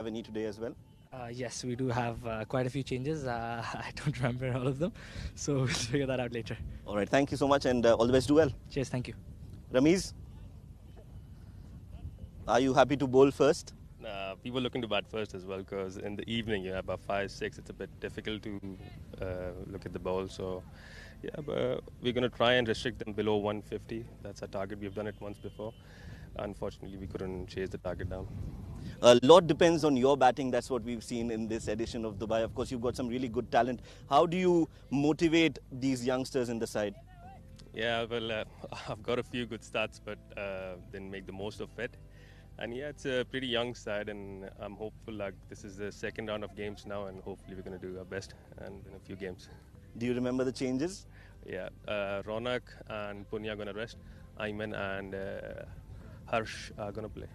have any today as well? Yes, we do have quite a few changes. I don't remember all of them, so we'll figure that out later. All right, thank you so much and all the best. Do well. Cheers, thank you. Ramiz, are you happy to bowl first? We were looking to bat first as well because in the evening, about 5, 6, it's a bit difficult to look at the ball. So, but we're going to try and restrict them below 150. That's our target. We've done it once before. Unfortunately, we couldn't chase the target down. A lot depends on your batting. That's what we've seen in this edition of Dubai. Of course, you've got some really good talent. How do you motivate these youngsters in the side? Yeah, well, I've got a few good stats, but then make the most of it. And yeah, it's a pretty young side, and I'm hopeful like this is the second round of games now, and hopefully we're going to do our best and win a few games. Do you remember the changes? Yeah, Ronak and Punya are going to rest. Ayman and Harsh are going to play.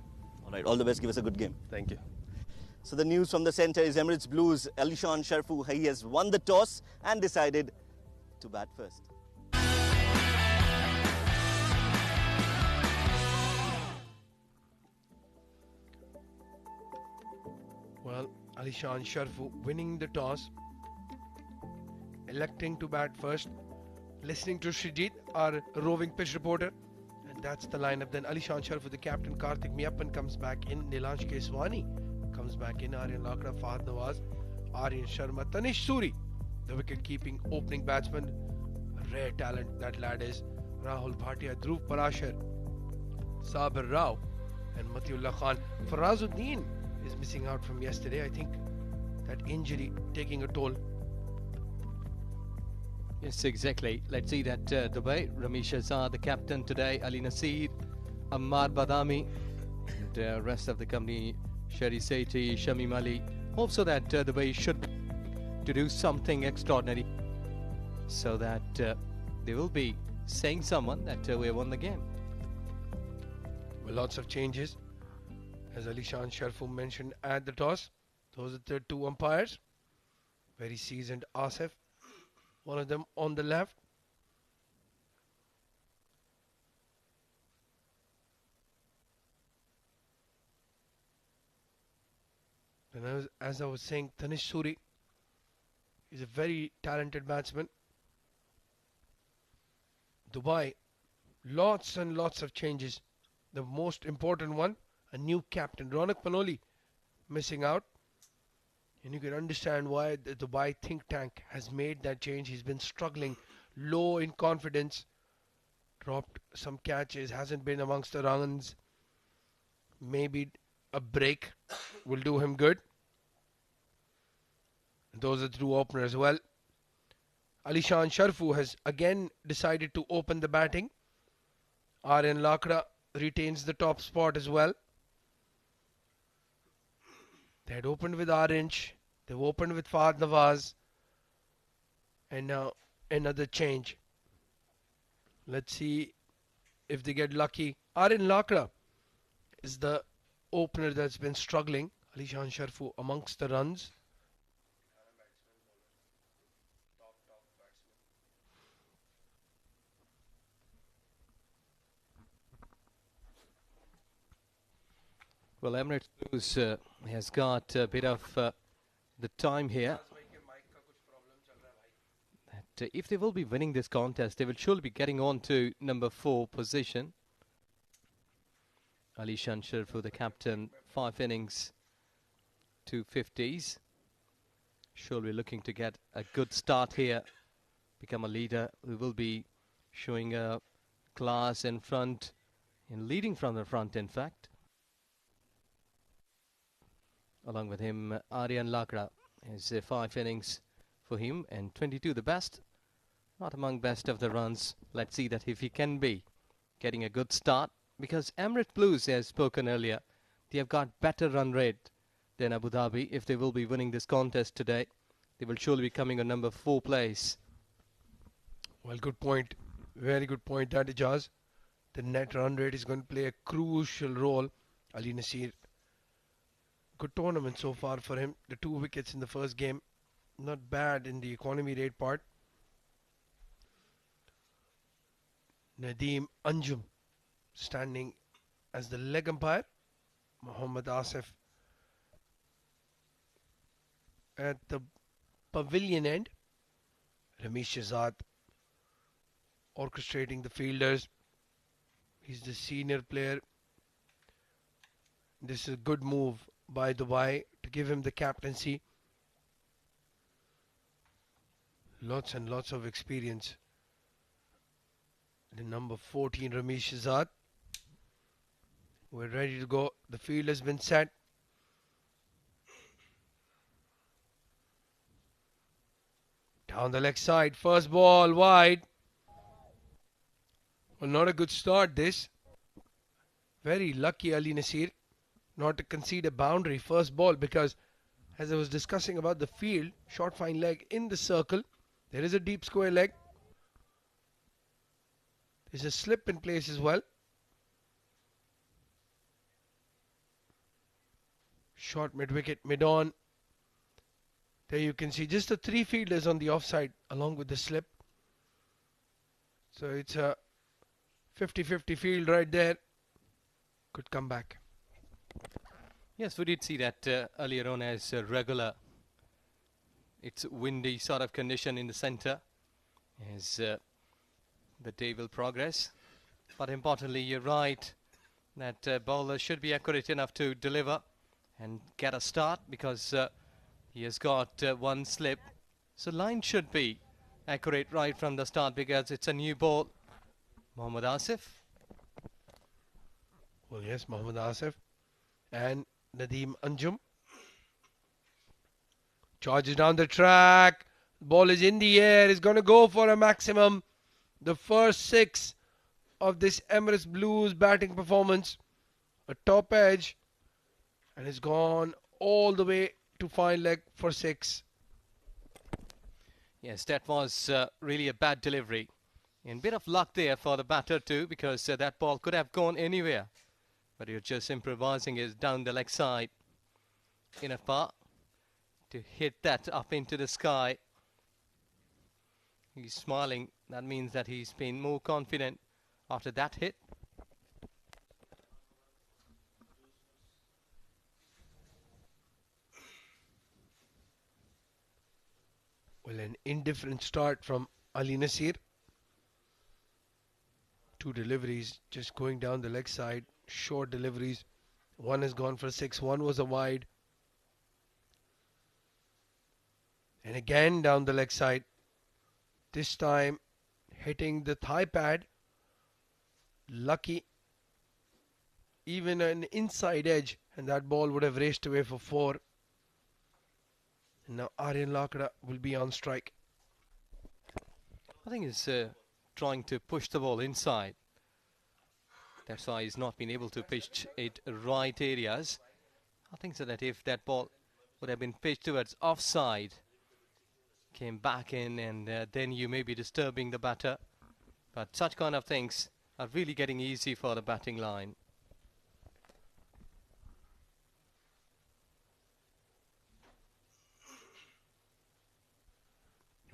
All right, all the best. Give us a good game. Thank you. So the news from the centre is Emirates Blues. Alishan Sharfu, he has won the toss and decided to bat first. Well, Alishan Sharfu winning the toss, electing to bat first, listening to Shrijit, our roving pitch reporter, and that's the lineup. Then Alishan Sharfu, the captain, Karthik Miyappan comes back in, Nilansh Keswani comes back in, Aryan Lakra, Fahad Nawaz, Aryan Sharma, Tanish Suri, the wicket-keeping opening batsman, a rare talent that lad is, Rahul Bhatia, Dhruv Parashar, Sabir Rao, and Matiullah Khan. Farazuddin is missing out from yesterday. I think that injury taking a toll. Yes, exactly. Let's see that Dubai. Ramesh Azhar, the captain today. Ali Nasir, Ammar Badami, and rest of the company, Shari Sethi, Shamim Ali. Also that Dubai should to do something extraordinary so that they will be saying someone that we won the game. Well, lots of changes. As Alishan Sharfu mentioned at the toss, those are the two umpires. Very seasoned Asif, one of them on the left. And as I was saying, Tanish Suri is a very talented batsman. Dubai, lots and lots of changes. The most important one, a new captain, Ronak Panoli, missing out. And you can understand why the Dubai think tank has made that change. He's been struggling, low in confidence, dropped some catches, hasn't been amongst the runs. Maybe a break will do him good. Those are the two openers as well. Alishan Sharfu has again decided to open the batting. Aryan Lakra retains the top spot as well. They had opened with Orange. They've opened with Fahad Nawaz. And now another change. Let's see if they get lucky. Aryan Lakra is the opener that's been struggling. Alishan Sharfu amongst the runs. Well, Emirates Blues has got a bit of the time here. That if they will be winning this contest, they will surely be getting on to number 4 position. Alishan Sharfu, the captain, 5 innings, 2 50s. Surely looking to get a good start here, become a leader. We will be showing a class in front, in leading from the front, in fact. Along with him, Aryan Lakra is 5 innings for him and 22 the best. Not among best of the runs. Let's see that if he can be getting a good start. Because Emirates Blues, as spoken earlier, they have got better run rate than Abu Dhabi. If they will be winning this contest today, they will surely be coming on number 4 place. Well, good point. Very good point, that Ijaz. The net run rate is going to play a crucial role. Ali Nasir, good tournament so far for him. The 2 wickets in the first game, not bad in the economy rate part. Nadeem Anjum standing as the leg umpire. Mohammad Asif at the pavilion end. Ramesh Shehzad orchestrating the fielders. He's the senior player. This is a good move by Dubai to give him the captaincy. Lots and lots of experience. The number 14, Ramesh Shehzad. We're ready to go. The field has been set. Down the leg side. First ball wide. Well, not a good start this. Very lucky Ali Nasir not to concede a boundary first ball, because as I was discussing about the field, short fine leg in the circle. There is a deep square leg. There's a slip in place as well. Short mid wicket, mid on. There you can see just the three fielders on the offside along with the slip. So it's a 50-50 field right there. Could come back. Yes, we did see that earlier on as regular. It's windy sort of condition in the centre as the day will progress. But importantly, you're right that bowler should be accurate enough to deliver and get a start, because he has got one slip. So line should be accurate right from the start, because it's a new ball. Mohammad Asif. Well, yes, Mohammad Asif and Nadeem Anjum. Charges down the track. Ball is in the air. Is going to go for a maximum. The first 6 of this Emirates Blues batting performance. A top edge. And it's gone all the way to fine leg for 6. Yes, that was really a bad delivery. And a bit of luck there for the batter too, because that ball could have gone anywhere. But you're just improvising it down the leg side. Enough par to hit that up into the sky. He's smiling. That means that he's been more confident after that hit. Well, an indifferent start from Ali Nasir. 2 deliveries just going down the leg side. Short deliveries. One has gone for 6. One was a wide. And again down the leg side. This time hitting the thigh pad. Lucky. Even an inside edge, and that ball would have raced away for 4. And now Aryan Lakra will be on strike. I think he's trying to push the ball inside. That's why he's not been able to pitch it right areas. I think so that if that ball would have been pitched towards offside, came back in, and then you may be disturbing the batter. But such kind of things are really getting easy for the batting line.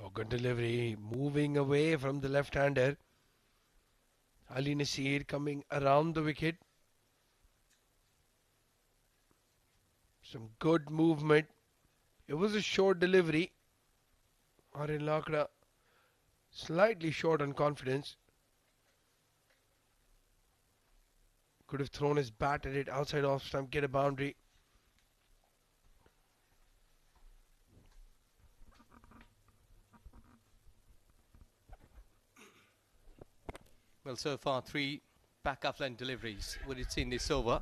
Oh, good delivery. Moving away from the left-hander. Ali Nasir coming around the wicket. Some good movement. It was a short delivery. Aryan Lakra slightly short on confidence. Could have thrown his bat at it outside off stump, get a boundary. Well, so far 3 back-up line deliveries. Would it see in this over?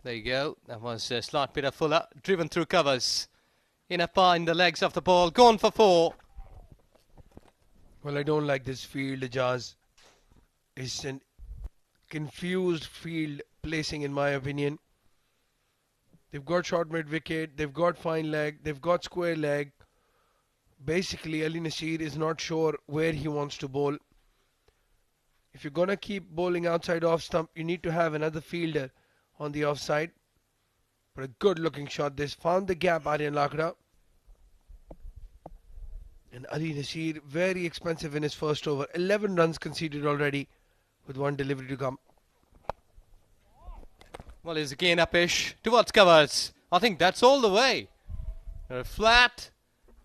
There you go. That was a slight bit of Fuller, driven through covers. In a par in the legs of the ball, gone for 4. Well, I don't like this field, Ajaz. It's an confused field placing, in my opinion. They've got short mid-wicket, they've got fine leg, they've got square leg. Basically, Ali Nasir is not sure where he wants to bowl. If you're going to keep bowling outside off stump, you need to have another fielder on the offside. But a good looking shot. This found the gap, Aryan Lakra. And Ali Nasir, very expensive in his first over. 11 runs conceded already with 1 delivery to come. Well, he's again uppish towards covers. I think that's all the way. Flat.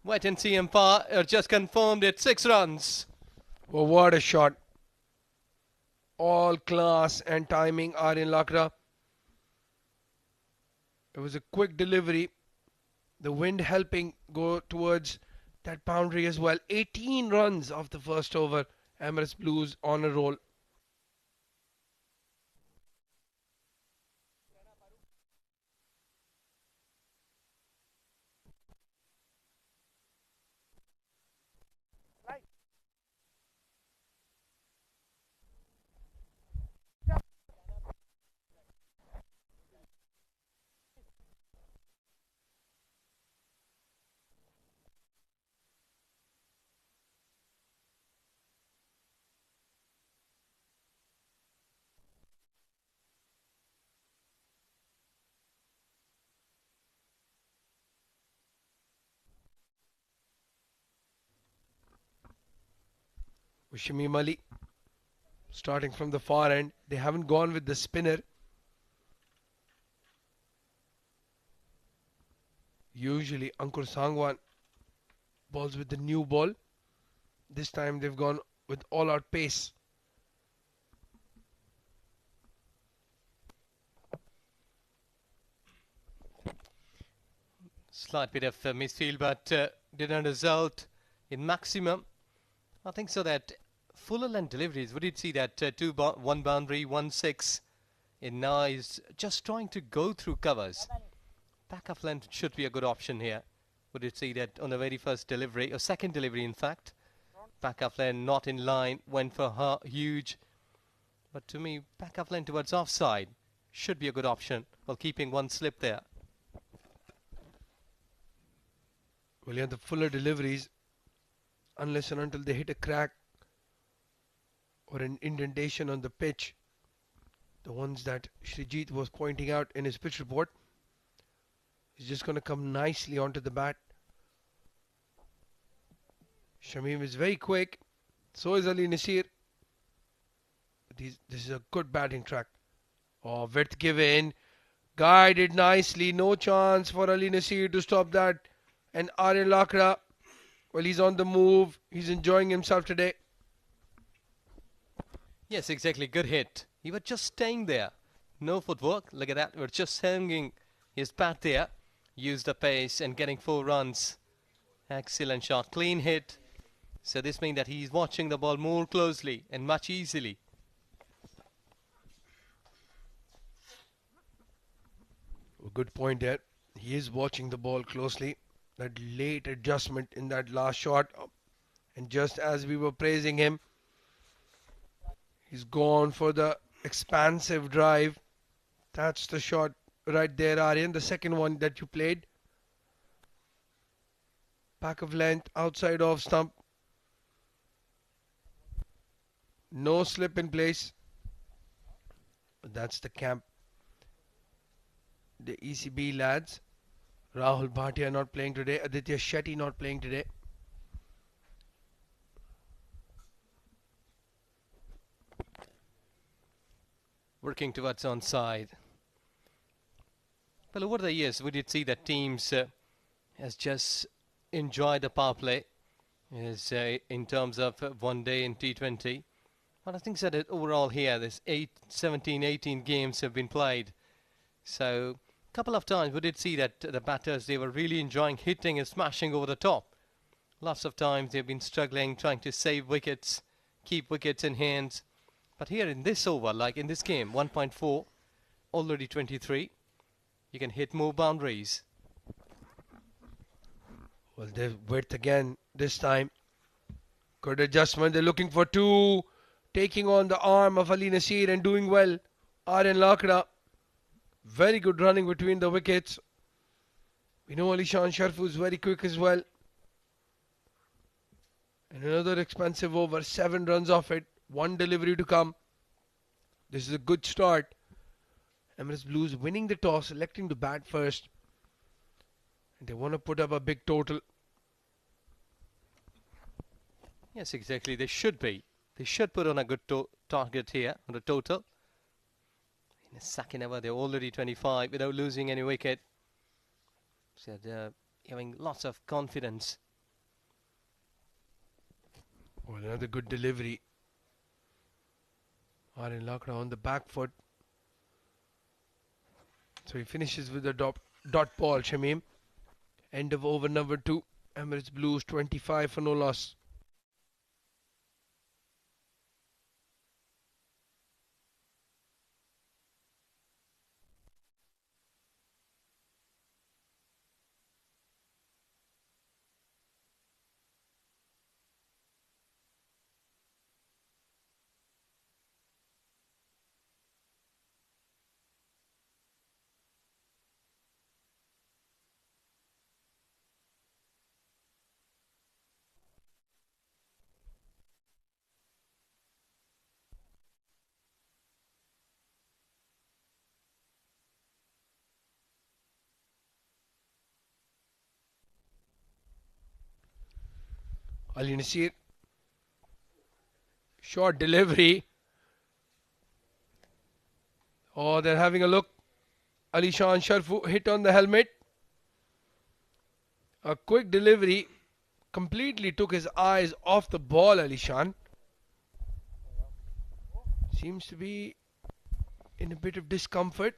Wait and see umpire just confirmed it. 6 runs. Well, what a shot. All class and timing, Aryan Lakra. It was a quick delivery. The wind helping go towards that boundary as well. 18 runs off the first over. Emirates Blues on a roll. Shamim Ali starting from the far end. They haven't gone with the spinner. Usually Ankur Sangwan balls with the new ball. This time they've gone with all-out pace. Slight bit of misfield, but didn't result in maximum. I think so that fuller length deliveries. We did see that 1 boundary, 1-6. And now he's just trying to go through covers. Back of length should be a good option here. We did see that on the very first delivery, or second delivery in fact. Back of length not in line, went for huge. But to me, back of length towards offside should be a good option while keeping one slip there. Well, yeah, the fuller deliveries, unless and until they hit a crack or an indentation on the pitch, the ones that Srijit was pointing out in his pitch report, is just going to come nicely onto the bat. Shamim is very quick, so is Ali Nasir. This is a good batting track. Oh, width given, guided nicely, no chance for Ali Nasir to stop that. And Aryan Lakra, well, he's on the move. He's enjoying himself today. Yes, exactly. Good hit. He was just staying there. No footwork. Look at that. We're just hanging his bat there. Used the pace and getting 4 runs. Excellent shot. Clean hit. So this means that he's watching the ball more closely and much easily. A good point there. He is watching the ball closely. That late adjustment in that last shot, and just as we were praising him, he's gone for the expansive drive. That's the shot right there, Aryan, the second one that you played. Back of length, outside off stump. No slip in place. But that's the camp. The ECB lads. Rahul Bhatia not playing today. Aditya Shetty not playing today. Working towards onside. Well, over the years, we did see that teams has just enjoyed the power play in terms of one day in T20. But I think that overall here, this 17, 18 games have been played. So couple of times we did see that the batters, they were really enjoying hitting and smashing over the top. Lots of times they've been struggling, trying to save wickets, keep wickets in hands. But here in this over, like in this game, 1.4, already 23, you can hit more boundaries. Well, they've width again this time. Good adjustment. They're looking for 2, taking on the arm of Ali Nasir and doing well. Aryan Lakra. Very good running between the wickets. We know Alishan Sharfu is very quick as well. And another expensive over, 7 runs off it, 1 delivery to come. This is a good start. Emirates Blues winning the toss, electing to bat first. And they want to put up a big total. Yes, exactly. They should be. They should put on a good target here on the total. In the second over, they're already 25 without losing any wicket. So they're having lots of confidence. Oh, another good delivery. Aryan Lakra on the back foot. So he finishes with a dot ball, Shamim. End of over number 2. Emirates Blues 25 for no loss. Ali Nasir. Short delivery. Oh, they're having a look. Alishan Sharfu hit on the helmet. A quick delivery completely took his eyes off the ball, Alishan. Seems to be in a bit of discomfort.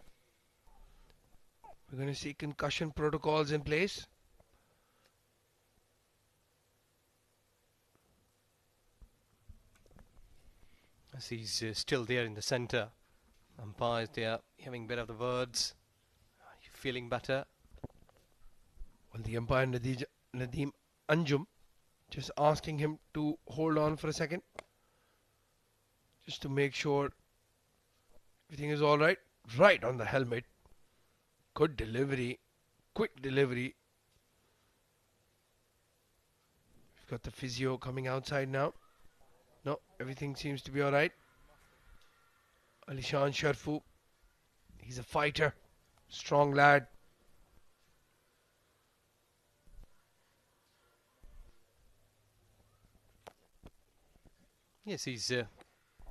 We're going to see concussion protocols in place. As he's still there in the centre. Umpires, they are having a bit of the words. Are you feeling better? Well, the umpire Nadeem Anjum just asking him to hold on for a second, just to make sure everything is all right. Right on the helmet. Good delivery. Quick delivery. We've got the physio coming outside now. No, everything seems to be all right. Alishan Sharfu, he's a fighter, strong lad. Yes, he's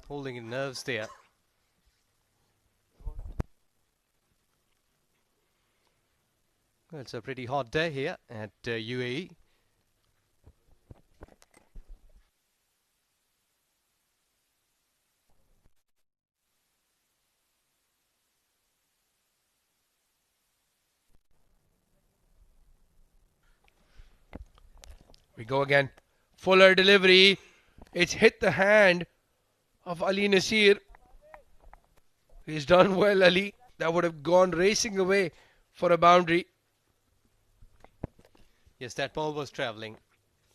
holding his nerves there. Well, it's a pretty hot day here at UAE. We go again. Fuller delivery. It's hit the hand of Ali Nasir. He's done well, Ali. That would have gone racing away for a boundary. Yes, that ball was travelling.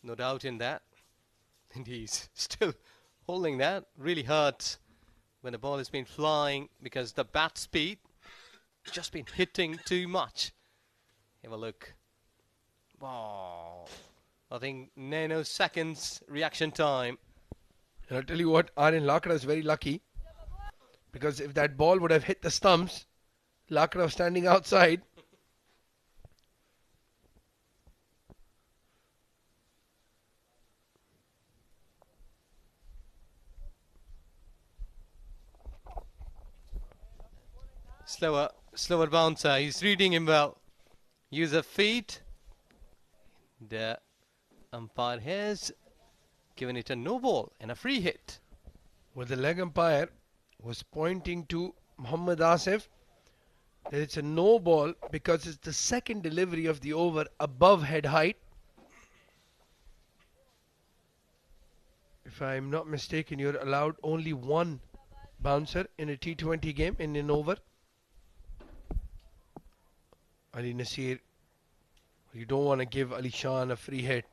No doubt in that. And he's still holding that. Really hurts when the ball has been flying because the bat speed just been hitting too much. Have a look. Wow. I think nanoseconds reaction time. And I'll tell you what, Aryan Lakra is very lucky, because if that ball would have hit the stumps, Lakra was standing outside. Slower bouncer. He's reading him well. Use of feet. The umpire has given it a no ball and a free hit. Well, the leg umpire was pointing to Muhammad Asif that it's a no ball because it's the second delivery of the over above head height. If I'm not mistaken, you're allowed only one bouncer in a T20 game in an over. Ali Nasir, you don't want to give Ali Shan a free hit.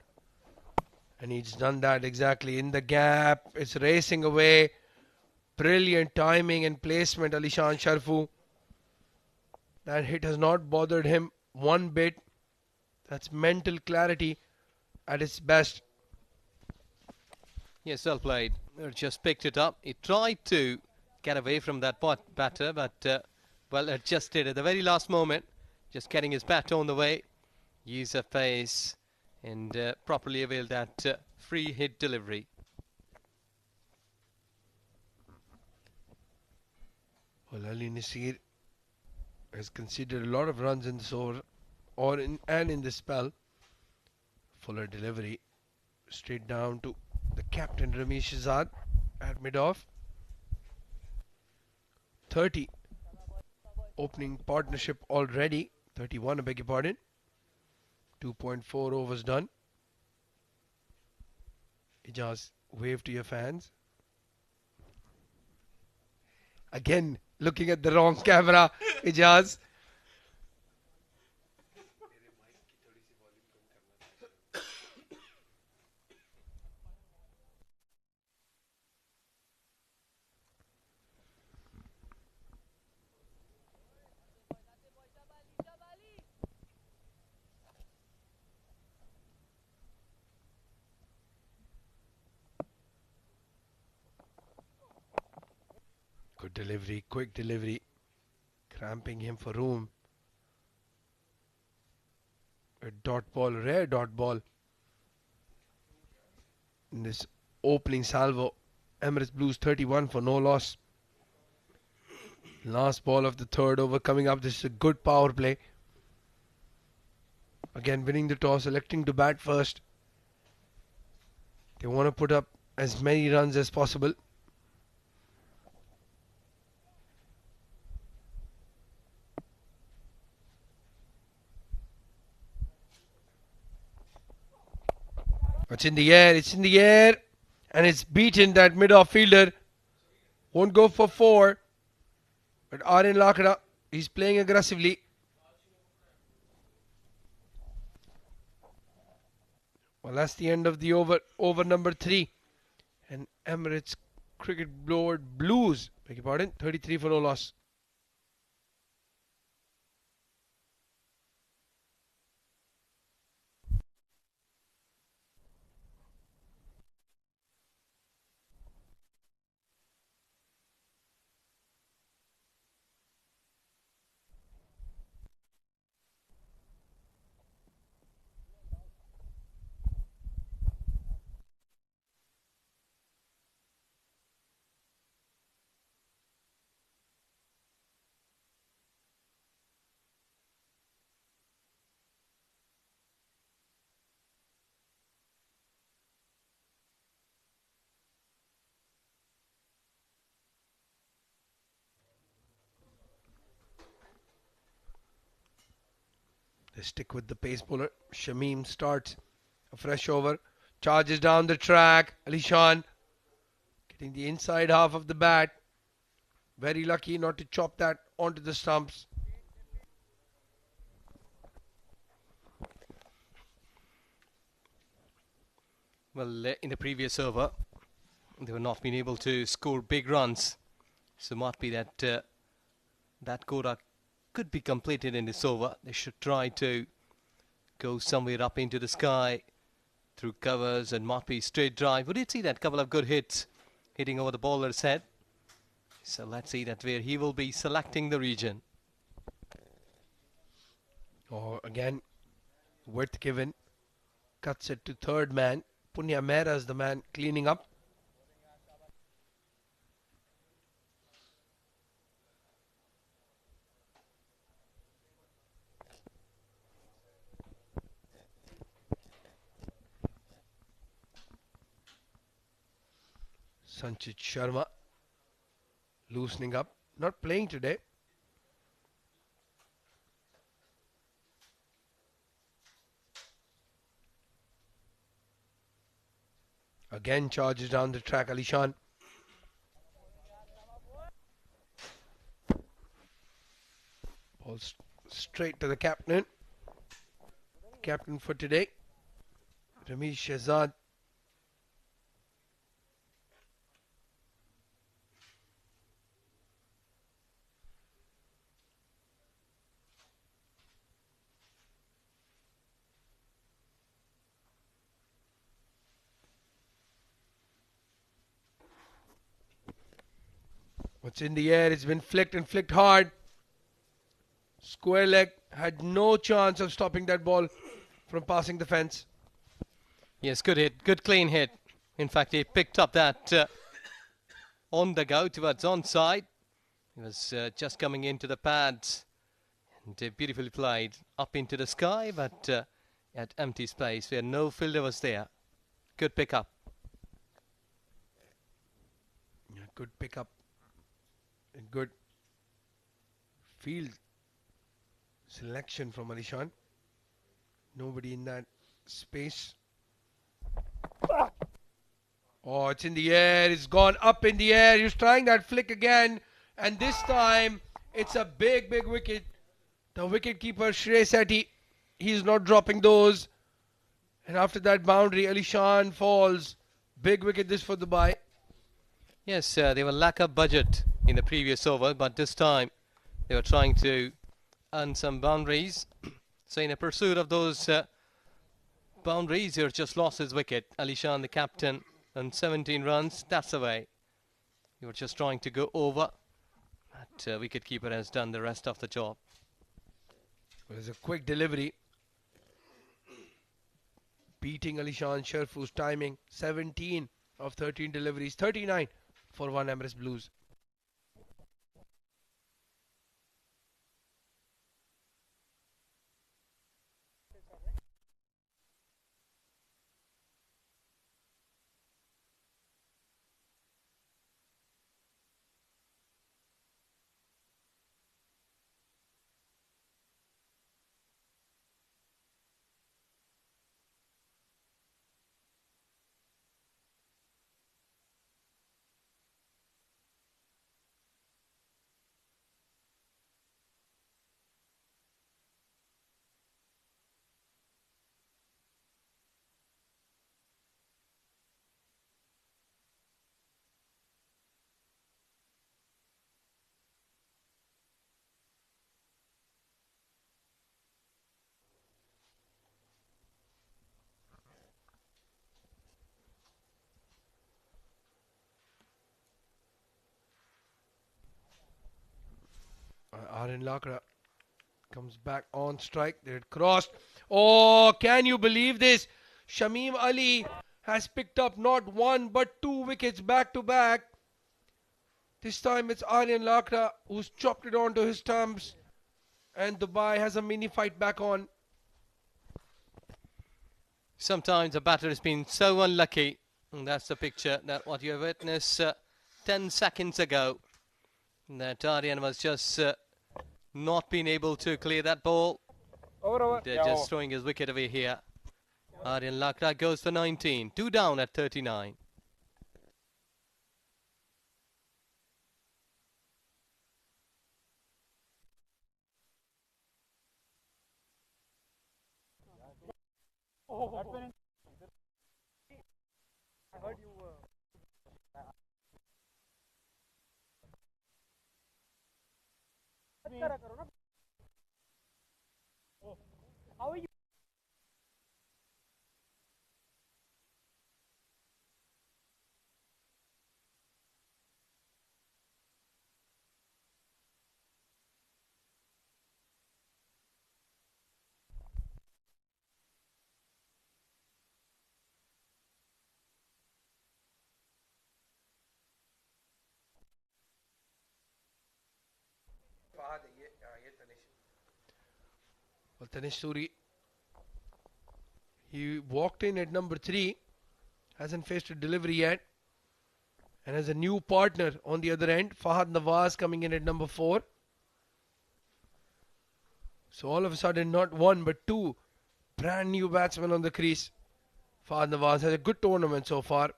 And he's done that exactly in the gap. It's racing away. Brilliant timing and placement, Alishan Sharfu. That hit has not bothered him one bit. That's mental clarity at its best. Yes, well played. Just picked it up. He tried to get away from that batter, but well adjusted at the very last moment. Just getting his bat on the way. Use of pace and properly availed that free hit delivery. Well, Ali Nasir has conceded a lot of runs in this over in this spell. Fuller delivery straight down to the captain Ramesh Shahzad at mid-off. 30 opening partnership already. 31, I beg your pardon. 2.4 overs done. Ijaz, wave to your fans. Again, looking at the wrong camera, Ijaz. Good delivery, quick delivery. Cramping him for room. A dot ball, rare dot ball. In this opening salvo, Emirates Blues 31 for no loss. Last ball of the third over coming up. This is a good power play. Again, winning the toss, electing to bat first. They want to put up as many runs as possible. It's in the air, and it's beaten that mid-off fielder. Won't go for 4. But Aryan Lakra, he's playing aggressively. Well, that's the end of the over number 3. And Emirates Cricket Board Blues, beg your pardon, 33 for no loss. They stick with the pace bowler. Shamim starts a fresh over. Charges down the track. Alishan getting the inside half of the bat. Very lucky not to chop that onto the stumps. Well, in the previous over, they were not been able to score big runs. So might be that that quota could be completed in this over. They should try to go somewhere up into the sky through covers and might be straight drive. We did see that couple of good hits hitting over the bowler's head. So let's see that where he will be selecting the region. Oh, again, width given. Cuts it to third man. Punya Mehra is the man cleaning up. Sanchit Sharma loosening up, not playing today. Again charges down the track, Alishan. Ball straight to the captain. Captain for today, Ramesh Shahzad. What's in the air? It's been flicked and flicked hard. Square leg had no chance of stopping that ball from passing the fence. Yes, good hit, good clean hit. In fact, he picked up that on the go towards onside. He was just coming into the pads and beautifully played up into the sky, but at empty space where no fielder was there. Good pick up. Yeah, good pickup and good field selection from Alishan. Nobody in that space. Oh, it's in the air. It's gone up in the air. He's trying that flick again. And this time, it's a big, big wicket. The wicket keeper, Shrey Sethi, he's not dropping those. And after that boundary, Alishan falls. Big wicket this for Dubai. Yes, they were lack of budget in the previous over, but this time they were trying to earn some boundaries. So in a pursuit of those boundaries, he just lost his wicket. Alishan, the captain, on 17 runs. That's the way. He was just trying to go over. But wicketkeeper has done the rest of the job. It was a quick delivery. Beating Alishan Sharfu's timing. 17 of 13 deliveries. 39 for one Emirates Blues. Aryan Lakra comes back on strike. They had crossed. Oh, can you believe this? Shamim Ali has picked up not one but two wickets back to back. This time it's Aryan Lakra who's chopped it onto his stumps. And Dubai has a mini fight back on. Sometimes a batter has been so unlucky. And that's the picture that what you witnessed 10 seconds ago. That Aryan was just not being able to clear that ball. They're just throwing his wicket away here. Aryan Lakra goes for 19. 2 down at 39. Well, Tanish Suri, he walked in at number 3, hasn't faced a delivery yet, and has a new partner on the other end, Fahad Nawaz coming in at number 4. So all of a sudden, not one but two brand new batsmen on the crease. Fahad Nawaz has a good tournament so far.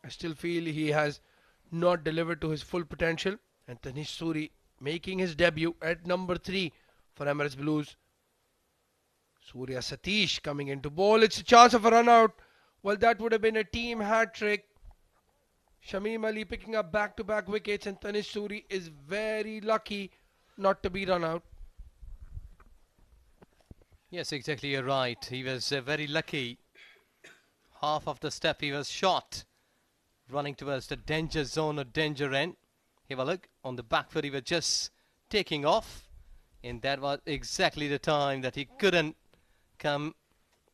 I still feel he has not delivered to his full potential. And Tanish Suri making his debut at number 3 for Emirates Blues. Surya Satish coming into bowl. It's a chance of a run out. Well, that would have been a team hat trick. Shamim Ali picking up back-to-back wickets, and Tanish Suri is very lucky not to be run out. Yes, exactly, you're right. He was very lucky. Half of the step he was shot, running towards the danger zone or danger end. Have a look. On the back foot, he was just taking off. And that was exactly the time that he couldn't come.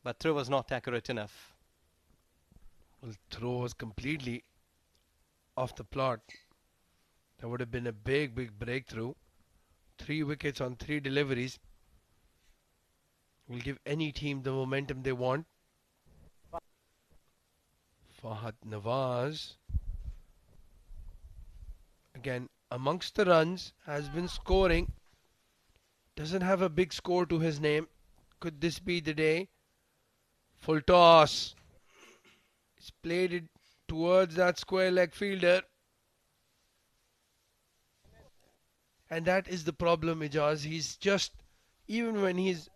But throw was not accurate enough. Well, throw was completely off the plot. That would have been a big breakthrough. 3 wickets on 3 deliveries will give any team the momentum they want. Fahad Nawaz, again amongst the runs, has been scoring. Doesn't have a big score to his name. Could this be the day? Full toss. He's played it towards that square leg fielder. And that is the problem, Ijaz. He's just, even when he's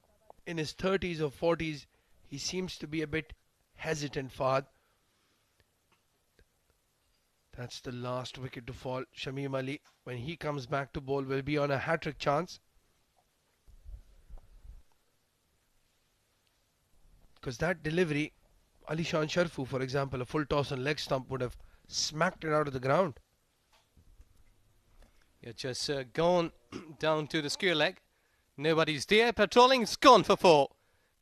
in his 30s or 40s, he seems to be a bit hesitant, Fahad. That's the last wicket to fall. Shamim Ali, when he comes back to bowl, will be on a hat-trick chance. Because that delivery, Alishan Sharfu, for example, a full toss and leg stump would have smacked it out of the ground. You're just gone down to the square leg. Nobody's there. Patrolling's gone for 4.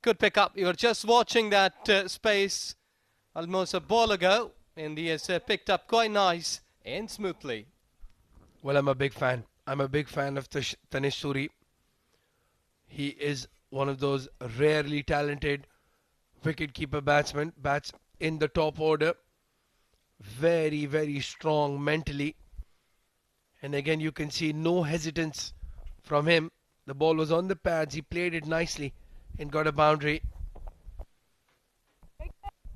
Good pick up. You're just watching that space almost a ball ago. And he has picked up quite nice and smoothly. Well, I'm a big fan. I'm a big fan of Tanish Suri. He is one of those rarely talented wicket-keeper batsmen. Bats in the top order. Very strong mentally. And again, you can see no hesitance from him. The ball was on the pads. He played it nicely and got a boundary.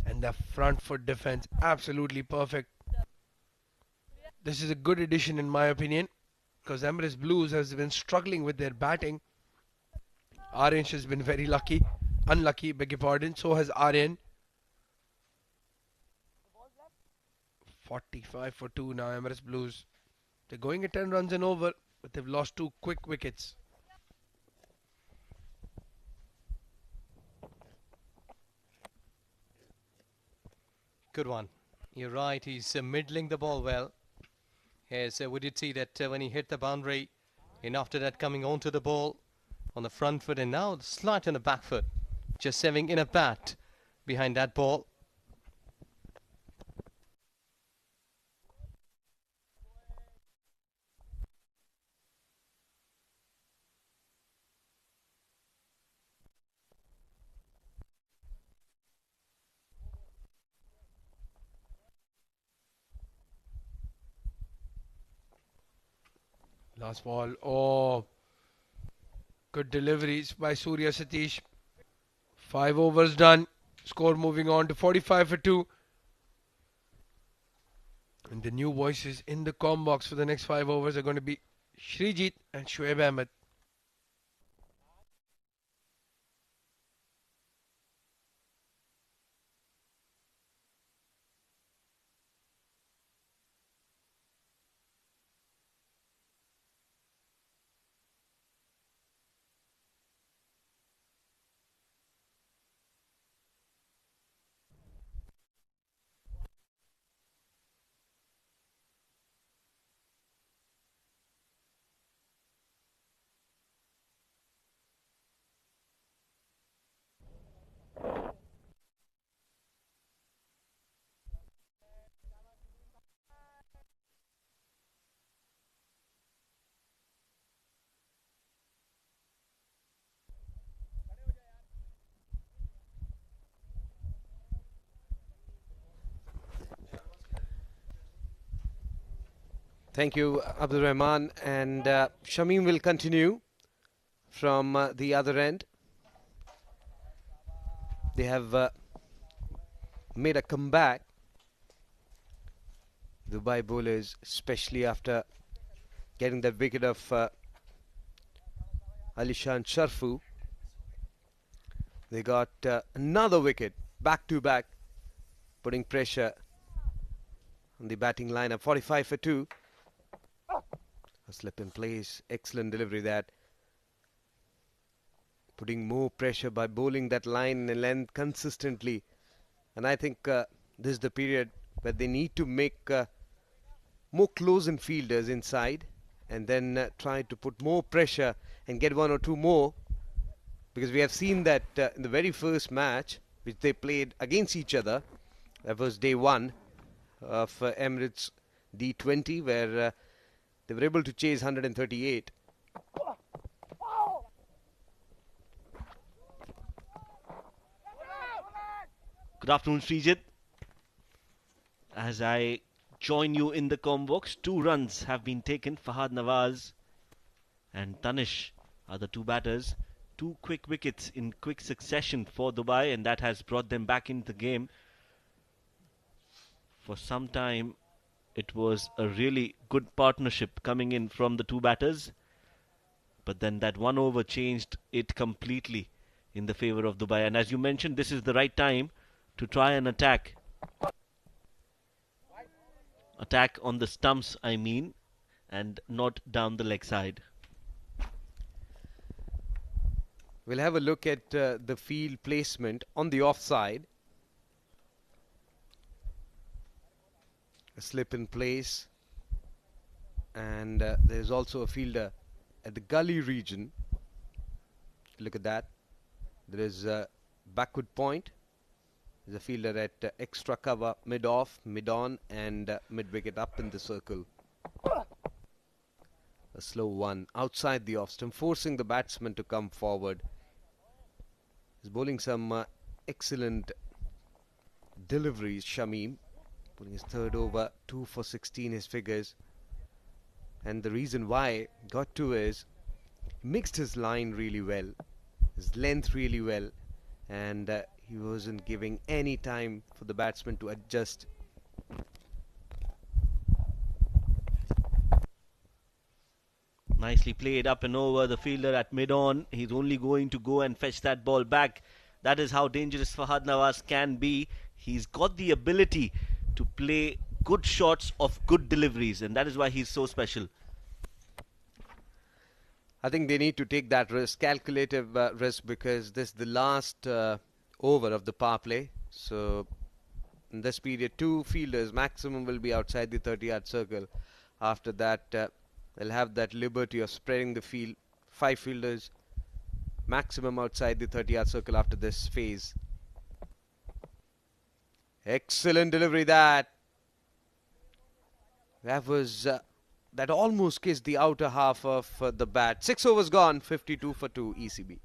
And the front foot defense, absolutely perfect. This is a good addition in my opinion, because Emirates Blues has been struggling with their batting. Aryan has been very unlucky, beg your pardon. So has Aryan. 45 for 2 now, Emirates Blues. They're going at 10 runs and over, but they've lost 2 quick wickets. Good one. You're right, he's middling the ball well. Yes, we did see that when he hit the boundary, and after that coming onto the ball on the front foot, and now slight on the back foot. Just having enough bat behind that ball. Last ball. Oh, good deliveries by Surya Satish. 5 overs done. Score moving on to 45 for 2. And the new voices in the comm box for the next 5 overs are going to be Shrijit and Shoaib Ahmed. Thank you, Abdul Rahman. And Shamim will continue from the other end. They have made a comeback. Dubai bowlers, especially after getting that wicket of Alishan Sharfu. They got another wicket, back to back, putting pressure on the batting lineup. 45 for 2. A slip in place, excellent delivery that. Putting more pressure by bowling that line and length consistently. And I think this is the period where they need to make more close-in fielders inside and then try to put more pressure and get 1 or 2 more. Because we have seen that in the very first match, which they played against each other, that was day 1 of Emirates D20, where They were able to chase 138. Good afternoon, Srijit. As I join you in the Combox, 2 runs have been taken. Fahad Nawaz and Tanish are the 2 batters. 2 quick wickets in quick succession for Dubai, and that has brought them back into the game. For some time, it was a really good partnership coming in from the 2 batters. But then that 1 over changed it completely in the favour of Dubai. And as you mentioned, this is the right time to try and attack. Attack on the stumps, I mean, and not down the leg side. We'll have a look at the field placement on the offside. A slip in place. And there's also a fielder at the gully region. Look at that. There is a backward point. There's a fielder at extra cover, mid-off, mid-on, and mid-wicket up in the circle. A slow one outside the off-stump, forcing the batsman to come forward. He's bowling some excellent deliveries, Shamim. Bowling his 3rd over, 2 for 16 his figures. And the reason why got to is he mixed his line really well, his length really well, and he wasn't giving any time for the batsman to adjust. Nicely played up and over. The fielder at mid-on, he's only going to go and fetch that ball back. That is how dangerous Fahad Nawaz can be. He's got the ability to play good shots of good deliveries, and that is why he's so special. I think they need to take that risk, calculative risk, because this is the last over of the power play. So in this period, 2 fielders maximum will be outside the 30-yard circle. After that, they'll have that liberty of spreading the field. 5 fielders maximum outside the 30-yard circle after this phase. Excellent delivery that. That almost kissed the outer half of the bat. 6 overs gone, 52 for 2 ECB.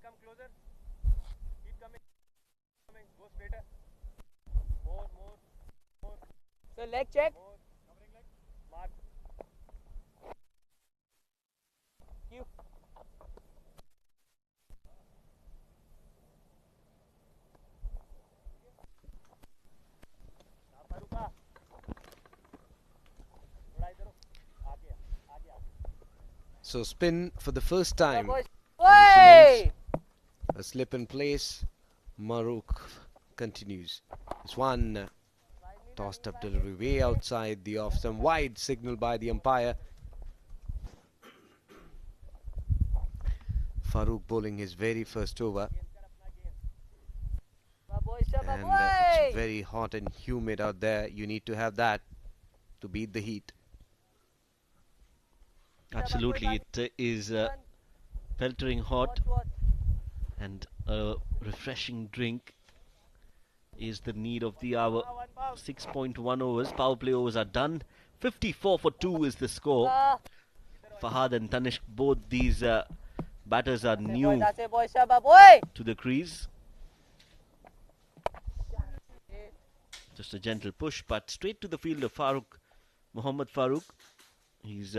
Come closer. Keep coming. Go straighter. More. So leg check. More. Covering leg. Mark. Cue. So spin for the first time. Hey! A slip in place. Maruk continues. This one tossed up delivery way outside the off, some wide signal by the umpire. Farooq bowling his very first over. And it's very hot and humid out there. You need to have that to beat the heat. Absolutely, it is peltering hot, and a refreshing drink is the need of the hour. 6.1 overs, power play overs are done. 54 for 2 is the score. Fahad and Tanish, both these batters are new to the crease. Just a gentle push, but straight to the fielder, Mohammad Farooq. He's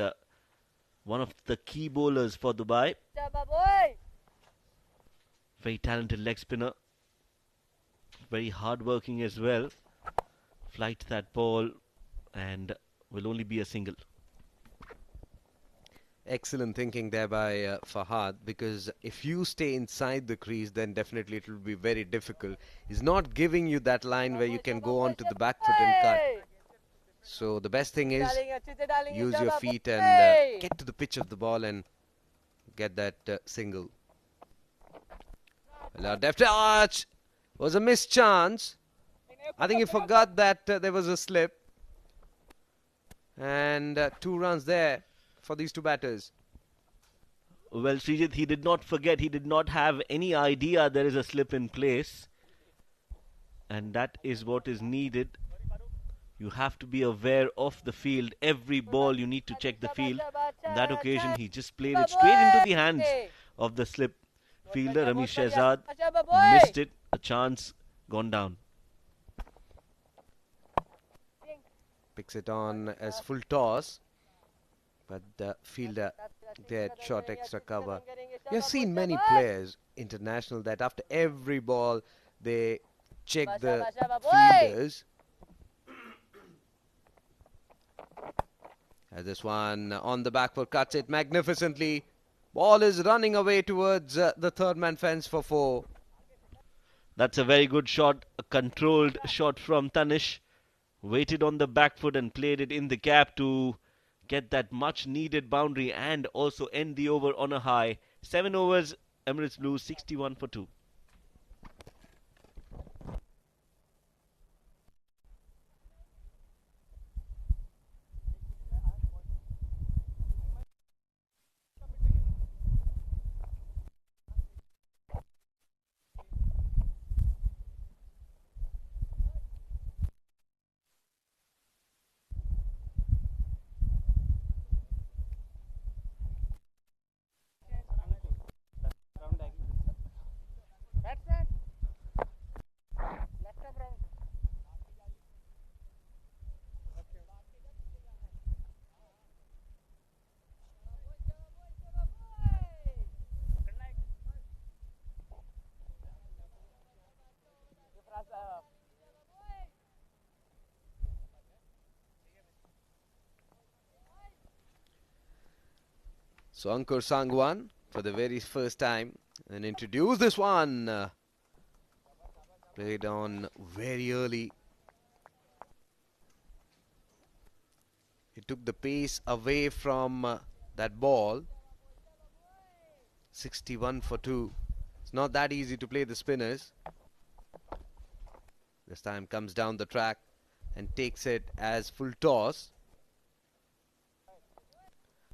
one of the key bowlers for Dubai. Very talented leg spinner. Very hard-working as well. Flight that ball and will only be a single. Excellent thinking there by Fahad, because if you stay inside the crease, then definitely it will be very difficult. He's not giving you that line where you can go on to the back foot and cut. So the best thing is use your feet and get to the pitch of the ball and get that single. Well, deft touch was a missed chance. I think he forgot that there was a slip. And 2 runs there for these two batters. Well, Srijit, he did not forget. He did not have any idea there is a slip in place. And that is what is needed. You have to be aware of the field. Every ball you need to check the field. On that occasion, he just played it straight into the hands of the slip fielder. Ramesh Shehzad missed it. A chance gone down. Picks it on as full toss. But the fielder there shot extra cover. We have seen many players, international, that after every ball they check the fielders. As this one on the back foot cuts it magnificently. Ball is running away towards the third man fence for 4. That's a very good shot. A controlled shot from Tanish. Waited on the back foot and played it in the gap to get that much needed boundary and also end the over on a high. 7 overs, Emirates Blues 61 for 2. So Ankur Sangwan for the very first time and introduced this one. Played on very early. He took the pace away from that ball. 61 for 2. It's not that easy to play the spinners. This time comes down the track and takes it as full toss.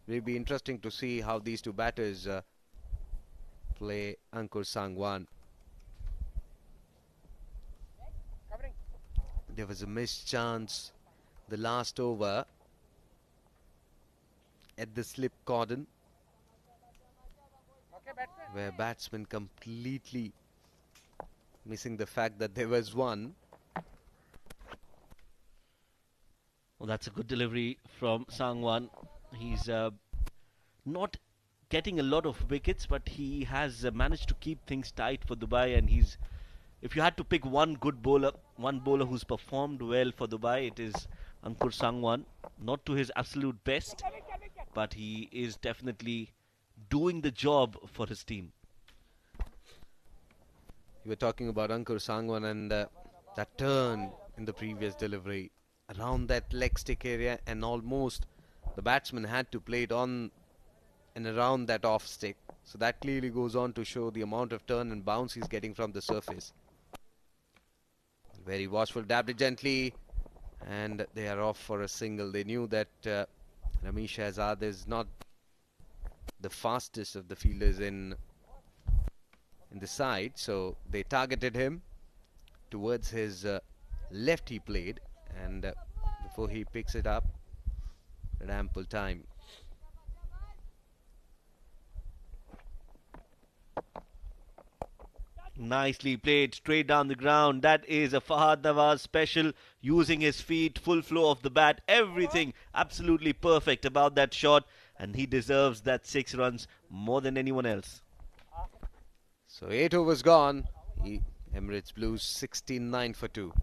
Will be interesting to see how these two batters play Ankur Sangwan. There was a missed chance the last over at the slip cordon, where batsman completely missing the fact that there was one. Well, that's a good delivery from Sangwan. He's not getting a lot of wickets, but he has managed to keep things tight for Dubai. And he's, if you had to pick one good bowler, one bowler who's performed well for Dubai, it is Ankur Sangwan. Not to his absolute best, but he is definitely doing the job for his team. You were talking about Ankur Sangwan and that turn in the previous delivery around that leg stick area, and almost the batsman had to play it on and around that off stick. So that clearly goes on to show the amount of turn and bounce he's getting from the surface. Very watchful, dabbed it gently, and they are off for a single. They knew that Ramesh Shehzad is not the fastest of the fielders in the side, so they targeted him towards his left. He played, and before he picks it up at ample time. Nicely played, straight down the ground. That is a Fahad Nawaz special, using his feet, full flow of the bat, everything absolutely perfect about that shot, and he deserves that 6 runs more than anyone else. So 8 overs gone. Emirates Blues 69 for 2.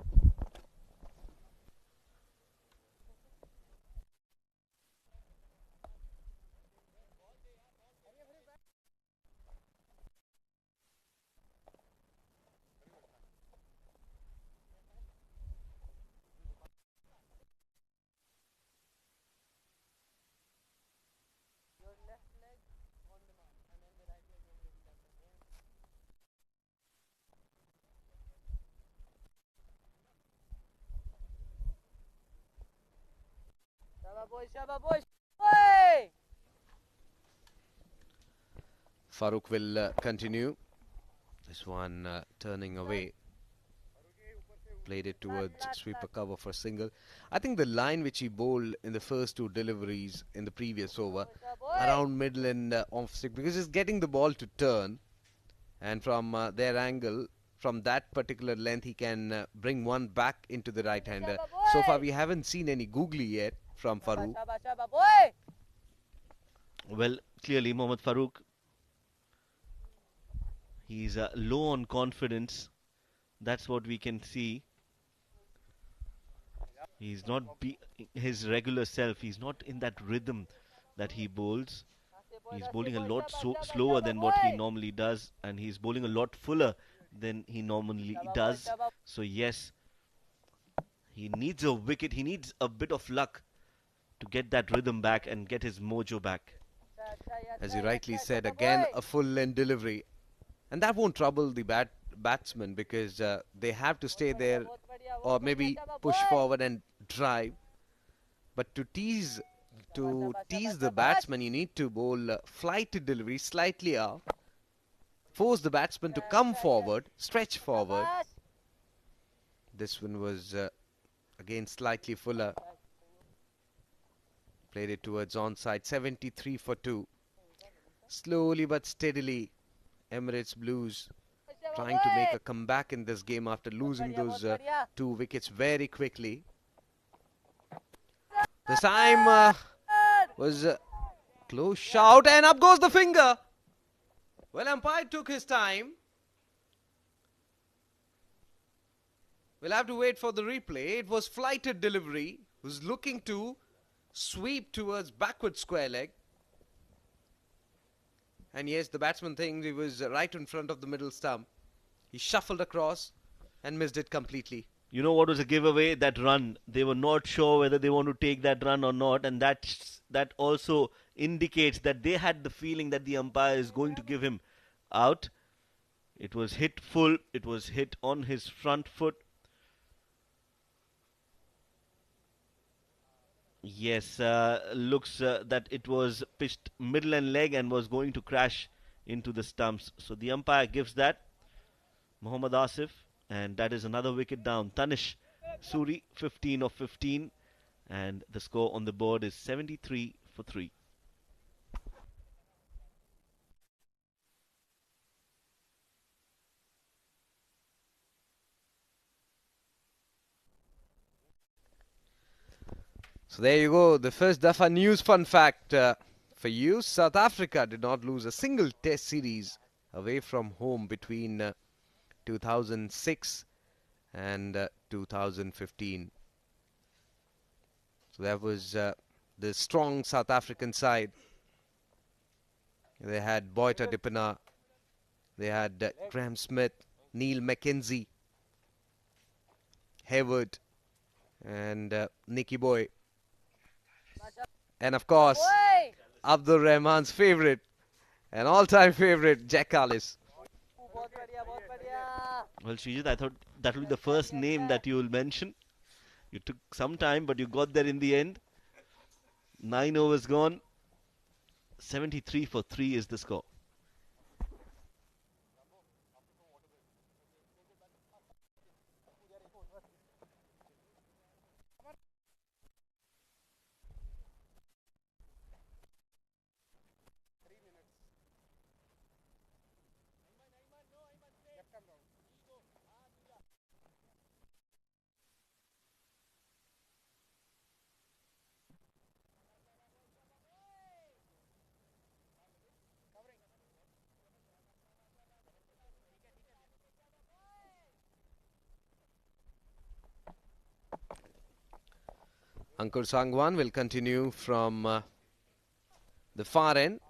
Farooq will continue. This one turning away. Played it towards sweeper cover for single. I think the line which he bowled in the first two deliveries in the previous over, around middle and off stick, because he's getting the ball to turn, and from their angle, from that particular length, he can bring one back into the right hander. So far, we haven't seen any googly yet from Farooq. Well, clearly Mohammad Farooq, he's low on confidence. That's what we can see. He's not his regular self. He's not in that rhythm that he bowls. He's bowling a lot slower than what he normally does, and he's bowling a lot fuller than he normally does. So yes, he needs a wicket. He needs a bit of luck to get that rhythm back and get his mojo back. As you rightly said, again a full length delivery, and that won't trouble the batsmen, because they have to stay there or maybe push forward and drive. But to tease the batsman, you need to bowl flighted delivery slightly out, force the batsman to come forward, stretch forward. This one was again slightly fuller. Played it towards onside. 73 for 2. Slowly but steadily, Emirates Blues trying to make a comeback in this game after losing those 2 wickets very quickly. This time was a close shout, and up goes the finger. Well, umpire took his time. We'll have to wait for the replay. It was flighted delivery. Was looking to sweep towards backward square leg. And yes, the batsman thinks he was right in front of the middle stump. He shuffled across and missed it completely. You know what was a giveaway? That run. They were not sure whether they want to take that run or not, and that also indicates that they had the feeling that the umpire is going to give him out. It was hit full. It was hit on his front foot. Yes, looks that it was pitched middle and leg and was going to crash into the stumps. So the umpire gives that. Mohammad Asif, and that is another wicket down. Tanish Suri, 15 of 15, and the score on the board is 73 for 3. So there you go, the first Dafa news fun fact for you. South Africa did not lose a single test series away from home between 2006 and 2015. So that was the strong South African side. They had Boyta Dipena, they had Graham Smith, Neil Mackenzie, Hayward, and Nicky Boy. And of course, Abdul Rahman's favourite, an all-time favourite, Jack Ellis. Well, Srijit, I thought that would be the first name that you will mention. You took some time, but you got there in the end. 9 overs gone. 73 for 3 is the score. Ankur Sangwan will continue from the far end.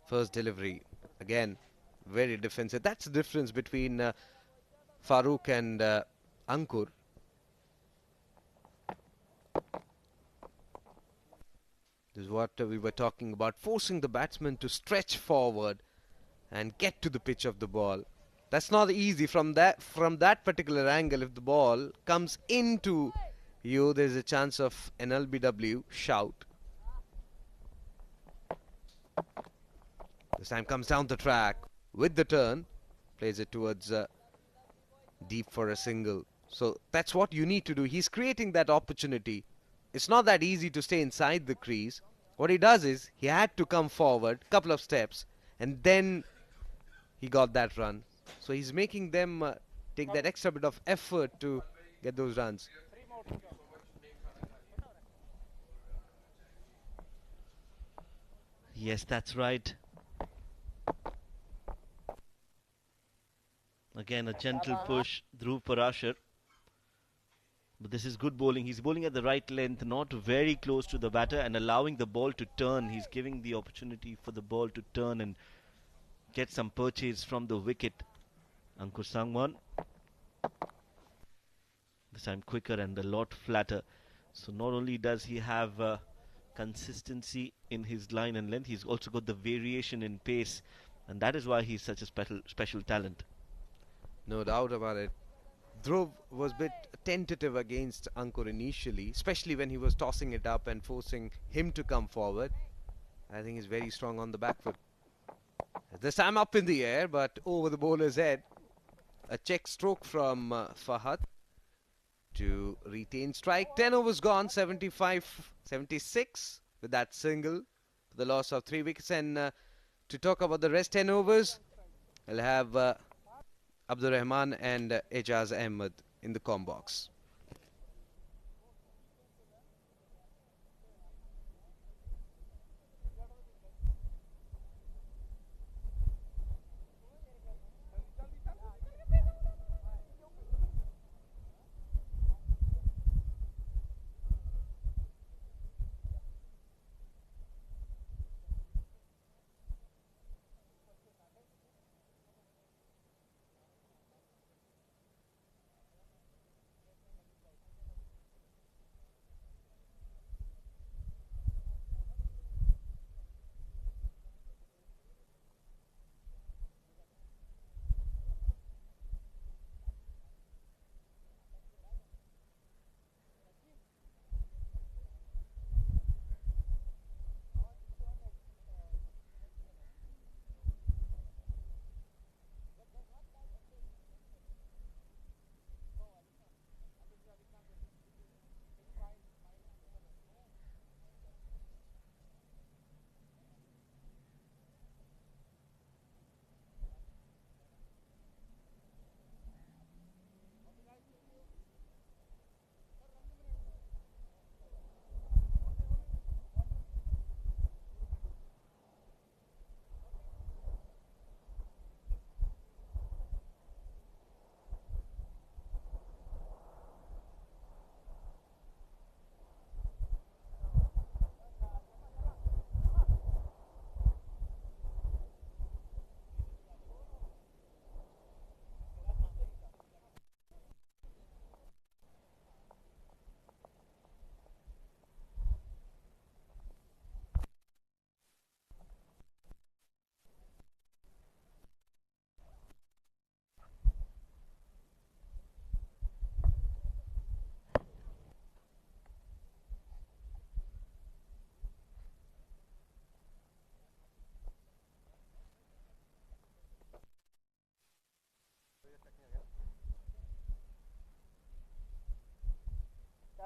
First delivery, again, very defensive. That's the difference between Farooq and Ankur. This is what we were talking about, forcing the batsman to stretch forward and get to the pitch of the ball. That's not easy from that particular angle. If the ball comes into you, there's a chance of an LBW shout. This time comes down the track with the turn, plays it towards deep for a single. So that's what you need to do. He's creating that opportunity. It's not that easy to stay inside the crease. What he does is he had to come forward a couple of steps and then he got that run. So he's making them take that extra bit of effort to get those runs. Yes, that's right. Again, a gentle push, Dhruv Parashar. But this is good bowling. He's bowling at the right length, not very close to the batter and allowing the ball to turn. He's giving the opportunity for the ball to turn and get some purchase from the wicket. Ankur Sangwan. This time quicker and a lot flatter. So not only does he have consistency in his line and length, he's also got the variation in pace. And that is why he's such a special talent. No doubt about it. Dhruv was a bit tentative against Ankur initially, especially when he was tossing it up and forcing him to come forward. I think he's very strong on the back foot. This time up in the air, but over the bowler's head. A check stroke from Fahad to retain strike. 10 overs gone, 75-76 with that single for the loss of 3 wickets. And to talk about the rest 10 overs, I'll have Abdur Rahman and Ejaz Ahmed in the com box.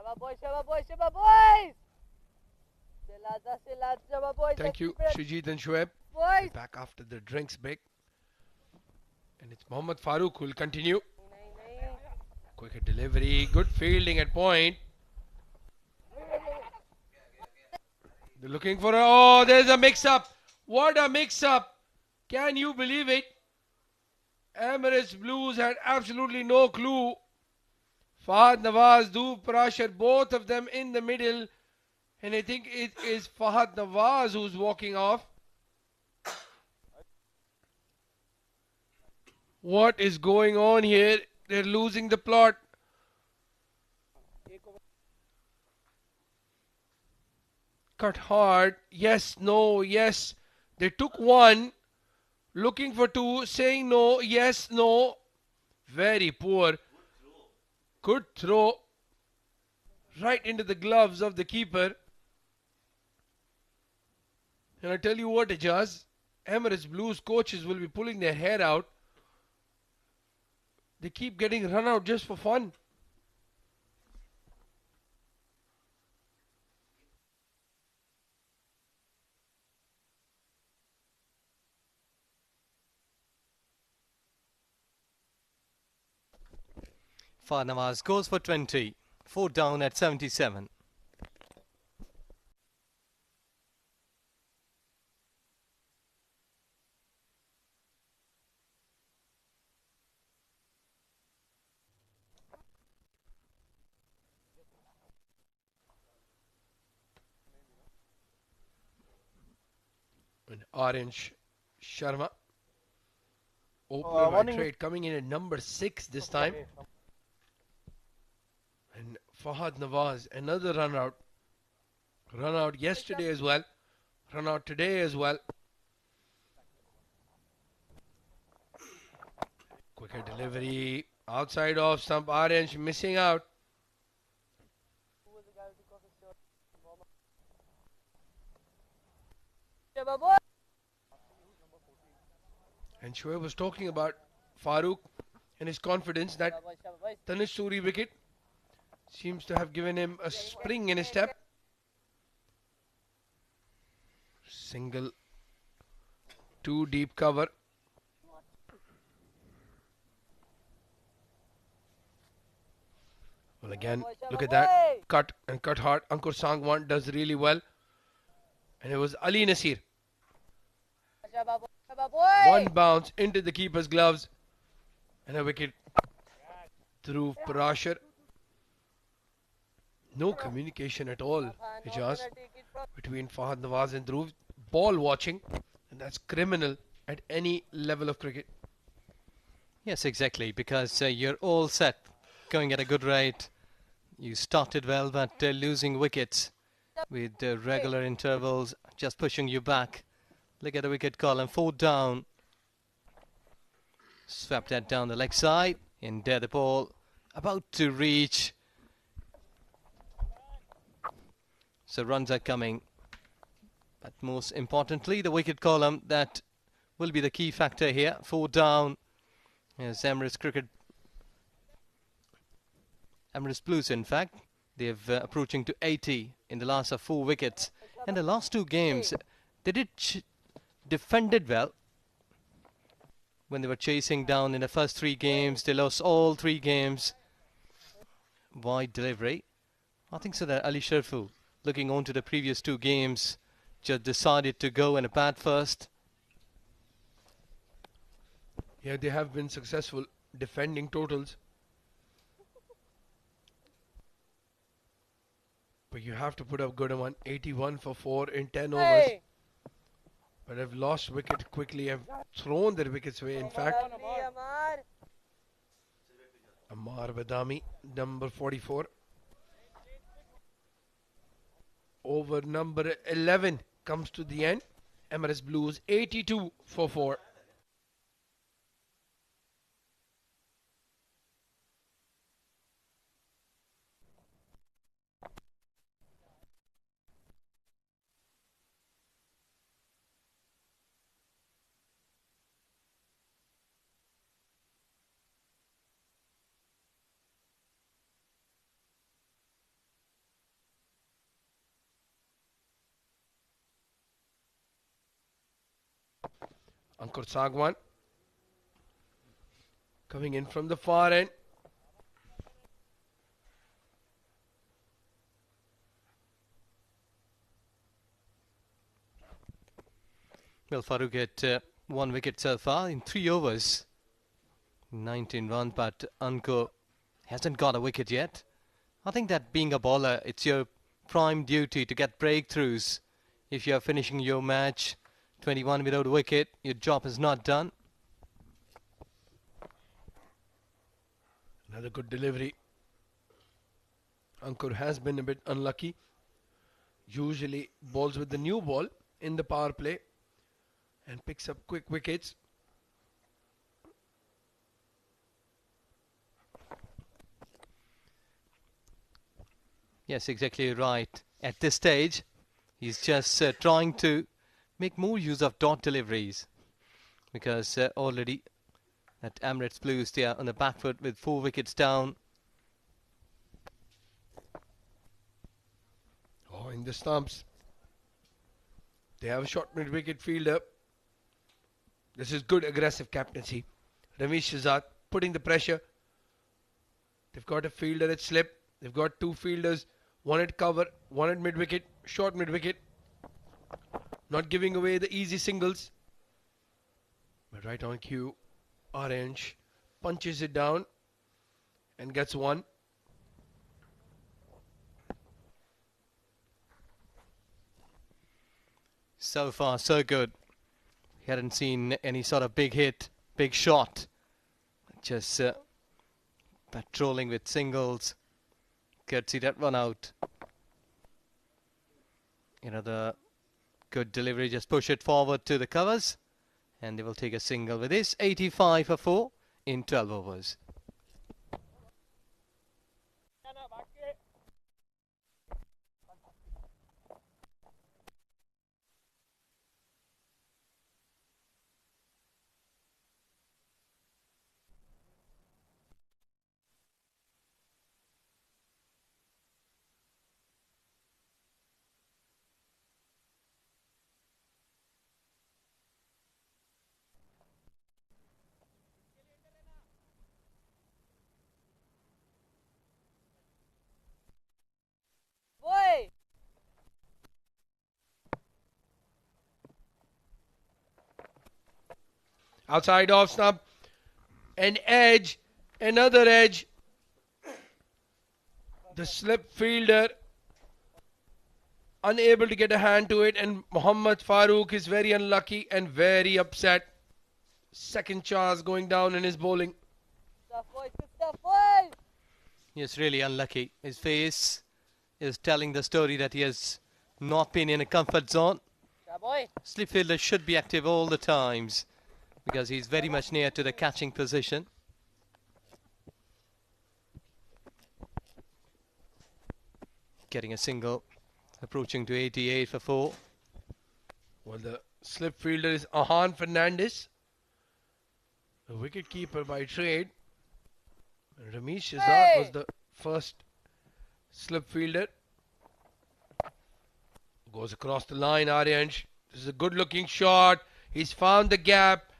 Shaba boys! Shaba boys! Thank you, Shrijit and Shoaib. Boys! Back after the drinks break. And it's Mohammad Farooq who will continue. Quick delivery, good fielding at point. They're looking for oh, there's a mix-up. What a mix-up. Can you believe it? Emirates Blues had absolutely no clue. Fahad Nawaz, Dhruv Parashar, both of them in the middle. And I think it is Fahad Nawaz who's walking off. What is going on here? They're losing the plot. Cut hard. Yes, no, yes. They took one. Looking for two. Saying no, yes, no. Very poor. Good throw. Right into the gloves of the keeper. And I tell you what, Ejaz. Emirates Blues coaches will be pulling their hair out. They keep getting run out just for fun. Fahad Nawaz goes for 20. 4 down at 77. And Orange Sharma. Opener by trade coming in at number 6 this time. And Fahad Nawaz, another run out. Run out yesterday as well. Run out today as well. Quicker delivery. Outside off stump. Orange missing out. And Shoaib was talking about Farooq and his confidence that Tanish Suri wicket seems to have given him a spring in his step. Single. Too deep cover. Well, again, look at that. Cut and cut hard. Ankur Sangwan does really well. And it was Ali Nasir. One bounce into the keeper's gloves. And a wicket through Parashar. No communication at all, Ijaz, between Fahad Nawaz and Dhruv. Ball watching. And that's criminal at any level of cricket. Yes, exactly, because you're all set, going at a good rate. You started well, but losing wickets with regular intervals, just pushing you back. Look at the wicket column, 4 down. Swept that down the leg side. In there the ball, about to reach. So runs are coming. But most importantly, the wicket column, that will be the key factor here. 4 down. As Emirates Blues, in fact, they're approaching to 80 in the last of 4 wickets. And the last 2 games, they did defended well. When they were chasing down in the first 3 games, they lost all 3 games. Wide delivery. I think so that Ali Sharfu, looking on to the previous 2 games, just decided to go and bat first. Yeah, they have been successful defending totals. But you have to put up good one. 81 for 4 in 10 overs. But have lost wicket quickly. Have thrown their wickets away. In fact, Amar Badami, number 44. Over number 11 comes to the end. Emirates Blues 82 for 4. Ankur Sagwan coming in from the far end. Well, Farooq get 1 wicket so far in 3 overs. 19 runs, but Ankur hasn't got a wicket yet. I think that being a bowler, it's your prime duty to get breakthroughs. If you're finishing your match 21 without a wicket, your job is not done. Another good delivery. Ankur has been a bit unlucky. Usually bowls with the new ball in the power play and picks up quick wickets. Yes, exactly right. At this stage, he's just trying to make more use of dot deliveries, because already at Emirates Blues they are on the back foot with 4 wickets down. Oh, in the stumps. They have a short mid-wicket fielder. This is good aggressive captaincy. Ramesh Shahzad putting the pressure. They've got a fielder at slip. They've got 2 fielders. One at cover, one at mid-wicket, short mid-wicket. Not giving away the easy singles. But right on cue, Orange punches it down and gets 1. So far, so good. He hadn't seen any sort of big hit, big shot. Just patrolling with singles. Could see that one out. Another good delivery, just push it forward to the covers. And they will take a single with this. 85 for 4 in 12 overs. Boy! Outside off stump. An edge. Another edge. The slip fielder unable to get a hand to it, and Muhammad Farooq is very unlucky and very upset. Second chance going down in his bowling. Good stuff, boy! Yes, really unlucky. His face is telling the story that he has not been in a comfort zone. Yeah, boy! Slip fielder should be active all the times because he's very much near to the catching position. Getting a single, approaching to 88 for 4. Well, the slip fielder is Ahan Fernandez, a wicket keeper by trade. Ramesh Shahzad was the first slip fielder. Goes across the line, Aryansh. This is a good looking shot. He's found the gap.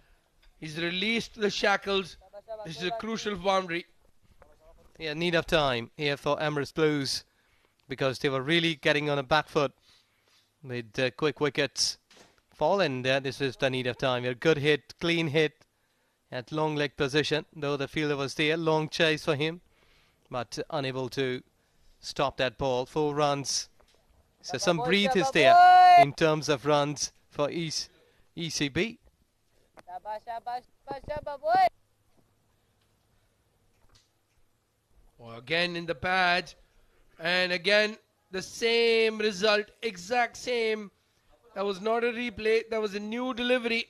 He's released the shackles. This is a crucial boundary. Yeah, need of time here for Emirates Blues because they were really getting on a back foot with quick wickets fall, and this is the need of time. A good hit, clean hit at long leg position, though the fielder was there. Long chase for him, but unable to stop that ball. 4 runs. So some breathe is there in terms of runs for ECB. Boy! Well, again in the pads, and again the same result, exact same. That was not a replay, that was a new delivery.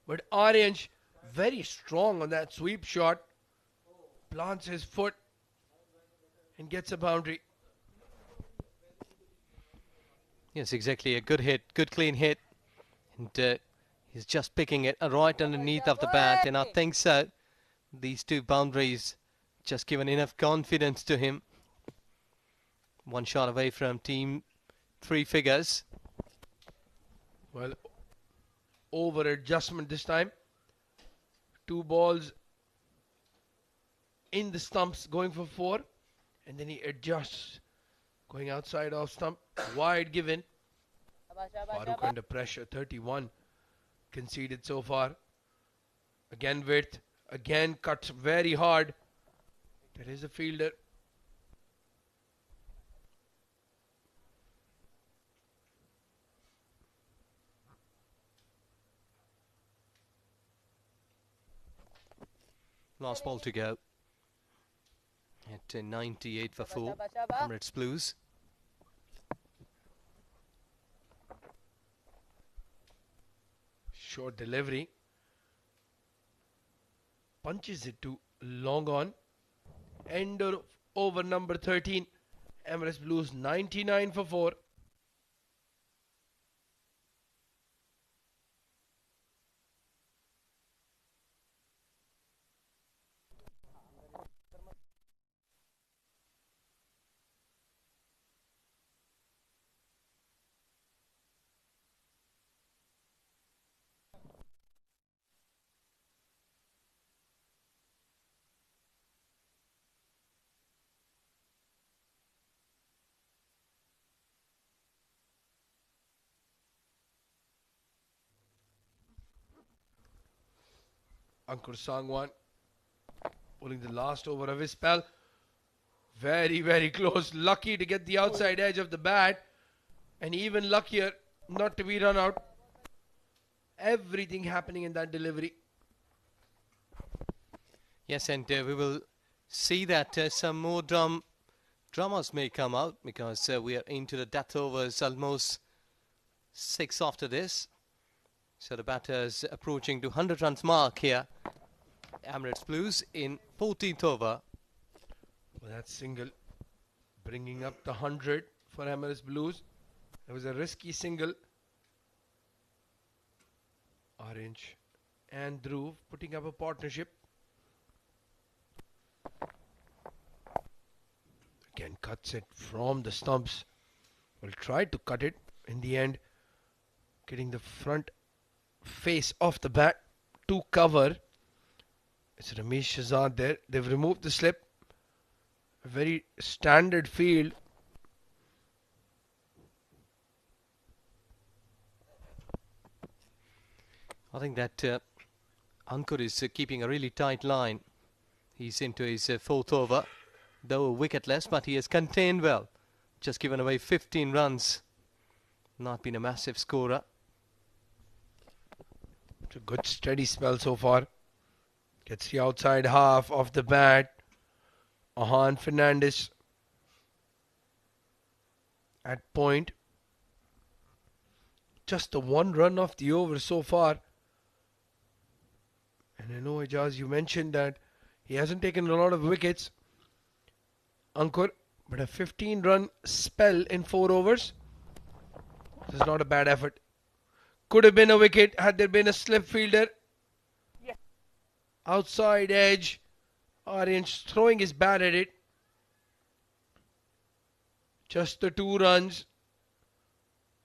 But Orange very strong on that sweep shot, plants his foot and gets a boundary. Yes, exactly. A good hit, good clean hit. And he's just picking it right underneath of the bat. And I think so. These 2 boundaries just given enough confidence to him. 1 shot away from team 3 figures. Well, over adjustment this time. 2 balls in the stumps going for 4. And then he adjusts. Going outside off stump. Wide given. Farooq under pressure. 31 conceded so far. Again width. Again cuts very hard. There is a fielder. Last ball to go. At 98 for 4. Emirates Blues. Short delivery. Punches it to long on. End of over number 13. Emirates Blues 99 for 4. Ankur Sangwan pulling the last over of his spell. Very, very close. Lucky to get the outside edge of the bat. And even luckier not to be run out. Everything happening in that delivery. Yes, and we will see that some more dramas may come out because we are into the death overs, almost 6 after this. So the batters approaching to 100 runs mark here. Emirates Blues in 14th over. Well, that single bringing up the 100 for Emirates Blues. It was a risky single. Orange and Dhruv putting up a partnership. Again cuts it from the stumps. Well, tried to cut it in the end. Getting the front face off the bat to cover. It's Ramesh Shahzad there. They've removed the slip. A very standard field. I think that Ankur is keeping a really tight line. He's into his 4th over, though wicketless, but he has contained well. Just given away 15 runs. Not been a massive scorer. It's a good steady spell so far. Gets the outside half of the bat. Ahan Fernandez at point. Just the 1 run off the over so far. And I know, Ijaz, you mentioned that he hasn't taken a lot of wickets, Ankur, but a 15-run spell in 4 overs. This is not a bad effort. Could have been a wicket had there been a slip fielder. Yeah. Outside edge. Orange throwing his bat at it. Just the 2 runs.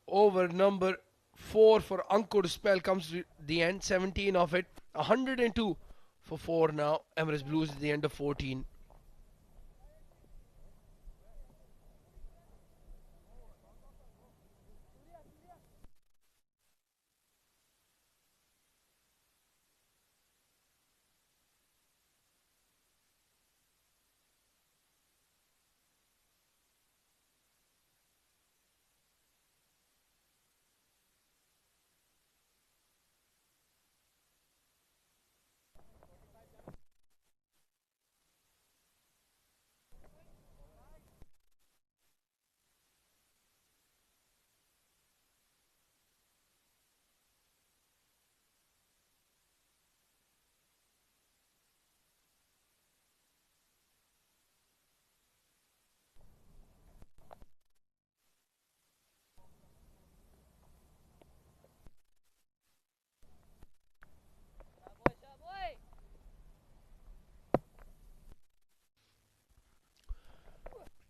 Over number 4 for Ankur's spell comes to the end. 17 of it. 102 for 4 now. Emirates Blues at the end of 14.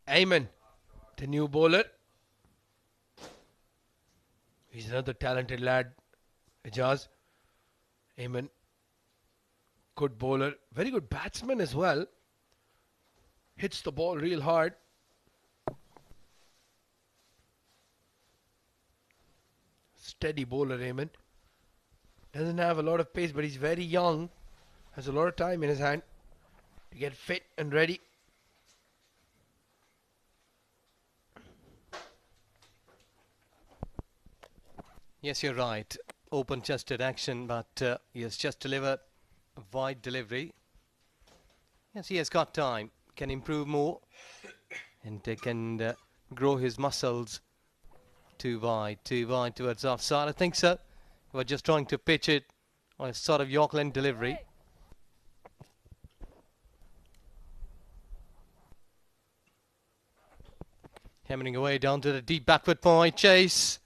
Ayman, the new bowler. He's another talented lad. Ijaz. Ayman. Good bowler. Very good batsman as well. Hits the ball real hard. Steady bowler, Ayman. Doesn't have a lot of pace, but he's very young. Has a lot of time in his hand to get fit and ready. Yes, you're right. Open-chested action, but he has just delivered a wide delivery. Yes, he has got time. Can improve more. And can grow his muscles too wide towards offside. I think so. We're just trying to pitch it on a sort of Yorkland delivery. Hammering away down to the deep backward point. Chase.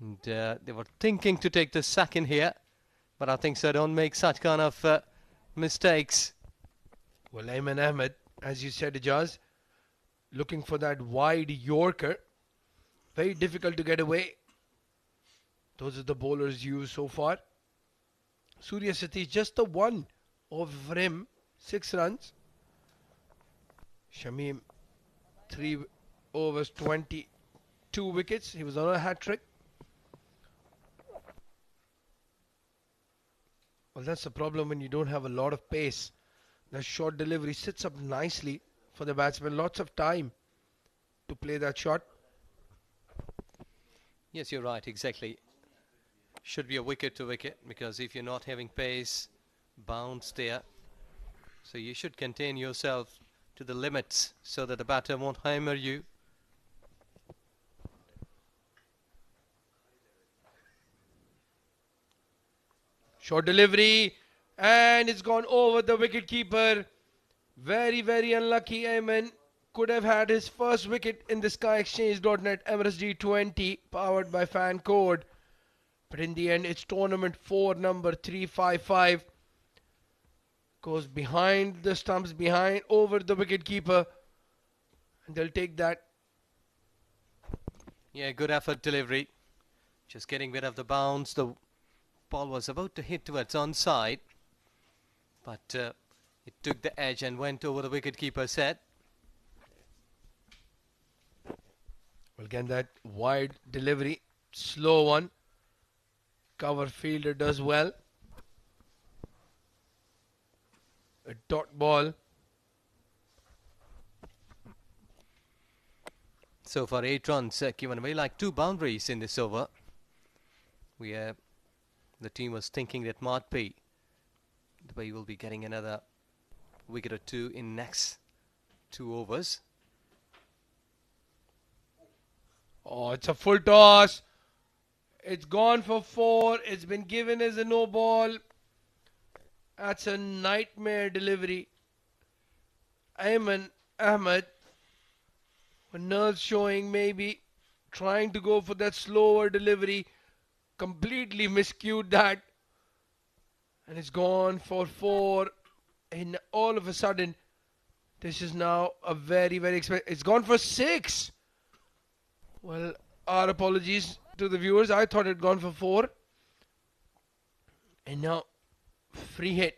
And they were thinking to take the sack in here. But I think so. Don't make such kind of mistakes. Well, Ayman Ahmed, as you said, Ijaz, looking for that wide Yorker. Very difficult to get away. Those are the bowlers used so far. Surya Satish, just the 1 over him. 6 runs. Shamim, 3 overs, 22 wickets. He was on a hat-trick. Well, that's the problem when you don't have a lot of pace. The short delivery sits up nicely for the batsman. Lots of time to play that shot. Yes, you're right, exactly. Should be a wicket to wicket, because if you're not having pace, bounce there. So you should contain yourself to the limits so that the batter won't hammer you. Short delivery, and it's gone over the wicket keeper. Very, very unlucky. Ayman could have had his first wicket in the SkyExchange.net Emirates D20 powered by Fan Code. But in the end, it's tournament 4, number 355. Goes behind the stumps, behind, over the wicket keeper. And they'll take that. Yeah, good effort delivery. Just getting rid of the bounce. The ball was about to hit towards onside, but it took the edge and went over the wicket-keeper's head. Well, again, that wide delivery, slow one. Cover fielder does well. A dot ball. So far 8 runs given away, like 2 boundaries in this over. The team was thinking that might be Dubai will be getting another wicket or 2 in next 2 overs. Oh, it's a full toss. It's gone for 4. It's been given as a no ball. That's a nightmare delivery. Ayman Ahmed, with nerves showing, maybe trying to go for that slower delivery, completely miscued that, and it's gone for 4. And all of a sudden, this is now a very, very expensive. It's gone for 6. Well, our apologies to the viewers. I thought it had gone for 4. And now, free hit.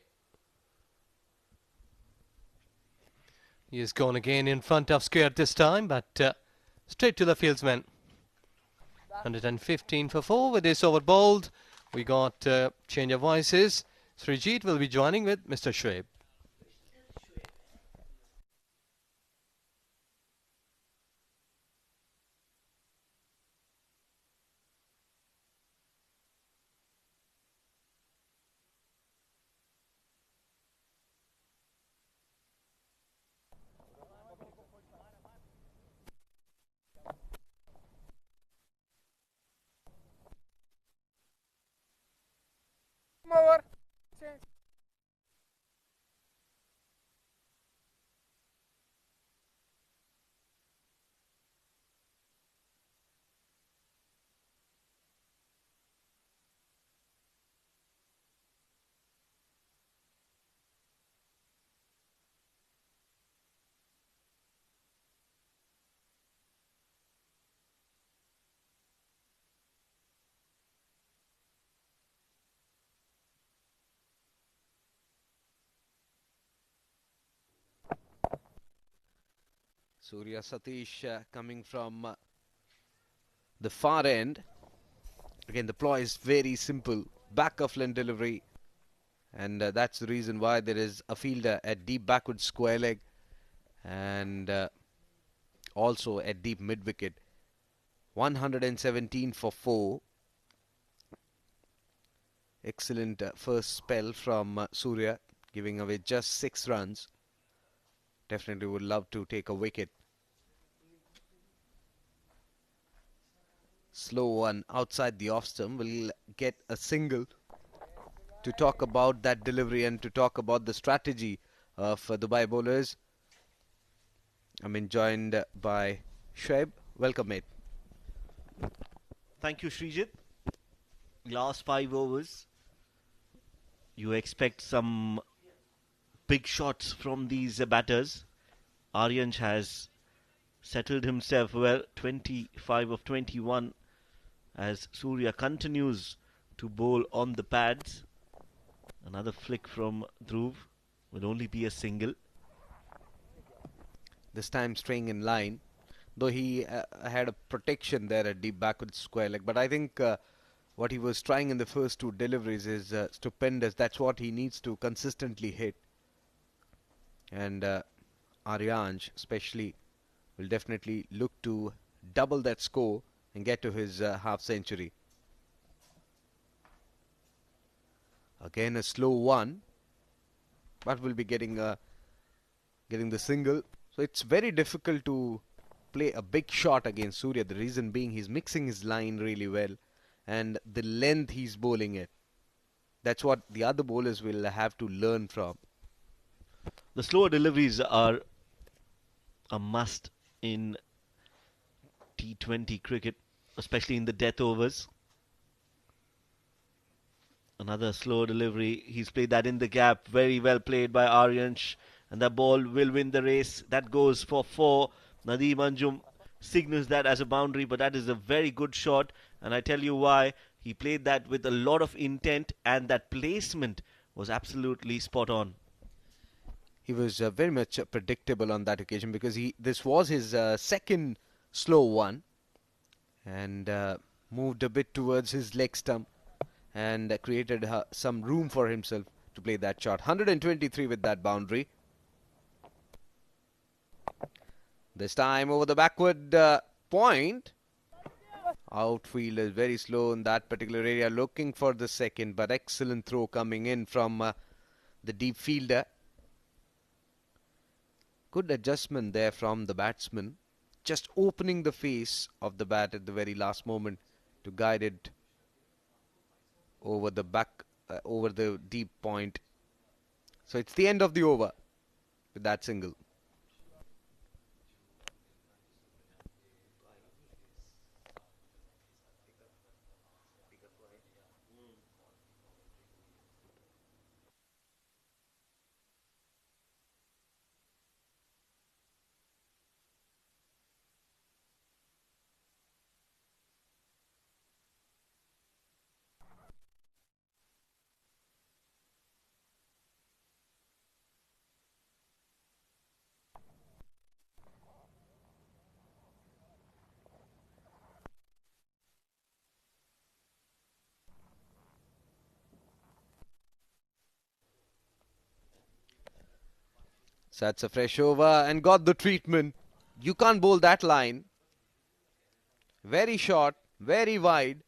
He has gone again in front of square this time, but straight to the fieldsman. 115 for 4 with this over bowled. We got change of voices. Srijit will be joining with Mr. Shoaib. Over. Surya Satish coming from the far end. Again, the ploy is very simple. Back of length delivery. And that's the reason why there is a fielder at deep backward square leg. And also at deep mid wicket. 117 for 4. Excellent first spell from Surya, giving away just 6 runs. Definitely would love to take a wicket. Slow one outside the off stump will get a single. To talk about that delivery and to talk about the strategy of Dubai bowlers, I'm joined by Shoaib. Welcome, mate. Thank you, Srijit. Last 5 overs, you expect some big shots from these batters. Aryansh has settled himself well, 25 of 21, as Surya continues to bowl on the pads. Another flick from Dhruv will only be a single. This time staying in line, though he had a protection there at deep backward square leg. But I think What he was trying in the first two deliveries is stupendous. That's what he needs to consistently hit. And Aryansh especially will definitely look to double that score and get to his half century. Again a slow one, but will be getting the single. So it's very difficult to play a big shot against Surya. The reason being he's mixing his line really well and the length he's bowling it. That's what the other bowlers will have to learn from. The slower deliveries are a must in T20 cricket, especially in the death overs. Another slow delivery. He's played that in the gap. Very well played by Aryansh. And the ball will win the race. That goes for 4. Nadeem Anjum signals that as a boundary, but that is a very good shot. And I tell you why. He played that with a lot of intent, and that placement was absolutely spot on. He was very much predictable on that occasion because this was his second slow one, and moved a bit towards his leg stump and created some room for himself to play that shot. 123 with that boundary. This time over the backward point. Outfield is very slow in that particular area, looking for the second, but excellent throw coming in from the deep fielder. Good adjustment there from the batsman, just opening the face of the bat at the very last moment to guide it over the over the deep point. So it's the end of the over with that single. So that's a fresh over and got the treatment. You can't bowl that line. Very short, very wide.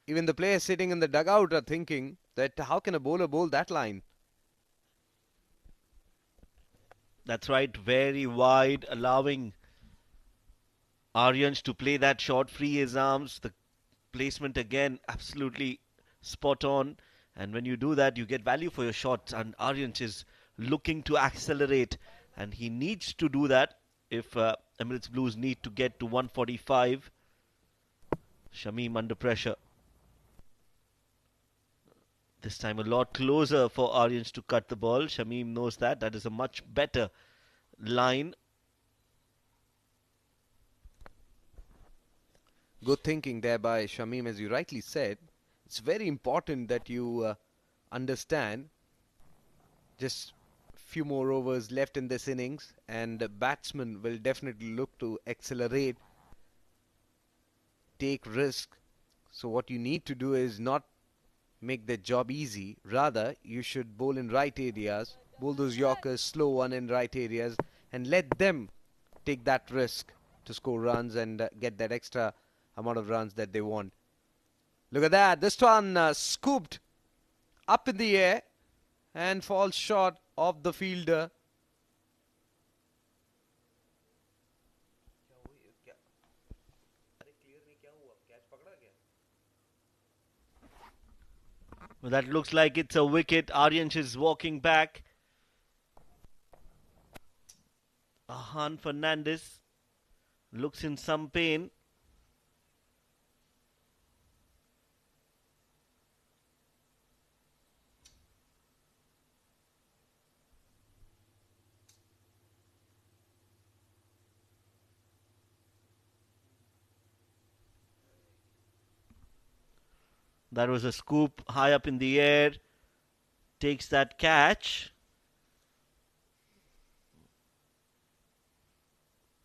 Even the players sitting in the dugout are thinking that how can a bowler bowl that line? That's right, very wide, allowing Aryansh to play that shot, free his arms. The placement again, absolutely spot on. And when you do that, you get value for your shots. And Aryansh is looking to accelerate, and he needs to do that if Emirates Blues need to get to 145. Shamim under pressure. This time a lot closer for Aryansh to cut the ball. Shamim knows that. That is a much better line. Good thinking there by Shamim, as you rightly said. It's very important that you understand just few more overs left in this innings, and the batsman will definitely look to accelerate, take risk. So what you need to do is not make the job easy. Rather, you should bowl in right areas, bowl those Yorkers, slow one in right areas, and let them take that risk to score runs and get that extra amount of runs that they want. Look at that. This one scooped up in the air and falls short of the fielder. Well, that looks like it's a wicket. Aryansh is walking back. Ahan Fernandez looks in some pain. That was a scoop high up in the air. Takes that catch.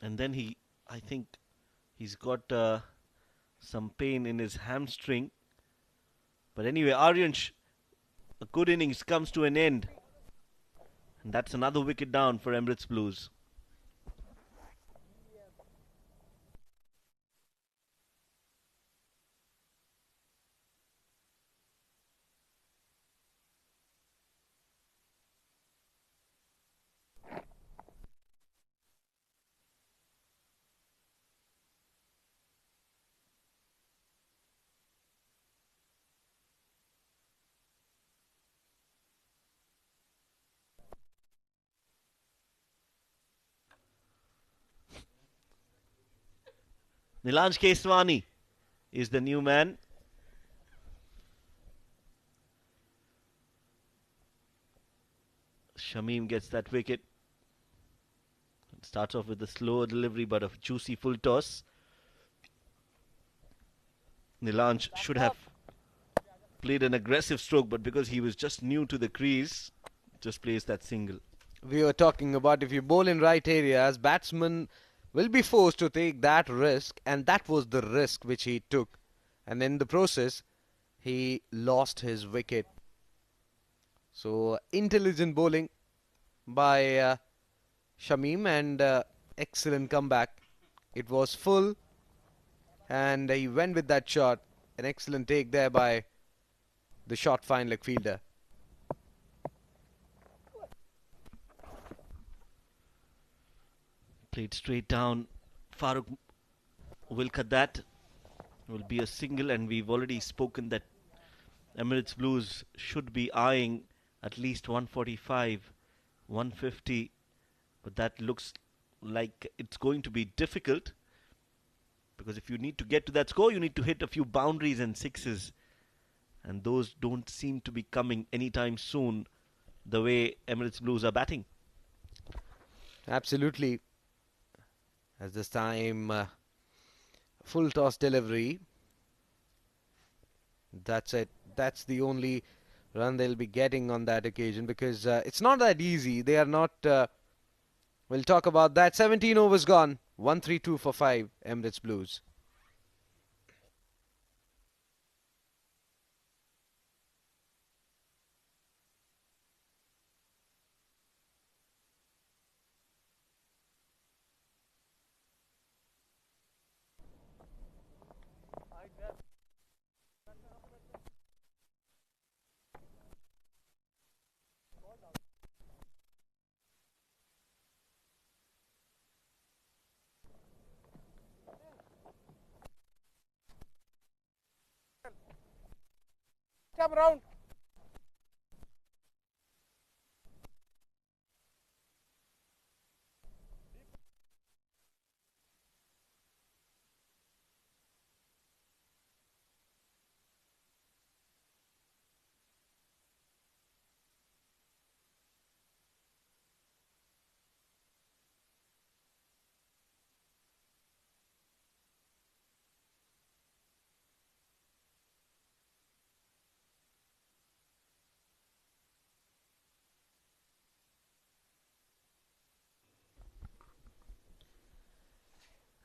And then I think he's got some pain in his hamstring. But anyway, Aryan, a good innings comes to an end. And that's another wicket down for Emirates Blues. Nilanj Keswani is the new man. Shamim gets that wicket. Starts off with a slow delivery but a juicy full toss. Nilanj should have played an aggressive stroke, but because he was just new to the crease, just plays that single. We were talking about if you bowl in right areas, batsmen will be forced to take that risk, and that was the risk which he took. And in the process, he lost his wicket. So, intelligent bowling by Shamim, and excellent comeback. It was full, and he went with that shot. An excellent take there by the short fine leg fielder. Played straight down. Farooq will cut that. Will be a single, and we've already spoken that Emirates Blues should be eyeing at least 145, 150, but that looks like it's going to be difficult, because if you need to get to that score, you need to hit a few boundaries and sixes, and those don't seem to be coming anytime soon the way Emirates Blues are batting. Absolutely. As this time, full toss delivery. That's it. That's the only run they'll be getting on that occasion, because it's not that easy. They are not. We'll talk about that. 17 overs gone. 132 for 5. Emirates Blues. Step around.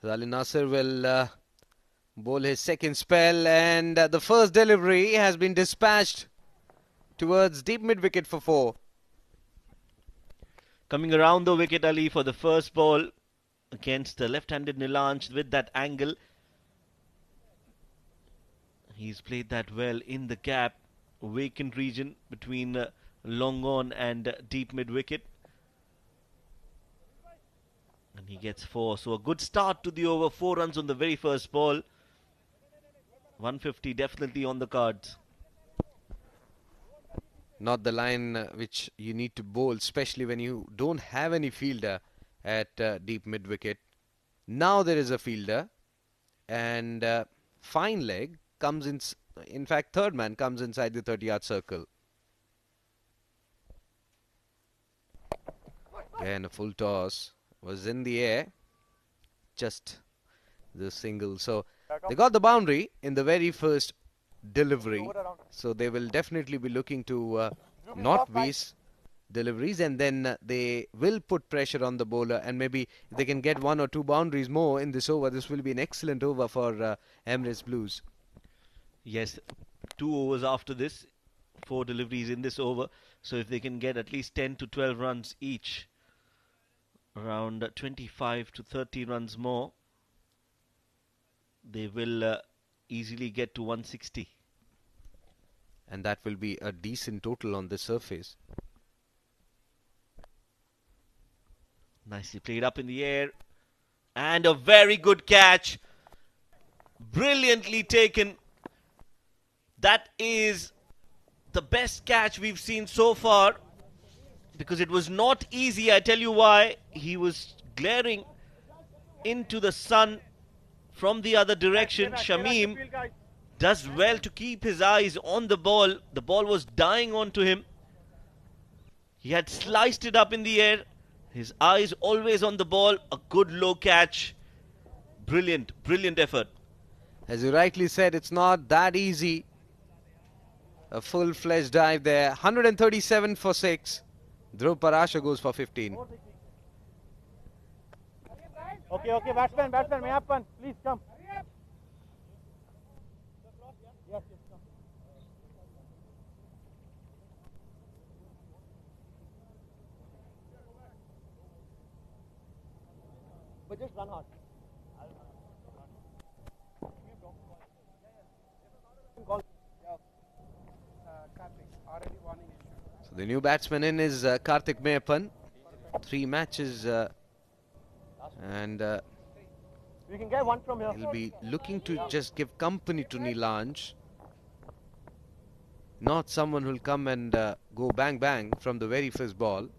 Ali Nasser will bowl his second spell, and the first delivery has been dispatched towards deep mid wicket for 4. Coming around the wicket, Ali, for the first ball against the left-handed Nilanj with that angle. He's played that well in the gap, vacant region between long on and deep mid wicket. And he gets 4. So a good start to the over. 4 runs on the very first ball. 150 definitely on the cards. Not the line which you need to bowl, especially when you don't have any fielder at deep mid wicket. Now there is a fielder, and fine leg comes in fact third man comes inside the 30-yard circle. Again, a full toss was in the air, just the single. So they got the boundary in the very first delivery, so they will definitely be looking to not waste deliveries, and then they will put pressure on the bowler, and maybe if they can get 1 or 2 boundaries more in this over, this will be an excellent over for Emirates Blues. Yes, 2 overs after this, 4 deliveries in this over. So if they can get at least 10 to 12 runs each, around 25 to 30 runs more, they will easily get to 160. And that will be a decent total on the surface. Nicely played up in the air. And a very good catch. Brilliantly taken. That is the best catch we've seen so far. Because it was not easy. I tell you why. He was glaring into the sun from the other direction. Shamim does well to keep his eyes on the ball. The ball was dying onto him. He had sliced it up in the air. His eyes always on the ball. A good low catch. Brilliant, brilliant effort. As you rightly said, it's not that easy. A full-fledged dive there. 137 for 6. Dhruv Parasha goes for 15. Okay, batsman, Mayappan, please come. Yes, come. But just run hard. So the new batsman in is Karthik Mayappan. 3 matches and We can get one from here. he'll be looking to just give company to Nilanj. Not someone who'll come and go bang bang from the very first ball.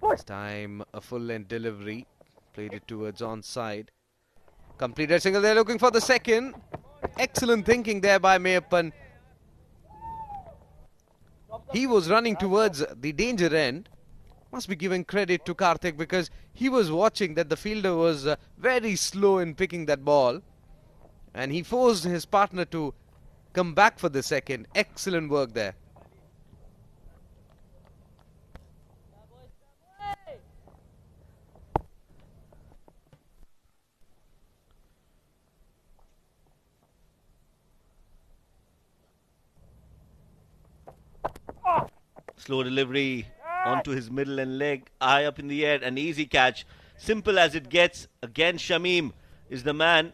This time a full length delivery. Played it towards onside. Completed single. They're looking for the second. Excellent thinking there by Mayappan. He was running towards the danger end. Must be given credit to Karthik because he was watching that the fielder was very slow in picking that ball. And he forced his partner to come back for the second. Excellent work there. Slow delivery onto his middle and leg, eye up in the air, an easy catch. Simple as it gets. Again, Shamim is the man.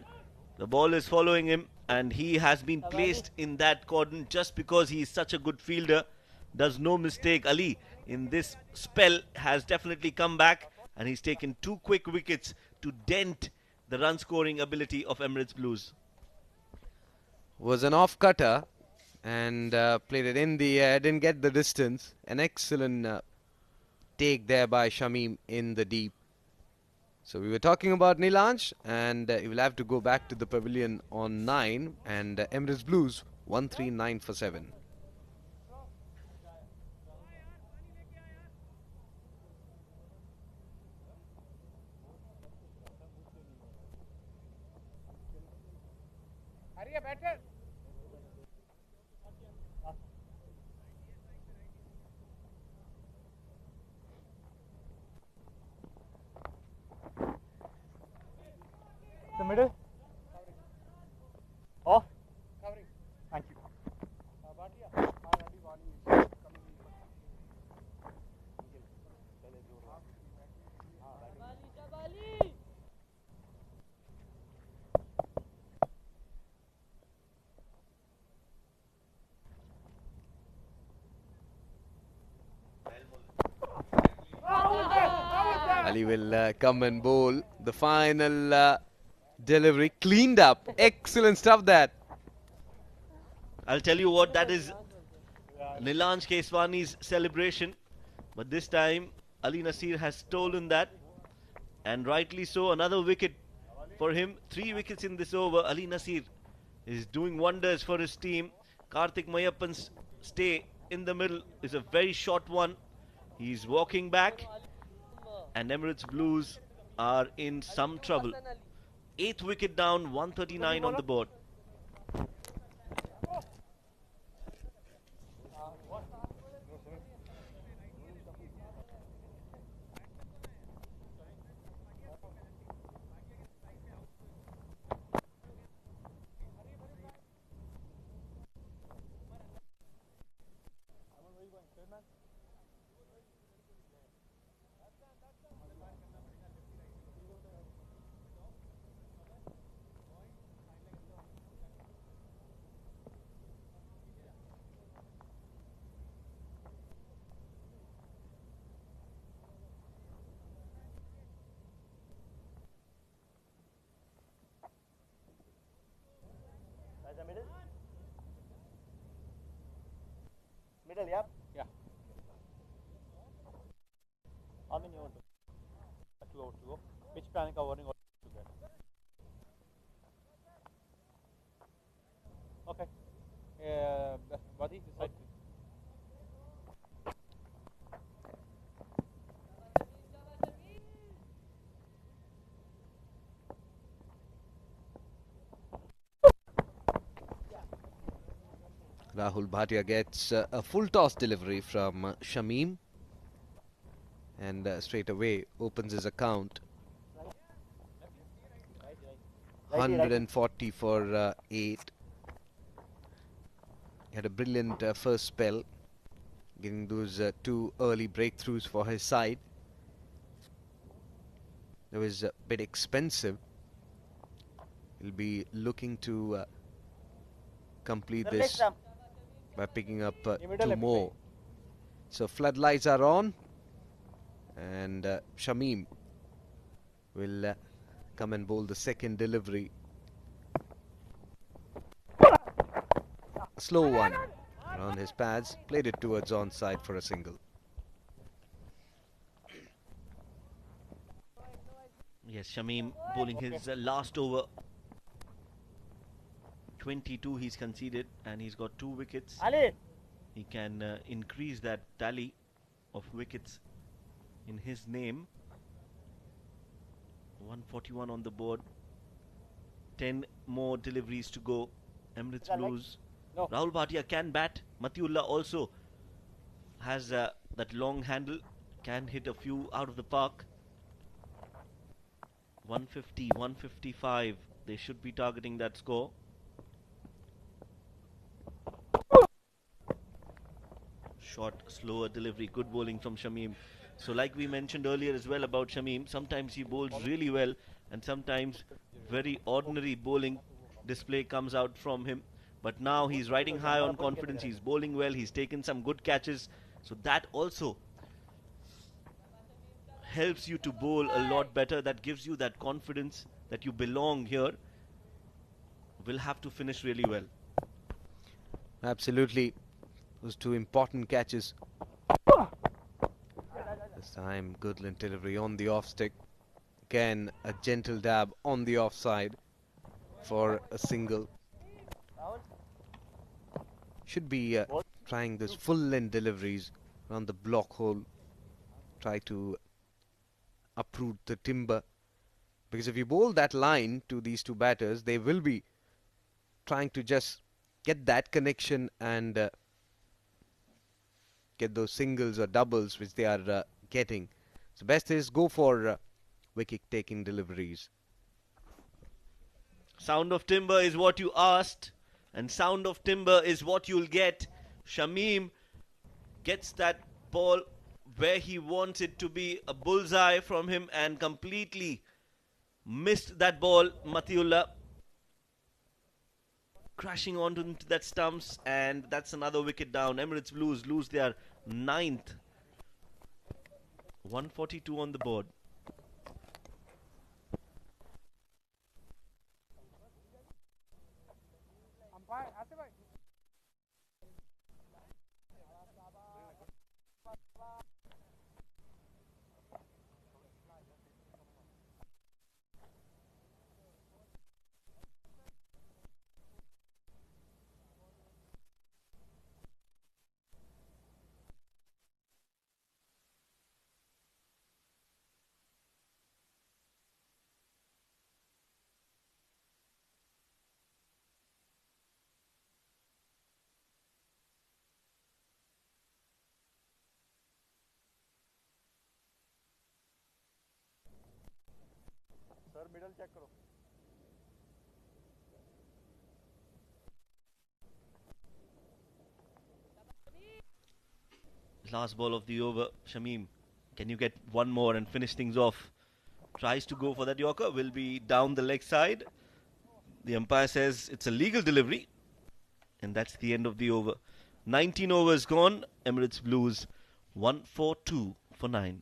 The ball is following him, and he has been placed in that cordon just because he is such a good fielder. Does no mistake. Ali, in this spell, has definitely come back, and he's taken 2 quick wickets to dent the run scoring ability of Emirates Blues. Was an off cutter and played it in the air, didn't get the distance. An excellent take there by Shamim in the deep. So we were talking about Nilanj, and he will have to go back to the pavilion on 9, and Emirates Blues 139 for 7. Hurry up, batter. The middle. Off. Covering. Thank you. Ali will come and bowl. The final delivery cleaned up. Excellent stuff that. I'll tell you what, that is Nilanj Keswani's celebration. But this time, Ali Nasir has stolen that. And rightly so, another wicket for him. 3 wickets in this over. Ali Nasir is doing wonders for his team. Karthik Mayappan's stay in the middle is a very short one. He's walking back. And Emirates Blues are in some trouble. 8th wicket down, 139 on the board. Middle, yeah? Yeah. How many you want to? 2 hours to go. Which planning are warning to get? Okay. Body, this side. Rahul Bhatia gets a full toss delivery from Shamim, and straight away opens his account. 140 for 8. He had a brilliant first spell, getting those 2 early breakthroughs for his side. It was a bit expensive. He'll be looking to complete this by picking up 2 more. So floodlights are on, and Shamim will come and bowl the second delivery. A slow one around his pads, played it towards onside for a single. Yes, Shamim bowling his last over. 22 he's conceded, and he's got 2 wickets. Ali! He can increase that tally of wickets in his name. 141 on the board. 10 more deliveries to go. Emirates Blues. No. Rahul Bhatia can bat. Matiullah also has that long handle. Can hit a few out of the park. 150, 155. They should be targeting that score. Short, slower delivery. Good bowling from Shamim. So like we mentioned earlier as well about Shamim, sometimes he bowls really well, and sometimes very ordinary bowling display comes out from him. But now he's riding high on confidence. He's bowling well. He's taken some good catches. So that also helps you to bowl a lot better. That gives you that confidence that you belong here. Will have to finish really well. Absolutely. Those 2 important catches. This time, Goodland delivery on the off stick. Again, a gentle dab on the offside for a single. Should be trying those full length deliveries around the block hole. Try to uproot the timber. Because if you bowl that line to these 2 batters, they will be trying to just get that connection and get those singles or doubles which they are getting. So best is go for wicket taking deliveries. Sound of timber is what you asked, and sound of timber is what you'll get. Shamim gets that ball where he wants it to be, a bullseye from him, and completely missed that ball. Matiullah crashing onto that stumps, and that's another wicket down. Emirates Blues lose their 9th. 142 on the board. Sir, middle check करो. Last ball of the over. Shamim, can you get one more and finish things off? Tries to go for that Yorker. Will be down the leg side. The umpire says it's a legal delivery. And that's the end of the over. 19 overs gone. Emirates Blues 142 for 9.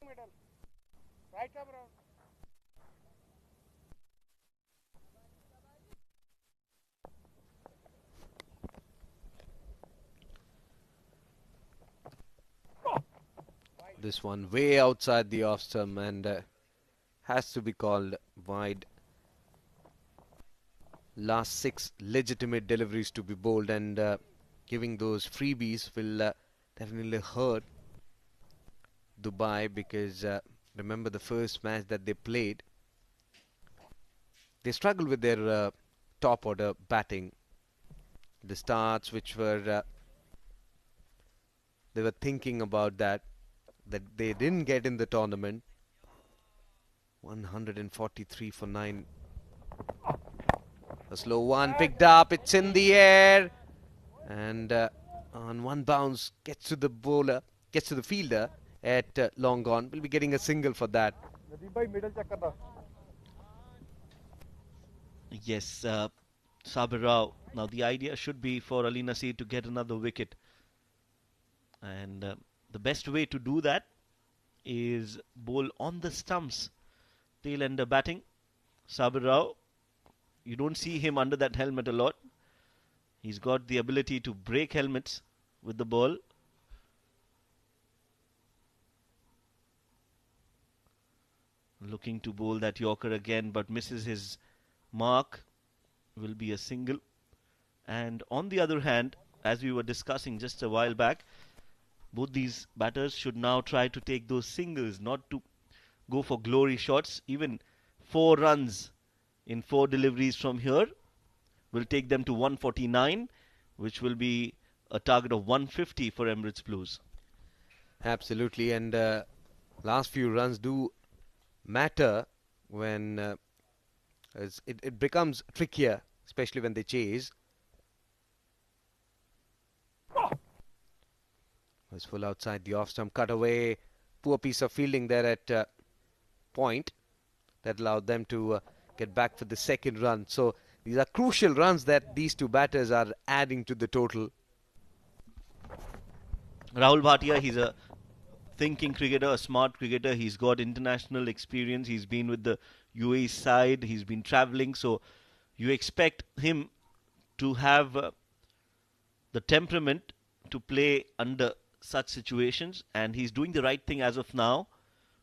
Middle. Right come around. This one way outside the off stump and has to be called wide. Last 6 legitimate deliveries to be bowled, and giving those freebies will definitely hurt Dubai, because remember the first match that they played, they struggled with their top order batting. The starts which were they were thinking about that they didn't get in the tournament. 143 for 9. A slow one picked up, it's in the air, and on one bounce gets to the bowler, gets to the fielder at long gone. Will be getting a single for that. Yes, Sabir Rao. Now the idea should be for Ali Nasir to get another wicket, and the best way to do that is bowl on the stumps, tail ender batting. Sabir Rao, you don't see him under that helmet a lot. He's got the ability to break helmets with the ball. Looking to bowl that Yorker again, but misses his mark. Will be a single. And on the other hand, as we were discussing just a while back, both these batters should now try to take those singles, not to go for glory shots. Even 4 runs in 4 deliveries from here will take them to 149, which will be a target of 150 for Emirates Blues. Absolutely, and last few runs do matter when it becomes trickier, especially when they chase. Was full outside the off stump, cut away. Poor piece of fielding there at point that allowed them to get back for the second run. So these are crucial runs that these two batters are adding to the total. Rahul Bhatia, he's a thinking cricketer, a smart cricketer. He's got international experience. He's been with the UAE side. He's been travelling. So you expect him to have the temperament to play under such situations. And he's doing the right thing as of now,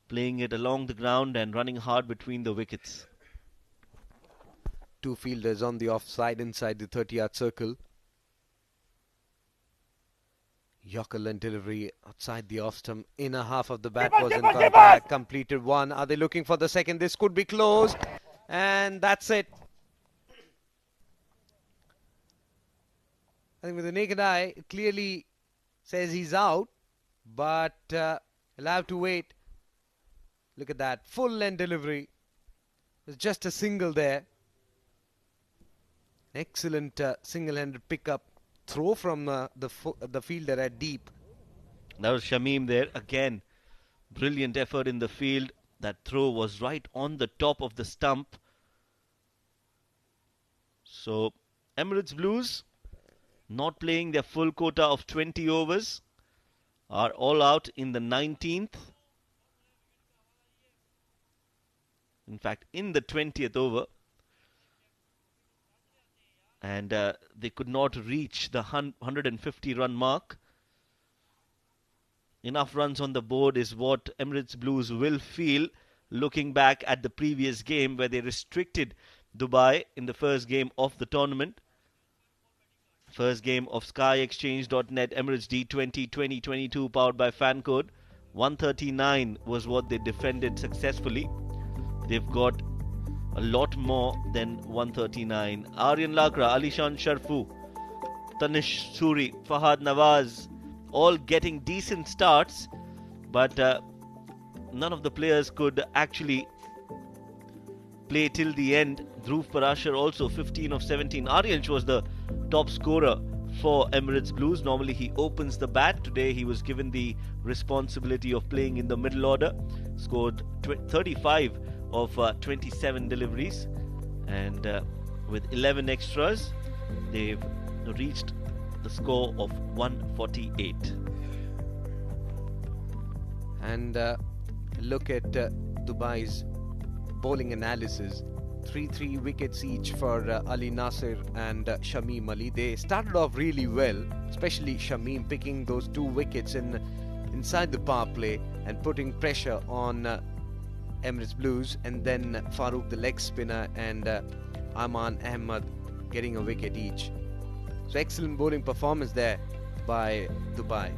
playing it along the ground and running hard between the wickets. 2 fielders on the offside inside the 30-yard circle. Yorker length delivery outside the off stump. Inner half of the bat was in contact. Completed one. Are they looking for the second? This could be close. And that's it. I think with the naked eye, it clearly says he's out. But he'll have to wait. Look at that. Full length delivery. There's just a single there. Excellent single-handed pickup. Throw from the fielder at deep. That was Shamim there. Again, brilliant effort in the field. That throw was right on the top of the stump. So, Emirates Blues, not playing their full quota of 20 overs, are all out in the 19th. In fact, in the 20th over. And they could not reach the 150 run mark. Enough runs on the board is what Emirates Blues will feel looking back at the previous game where they restricted Dubai in the first game of the tournament. First game of SkyExchange.net Emirates D20 2022 powered by Fancode. 139 was what they defended successfully. They've got a lot more than 139. Aryan Lakra, Alishan Sharfu, Tanish Suri, Fahad Nawaz, all getting decent starts, but none of the players could actually play till the end. Dhruv Parashar also 15 of 17. Aryansh was the top scorer for Emirates Blues. Normally he opens the bat. Today he was given the responsibility of playing in the middle order. Scored 35 of 27 deliveries, and with 11 extras they've reached the score of 148. And look at Dubai's bowling analysis. 3 wickets each for Ali Nasir and Shamim Ali. They started off really well, especially Shamim picking those 2 wickets inside the power play and putting pressure on Emirates Blues, and then Farooq the leg spinner and Aman Ahmed getting a wicket each. So excellent bowling performance there by Dubai.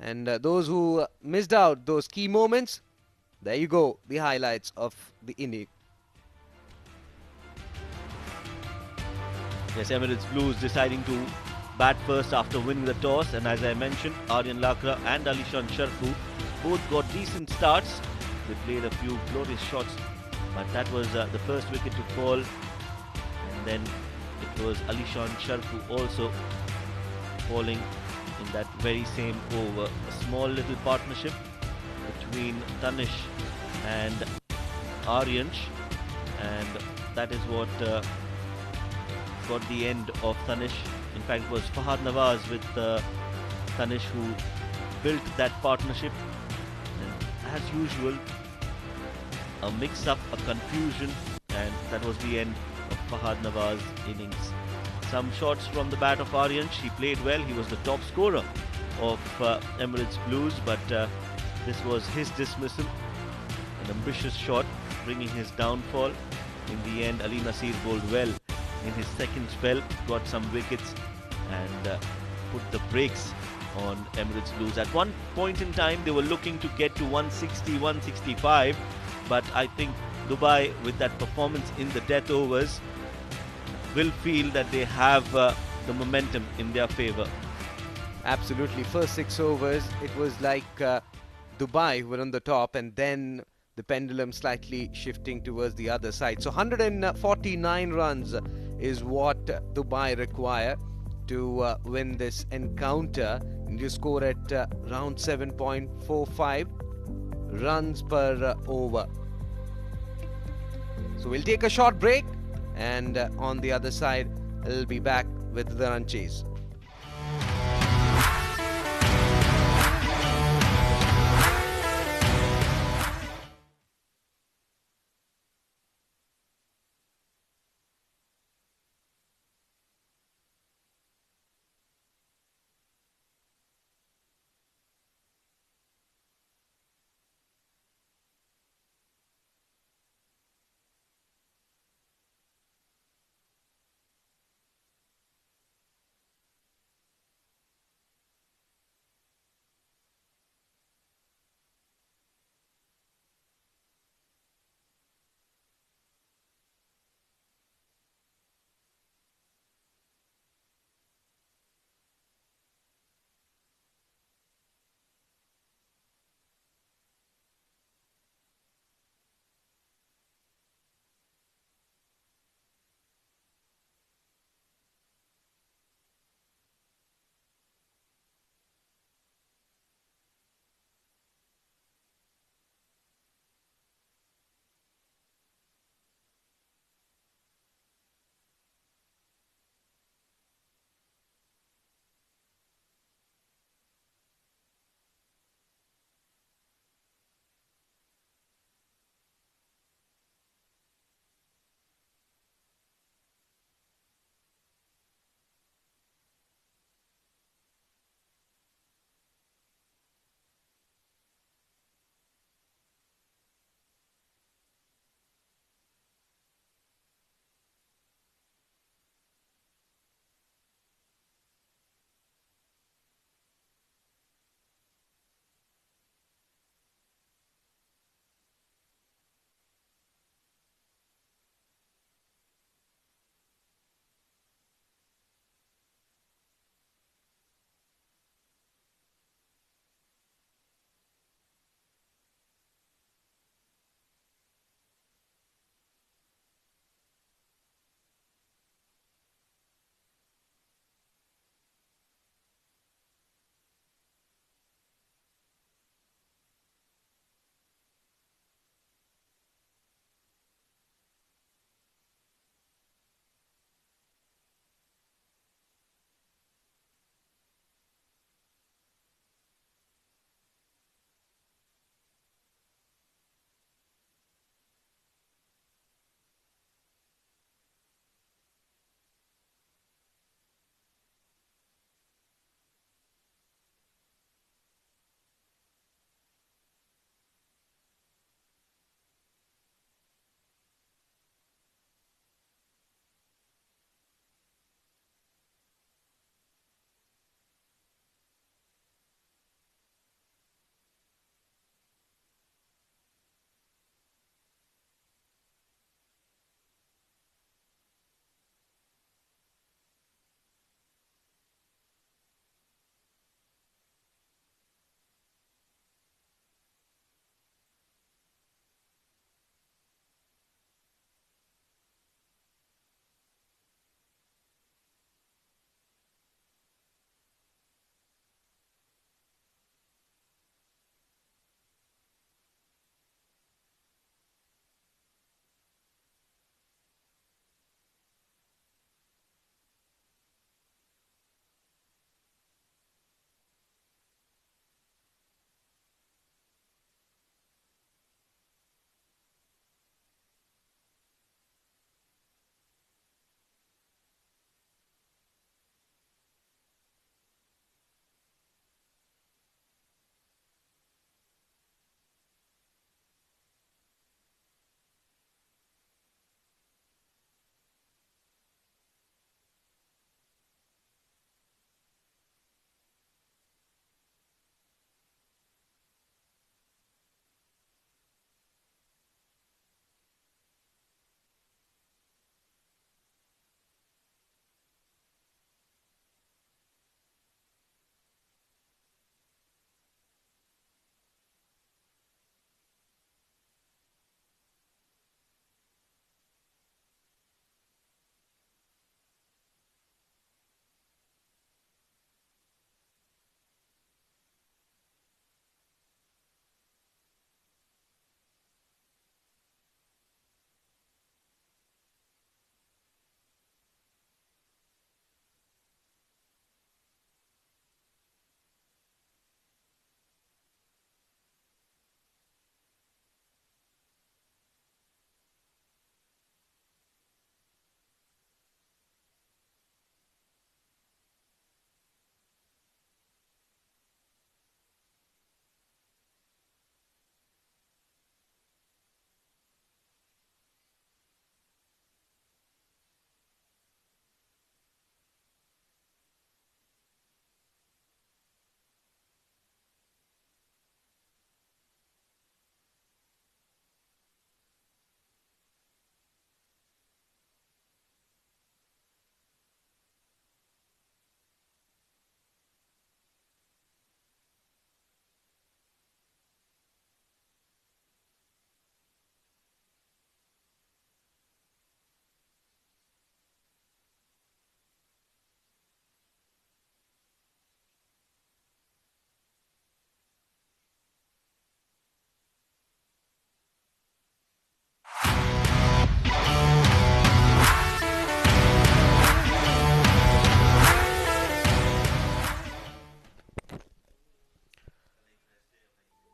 And those who missed out those key moments, there you go, the highlights of the inning. Yes, Emirates Blues deciding to bat first after winning the toss, and as I mentioned, Aryan Lakra and Alishan Sharfu both got decent starts. They played a few glorious shots, but that was the first wicket to fall, and then it was Alishan Sharfu also falling in that very same over. A small little partnership between Tanish and Aryansh, and that is what got the end of Tanish. In fact, it was Fahad Nawaz with Tanish who built that partnership, and as usual, a mix-up, a confusion, and that was the end of Fahad Nawaz's innings. Some shots from the bat of Aryansh. He played well. He was the top scorer of Emirates Blues, but this was his dismissal. An ambitious shot, bringing his downfall. In the end, Ali Nasir bowled well in his second spell, got some wickets, and put the brakes on Emirates Blues. At one point in time, they were looking to get to 160, 165, but I think Dubai, with that performance in the death overs, will feel that they have the momentum in their favour. Absolutely. First 6 overs, it was like Dubai were on the top, and then the pendulum slightly shifting towards the other side. So 149 runs is what Dubai require to win this encounter. And you score at around 7.45 runs per over. So we'll take a short break, and on the other side, we'll be back with the run chase.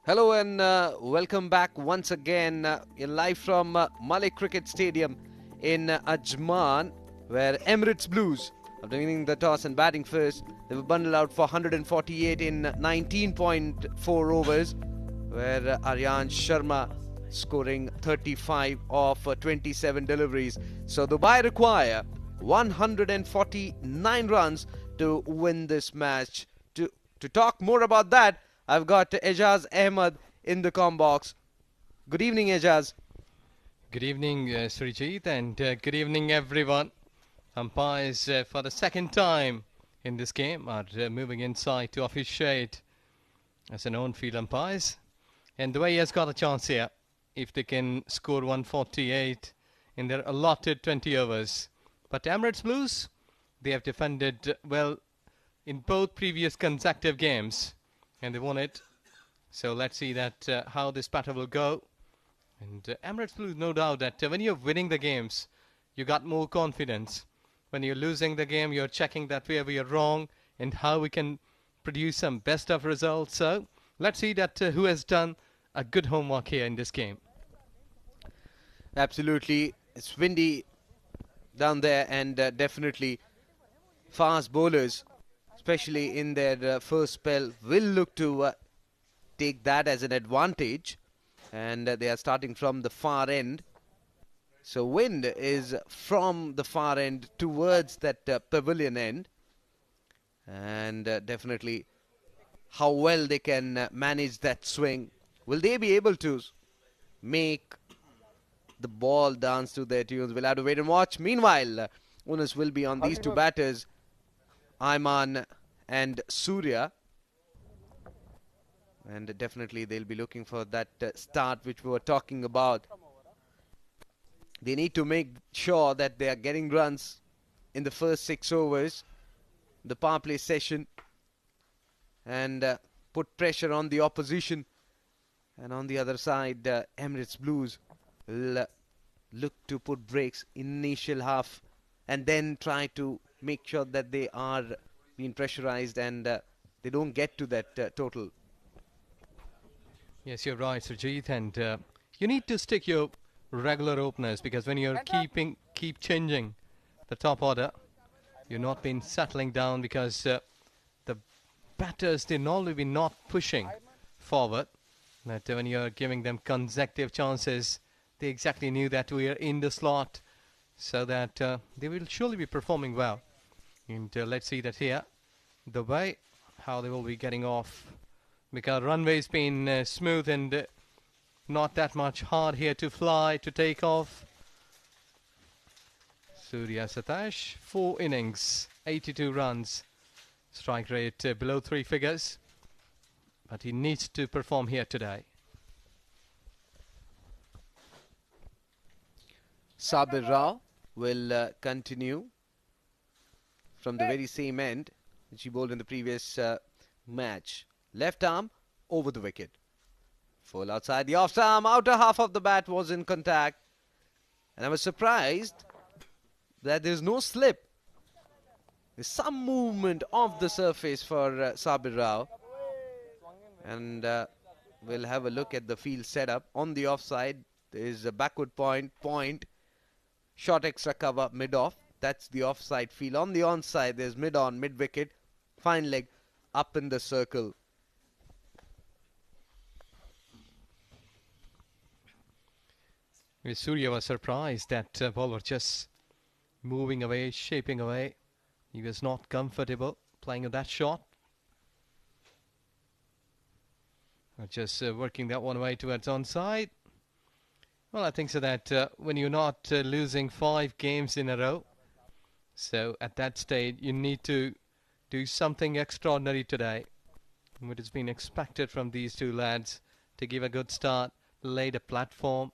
Hello and welcome back once again live from Malik Cricket Stadium in Ajman, where Emirates Blues, after winning the toss and batting first, they were bundled out for 148 in 19.4 overs, where Aryan Sharma scoring 35 of 27 deliveries. So Dubai require 149 runs to win this match. To talk more about that, I've got Ejaz Ahmed in the comm box. Good evening, Ejaz. Good evening, Srijit, and good evening, everyone. Umpires for the second time in this game are moving inside to officiate as an on-field umpires. And the way he has got a chance here, if they can score 148 in their allotted 20 overs. But Emirates Blues, they have defended well in both previous consecutive games, and they won it. So let's see that how this battle will go. And Emirates Blues, no doubt that when you're winning the games, you got more confidence. When you're losing the game, you're checking that where we are wrong and how we can produce some best of results. So let's see that who has done a good homework here in this game. Absolutely. It's windy down there, and definitely fast bowlers, especially in their first spell, will look to take that as an advantage. And they are starting from the far end. So wind is from the far end towards that pavilion end. And definitely how well they can manage that swing. Will they be able to make the ball dance to their tunes? We'll have to wait and watch. Meanwhile, onus will be on these two batters, Ayman and Surya. And definitely they'll be looking for that start which we were talking about. They need to make sure that they are getting runs in the first 6 overs, the power play session, and put pressure on the opposition. And on the other side, Emirates Blues will look to put breaks initial half and then try to make sure that they are being pressurized and they don't get to that total. Yes, you're right, Surjit, and you need to stick your regular openers, because when you're keep changing the top order, you're not been settling down, because the batters, they normally be not pushing forward. That when you're giving them consecutive chances, they exactly knew that we are in the slot, so that they will surely be performing well. And let's see that here, the way how they will be getting off, because runway's been smooth and not that much hard here to fly, to take off. Surya Satash, 4 innings, 82 runs, strike rate below 3 figures, but he needs to perform here today. Sabir Rao will continue from the very same end which he bowled in the previous match. Left arm over the wicket. Full outside the off arm. Outer half of the bat was in contact. And I was surprised that there's no slip. There's some movement of the surface for Sabir Rao. And we'll have a look at the field setup. On the offside, there's a backward point. Short extra cover, mid-off. That's the offside field. On the onside, there's mid-on, mid-wicket. Fine leg up in the circle. Surya was surprised that ball was just moving away, shaping away. He was not comfortable playing that shot. Just working that one away towards onside. Well, I think so that when you're not losing 5 games in a row, so at that stage you need to do something extraordinary today. What has been expected from these two lads to give a good start, lay the platform.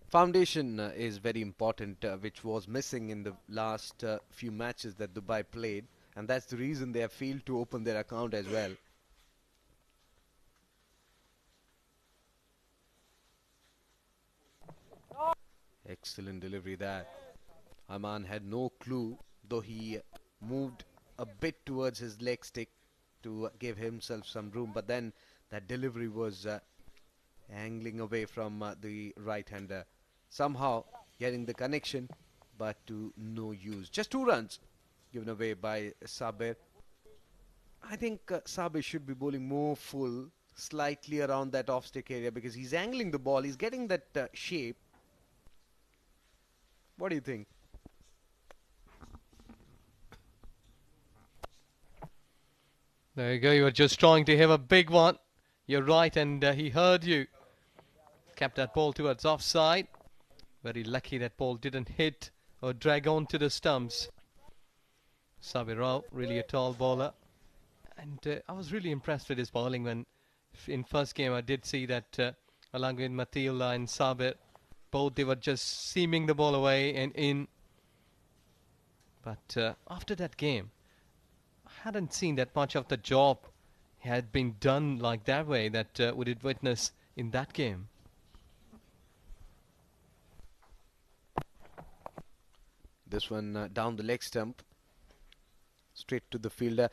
Foundation is very important, which was missing in the last few matches that Dubai played, and that's the reason they have failed to open their account as well. Excellent delivery there. Aman had no clue, though he moved a bit towards his leg stick to give himself some room, but then that delivery was angling away from the right-hander, somehow getting the connection, but to no use. Just 2 runs given away by Sabir. I think Sabir should be bowling more full, slightly around that off-stick area, because he's angling the ball, he's getting that shape. What do you think? There you go, you were just trying to have a big one. You're right, and he heard you. Kept that ball towards offside. Very lucky that ball didn't hit or drag on to the stumps. Sabir Rao, really a tall bowler. And I was really impressed with his bowling when in first game I did see that along with Matiullah and Sabir, both they were just seaming the ball away and in. But after that game, I hadn't seen that much of the job had been done like that way that we did witness in that game. This one down the leg stump, straight to the fielder.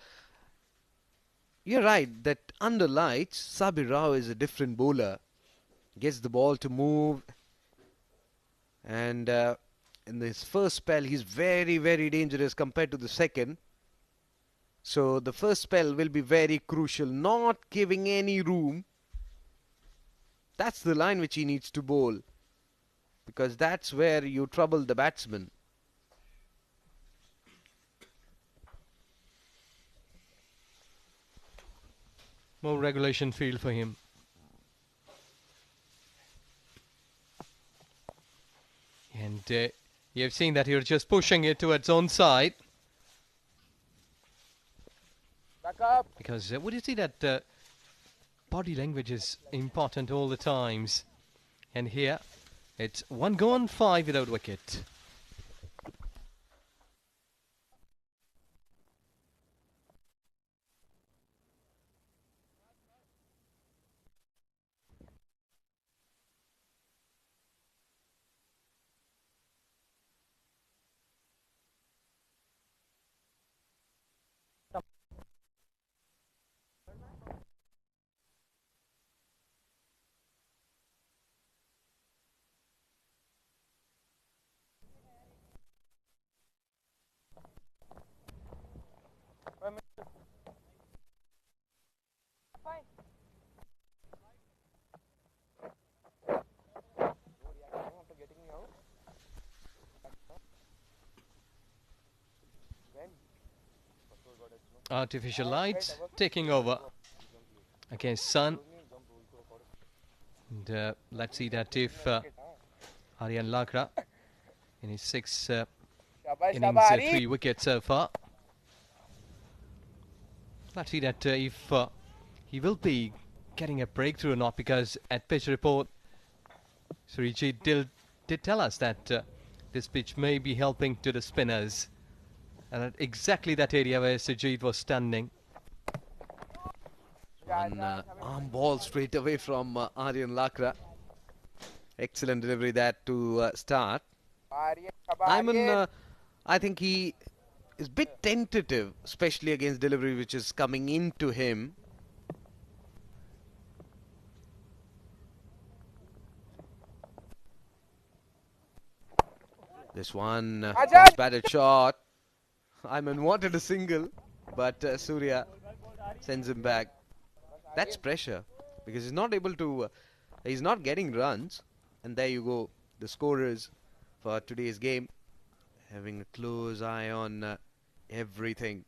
You're right that under lights, Sabir Rao is a different bowler. Gets the ball to move, and in his first spell, he's very, very dangerous compared to the second. So the first spell will be very crucial, not giving any room. That's the line which he needs to bowl, because that's where you trouble the batsman. More regulation field for him. And you've seen that you're just pushing it towards own side. Back up. Because would you see that body language is important all the times. And here it's 1 gone, 5 without wicket. Artificial lights taking over against sun. And let's see that if Aryan Lakra in his 6 innings, 3 wickets so far. Let's see that if he will be getting a breakthrough or not, because at pitch report, Srijit did tell us that this pitch may be helping to the spinners. And at exactly that area where Srijit was standing. One arm ball straight away from Aryan Lakra. Excellent delivery that to start. I think he is a bit tentative, especially against delivery which is coming into him. This one cross-batted shot. Ayman wanted a single, but Surya sends him back. That's pressure, because he's not able to, he's not getting runs. And there you go, the scorers for today's game, having a close eye on everything.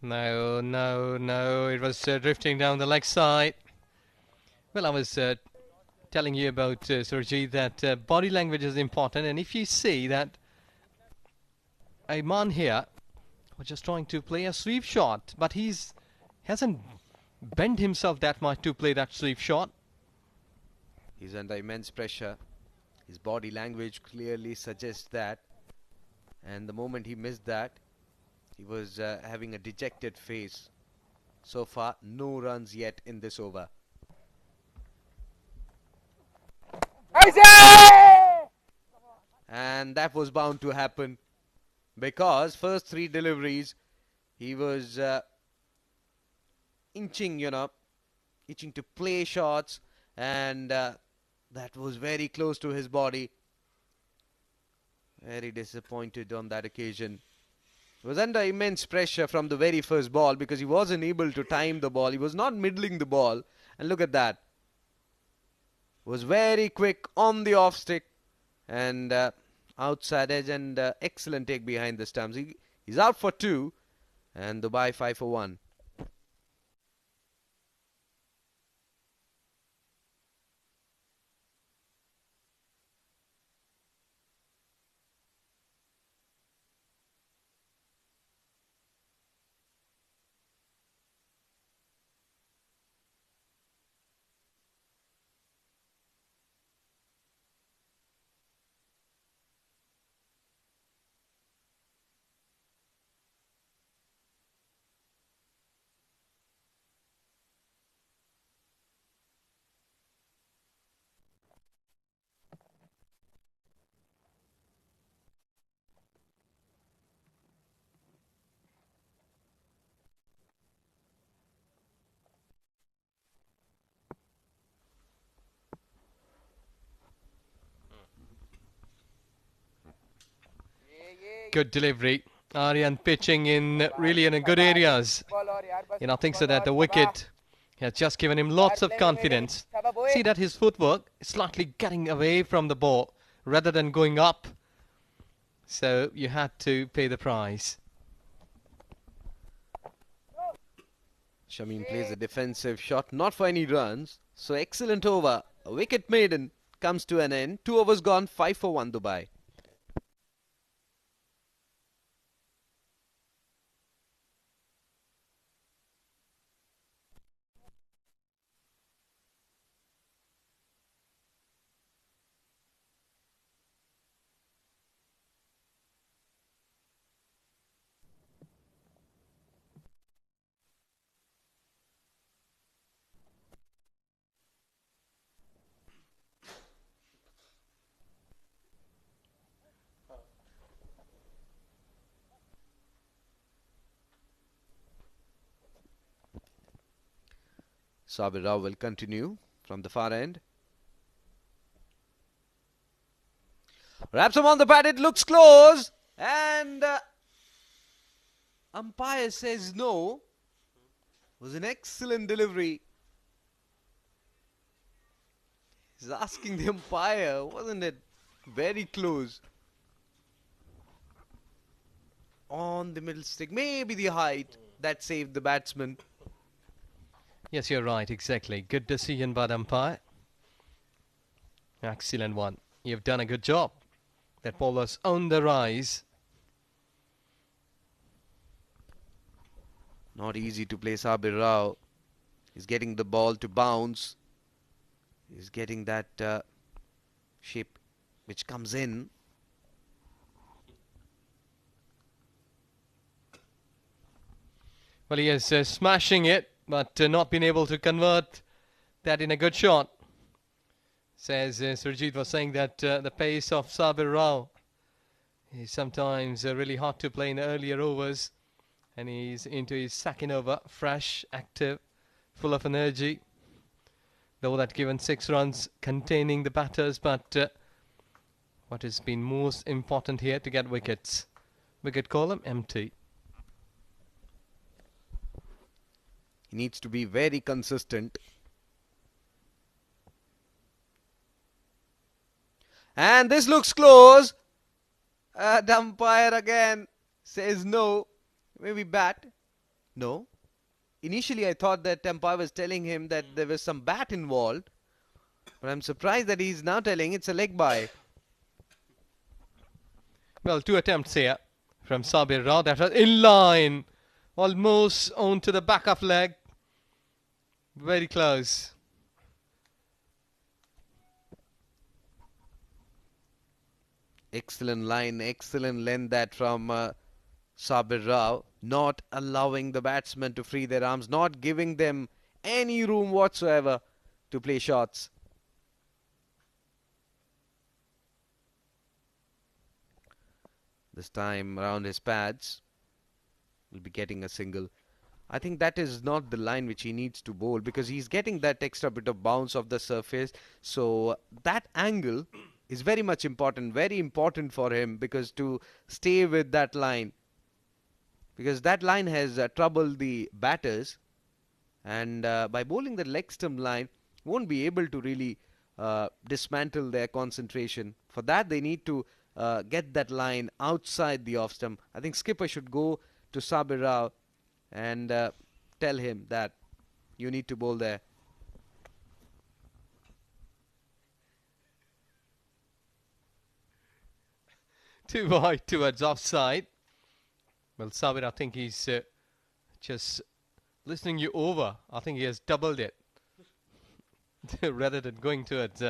No, no, no, it was drifting down the leg side. Well, I was telling you about Surjit that body language is important, and if you see that Ayman here was just trying to play a sweep shot, but hasn't bent himself that much to play that sweep shot. He's under immense pressure. His body language clearly suggests that. And the moment he missed that, he was having a dejected face. So far, no runs yet in this over. and that was bound to happen because first 3 deliveries he was inching, itching to play shots, and that was very close to his body. Very disappointed on that occasion. He was under immense pressure from the very first ball because he wasn't able to time the ball. He was not middling the ball, and look at that. Was very quick on the off stick and outside edge, and excellent take behind the stumps. He's out for 2 and Dubai 5 for 1. Good delivery. Aryan pitching in really in a good areas. Thinks that the wicket has just given him lots of confidence. See that his footwork is slightly getting away from the ball rather than going up. So you had to pay the price. Shamim plays a defensive shot, not for any runs. So excellent over. A wicket maiden comes to an end. 2 overs gone, 5 for 1 Dubai. Sabir Rao will continue from the far end. Wraps him on the bat, it looks close, and umpire says no. It was an excellent delivery. He's asking the umpire, wasn't it very close? On the middle stick, maybe the height that saved the batsman. Yes, you're right, exactly. Good decision by the umpire. Excellent one. You've done a good job. That ball was on the rise. Not easy to play Sabir Rao. He's getting the ball to bounce. He's getting that shape which comes in. Well, he is smashing it, but not been able to convert that in a good shot. Says Surjit was saying that the pace of Sabir Rao is sometimes really hard to play in the earlier overs, and he's into his second over, fresh, active, full of energy. Though that given 6 runs containing the batters, but what has been most important here to get wickets. Wicket column empty. He needs to be very consistent. And this looks close. The umpire again says no. Maybe bat. No. Initially I thought that umpire was telling him that there was some bat involved. But I'm surprised that he's now telling it's a leg bye. Well, 2 attempts here from Sabir Rao. That was in line. Almost onto the back of leg. Very close. Excellent line, excellent length that from Sabir Rao. Not allowing the batsmen to free their arms, not giving them any room whatsoever to play shots. This time around his pads, will be getting a single. I think that is not the line which he needs to bowl, because he's getting that extra bit of bounce off the surface. So that angle is very much important, very important for him, because to stay with that line, because that line has troubled the batters, and by bowling the leg stump line, won't be able to really dismantle their concentration. For that, they need to get that line outside the off stump. I think skipper should go to Sabir Rao and tell him that you need to bowl there. Too wide towards offside. Well, Sabir, I think he's just listening you over. I think he has doubled it. Rather than going towards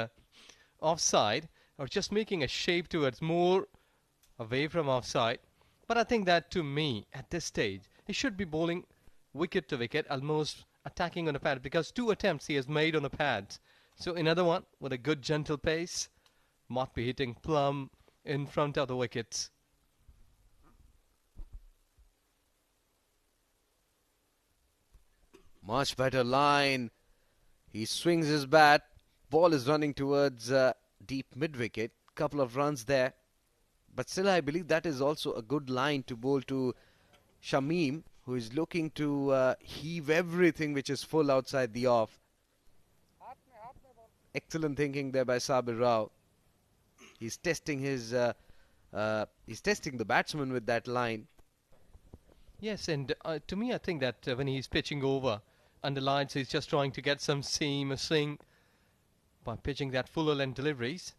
offside, or just making a shape towards more away from offside. But I think that, to me, at this stage, he should be bowling wicket to wicket, almost attacking on the pad, because 2 attempts he has made on the pads. So another one with a good gentle pace might be hitting plumb in front of the wickets. Much better line. He swings his bat. Ball is running towards deep mid-wicket. Couple of runs there. But still, I believe that is also a good line to bowl to Shamim, who is looking to heave everything which is full outside the off. Excellent thinking there by Sabir Rao. He's testing his he's testing the batsman with that line. Yes, and to me, I think that when he's pitching over under lines, he's just trying to get some seam or sing by pitching that fuller length deliveries.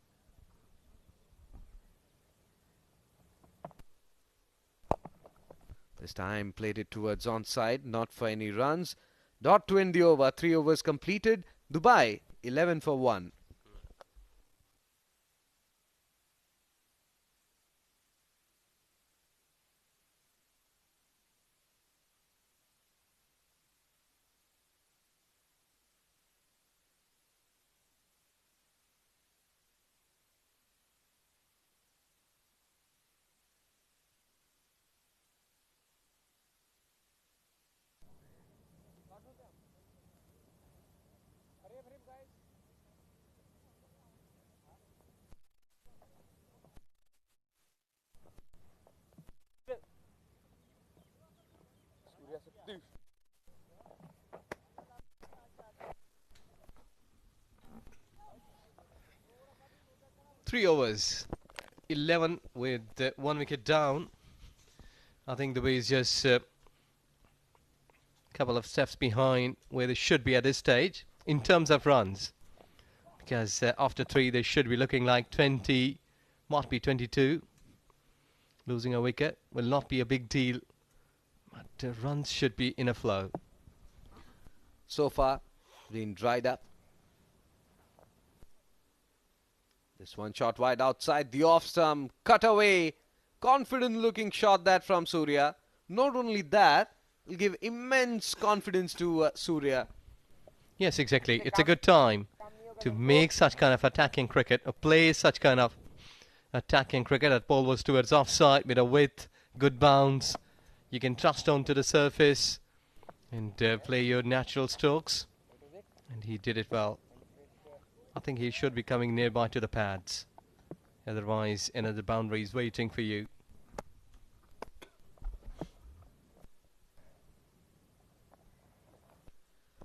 This time played it towards onside, not for any runs. Dot to end the over. 3 overs completed. Dubai 11 for 1. Three overs, 11 with 1 wicket down. I think the way is just a couple of steps behind where they should be at this stage in terms of runs, because after 3 they should be looking like 20, might be 22. Losing a wicket will not be a big deal, but runs should be in a flow. So far, been dried up. This one shot wide outside the off stump, cut away. Confident looking shot that from Surya. Not only that, will give immense confidence to Surya. Yes, exactly. It's a good time to make such kind of attacking cricket, or play such kind of attacking cricket. That ball was towards offside with a width, good bounce. You can trust onto the surface and play your natural strokes. And he did it well. I think he should be coming nearby to the pads. Otherwise, another boundary is waiting for you.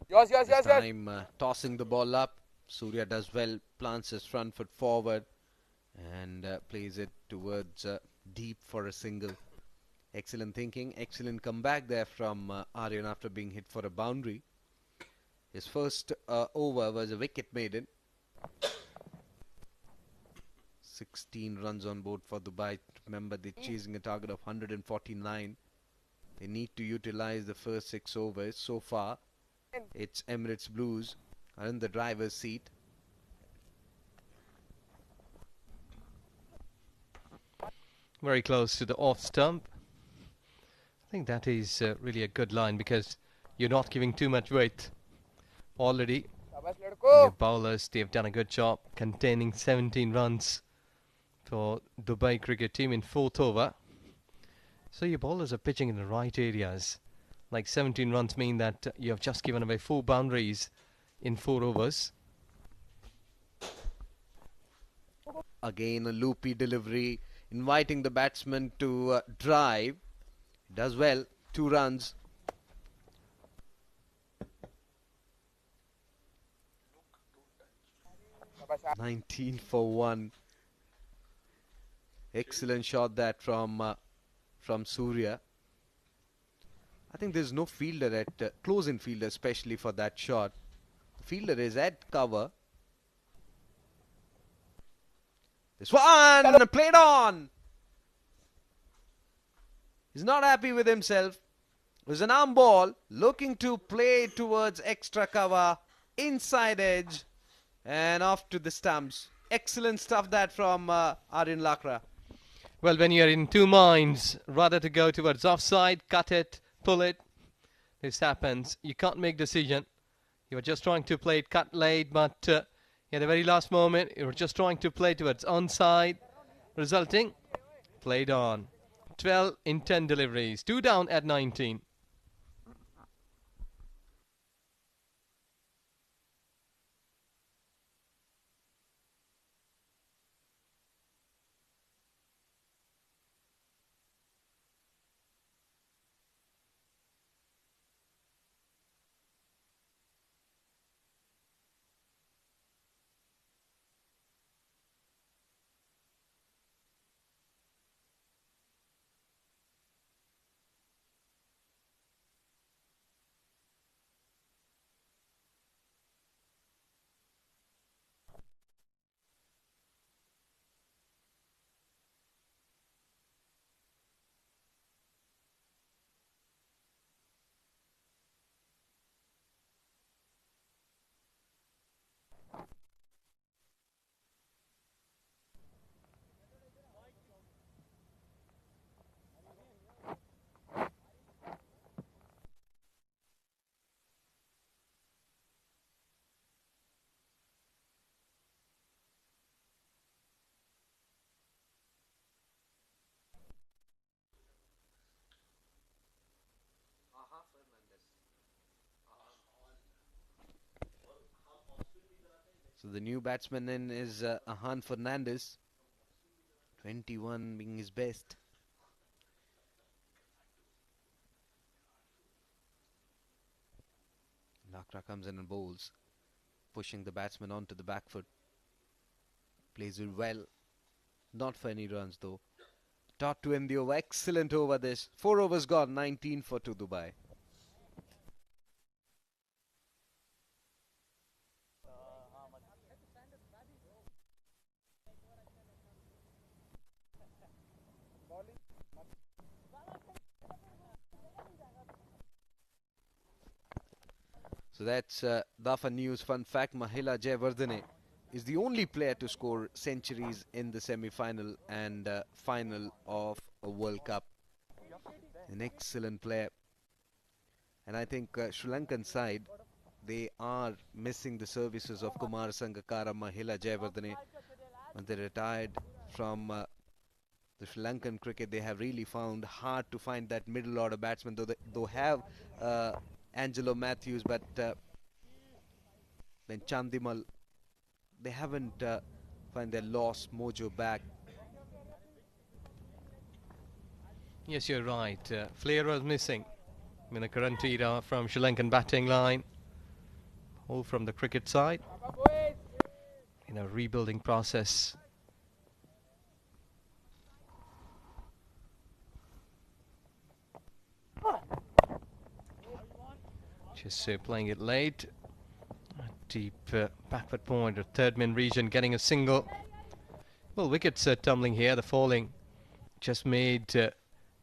This time tossing the ball up. Surya does well, plants his front foot forward and plays it towards deep for a single. Excellent thinking, excellent comeback there from Aryan after being hit for a boundary. His first over was a wicket maiden. 16 runs on board for Dubai. Remember, they're chasing a target of 149. They need to utilize the first 6 overs. So far, it's Emirates Blues are in the driver's seat. Very close to the off stump. I think that is really a good line, because you're not giving too much weight. Already, the bowlers, they've done a good job containing 17 runs for Dubai cricket team in 4th over. So your bowlers are pitching in the right areas. Like 17 runs mean that you have just given away 4 boundaries in 4 overs. Again, a loopy delivery, inviting the batsman to drive. Does well, 2 runs. Baba 19 for 1. Excellent shot that from Surya. I think there's no fielder at close-in fielder, especially for that shot. The fielder is at cover. This one played on. He's not happy with himself. It was an arm ball, looking to play towards extra cover, inside edge, and off to the stumps. Excellent stuff that from Aryan Lakra. Well, when you're in 2 minds, rather to go towards offside, cut it, pull it, this happens. You can't make decision. You were just trying to play it cut late, but at the very last moment, you were just trying to play towards onside, resulting played on. 12 in 10 deliveries, 2 down at 19. So the new batsman in is Ahan Fernandez. 21 being his best. Lakra comes in and bowls, pushing the batsman onto the back foot. Plays it well. Not for any runs though. Dot to end the over. Excellent over this. 4 overs gone. 19 for 2 Dubai. So that's Dafa News fun fact. Mahela Jayawardene is the only player to score centuries in the semi-final and final of a World Cup. An excellent player. And I think Sri Lankan side, they are missing the services of Kumar Sangakkara, Mahela Jayawardene. When they retired from the Sri Lankan cricket, they have really found hard to find that middle order batsman, though they have Angelo Matthews, but then Chandimal, they haven't found their lost mojo back. Yes, you're right. Flair was missing in the current era from Sri Lankan batting line. All from the cricket side. In a rebuilding process. Just playing it late. A deep backward point, or third man region, getting a single. Well, wickets tumbling here, the falling. Just made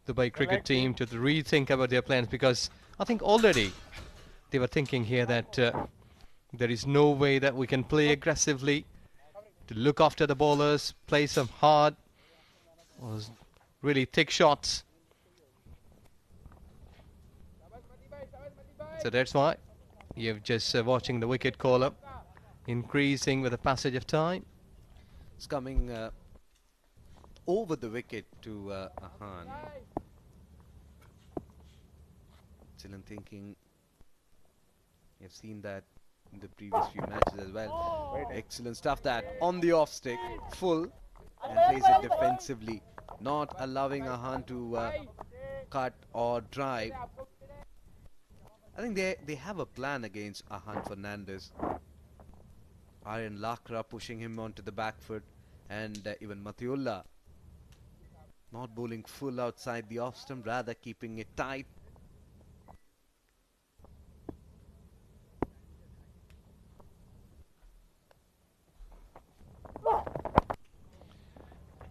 Dubai cricket team to rethink about their plans, because I think already they were thinking here that there is no way that we can play aggressively, to look after the bowlers, play some hard, really thick shots. So that's why you're just watching the wicket caller increasing with the passage of time. It's coming over the wicket to Ahan. Excellent thinking. You've seen that in the previous few matches as well. Excellent stuff. That on the off stick, full, and plays it defensively, not allowing Ahan to cut or drive. I think they have a plan against Ahan Fernandez. Aryan Lakra pushing him onto the back foot, and even Mathiullah not bowling full outside the off stump, rather keeping it tight.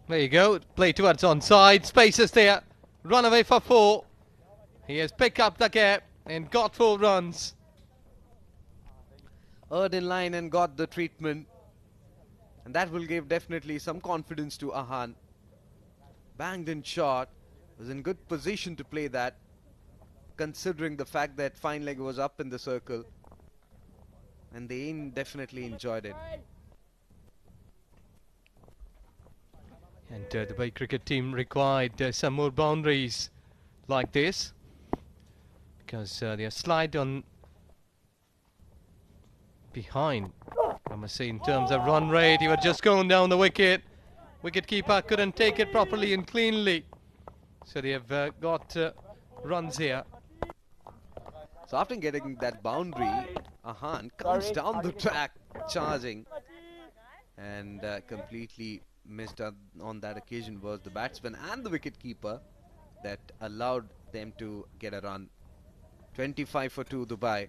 There you go. Play towards onside. Spaces there. Run away for 4. He has picked up the gap and got 4 runs. Earned in line and got the treatment. And that will give definitely some confidence to Ahan. Banged in shot. Was in good position to play that, considering the fact that fine leg was up in the circle. And they definitely enjoyed it. And the Dubai cricket team required some more boundaries like this, because they are slide on behind. I must say, in terms of run rate, he was just going down the wicket. Wicket-keeper couldn't take it properly and cleanly. So they have got runs here. So after getting that boundary, Ahan comes down the track charging, and completely missed on that occasion was the batsman and the wicket-keeper that allowed them to get a run. 25 for 2 Dubai.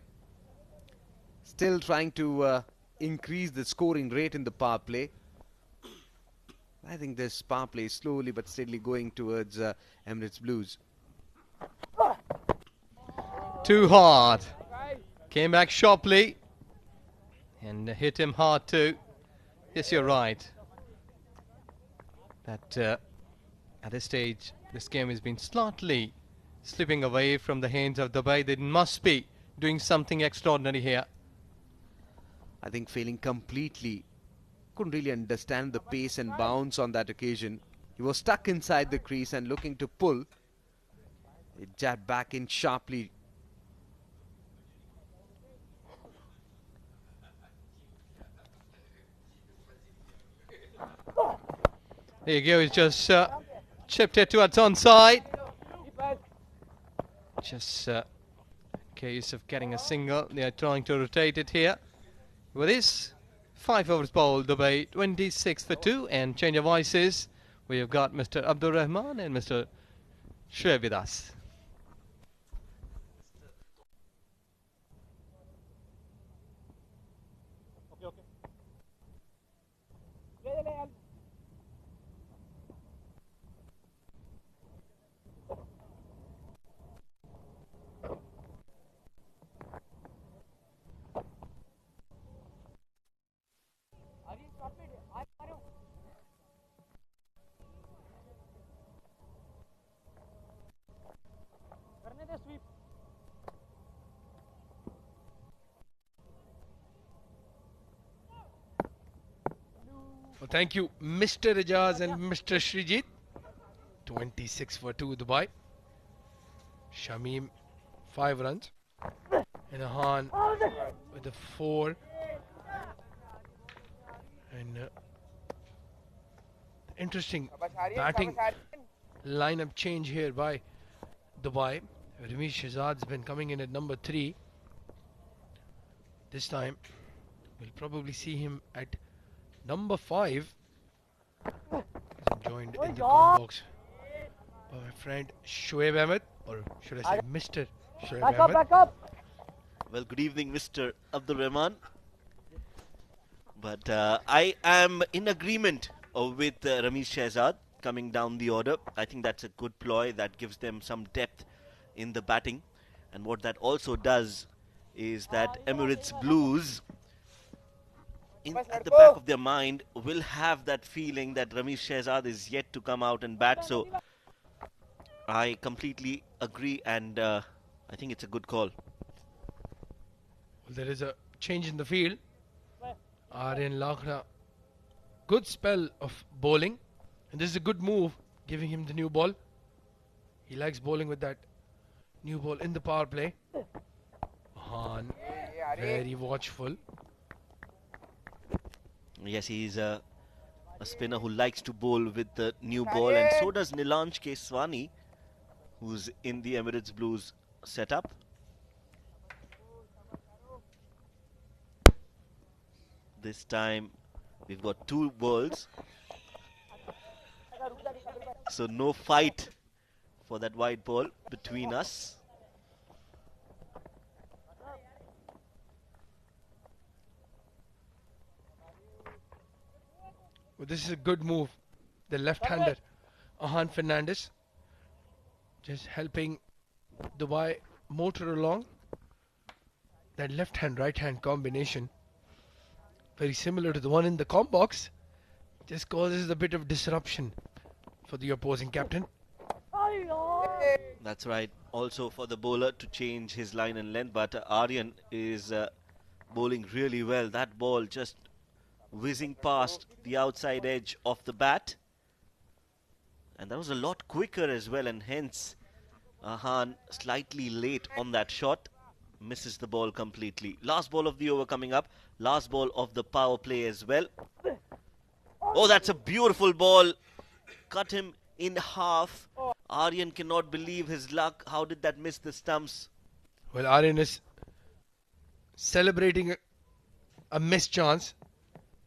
Still trying to increase the scoring rate in the power play. I think this power play is slowly but steadily going towards Emirates Blues. Too hard. Came back sharply and hit him hard too. Yes, you're right. That at this stage, this game has been slightly slipping away from the hands of Dubai. They must be doing something extraordinary here. I think failing completely. Couldn't really understand the pace and bounce on that occasion. He was stuck inside the crease and looking to pull. It jabbed back in sharply. There you go, he's just chipped it towards onside. Just case of getting a single. They are trying to rotate it here. With this 5 overs bowled, Dubai 26 for 2, and change of voices. We have got Mr. Abdul Rahman and Mr. Shoaib with us. Well, thank you, Mr. Ijaz and Mr. Srijit. 26 for 2 Dubai. Shamim 5 runs. And Ahan with a 4. And interesting batting lineup change here by Dubai. Ramesh Shehzad's been coming in at number 3. This time we'll probably see him at number 5. He's joined in the comment box by my friend Shoaib Ahmed, or should I say Mr. Shoaib Ahmed. Back up. Well, good evening, Mr. Abdul Rahman. But I am in agreement with Ramesh Shehzad coming down the order. I think that's a good ploy. That gives them some depth in the batting. And what that also does is that Emirates Blues, at the back of their mind, will have that feeling that Ramesh Shehzad is yet to come out and bat. So I completely agree, and I think it's a good call. Well, there is a change in the field. Aryan Lakra, good spell of bowling, and this is a good move, giving him the new ball. He likes bowling with that new ball in the power play. Han, very watchful. Yes, he's a spinner who likes to bowl with the new ball, and so does Nilanj Keswani, who's in the Emirates Blues setup. This time we've got 2 balls, so no fight for that white ball between us. Well, this is a good move. The left-hander, Ahan Fernandez, just helping Dubai motor along. That left-hand, right-hand combination, very similar to the one in the comp box, just causes a bit of disruption for the opposing captain. That's right. Also for the bowler to change his line and length, but Aryan is bowling really well. That ball just whizzing past the outside edge of the bat, and that was a lot quicker as well, and hence Ahan slightly late on that shot, misses the ball completely. Last ball of the over coming up, last ball of the power play as well. Oh, that's a beautiful ball, cut him in half. Aryan cannot believe his luck. How did that miss the stumps? Well, Aryan is celebrating a missed chance.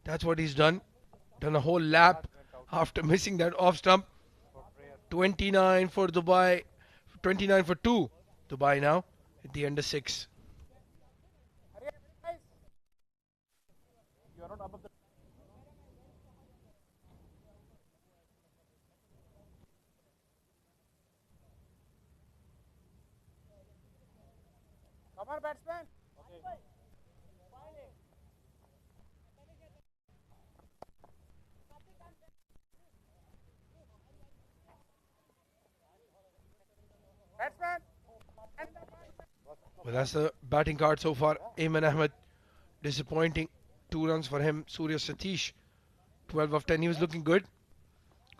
That's what he's done. Done a whole lap after missing that off stump. 29 for Dubai. 29 for 2. Dubai now at the under 6. Come on, batsman. Okay. Batsman. Well, that's the batting card so far. Ayman Ahmed, disappointing. 2 runs for him. Surya Satish, 12 of 10. He was looking good.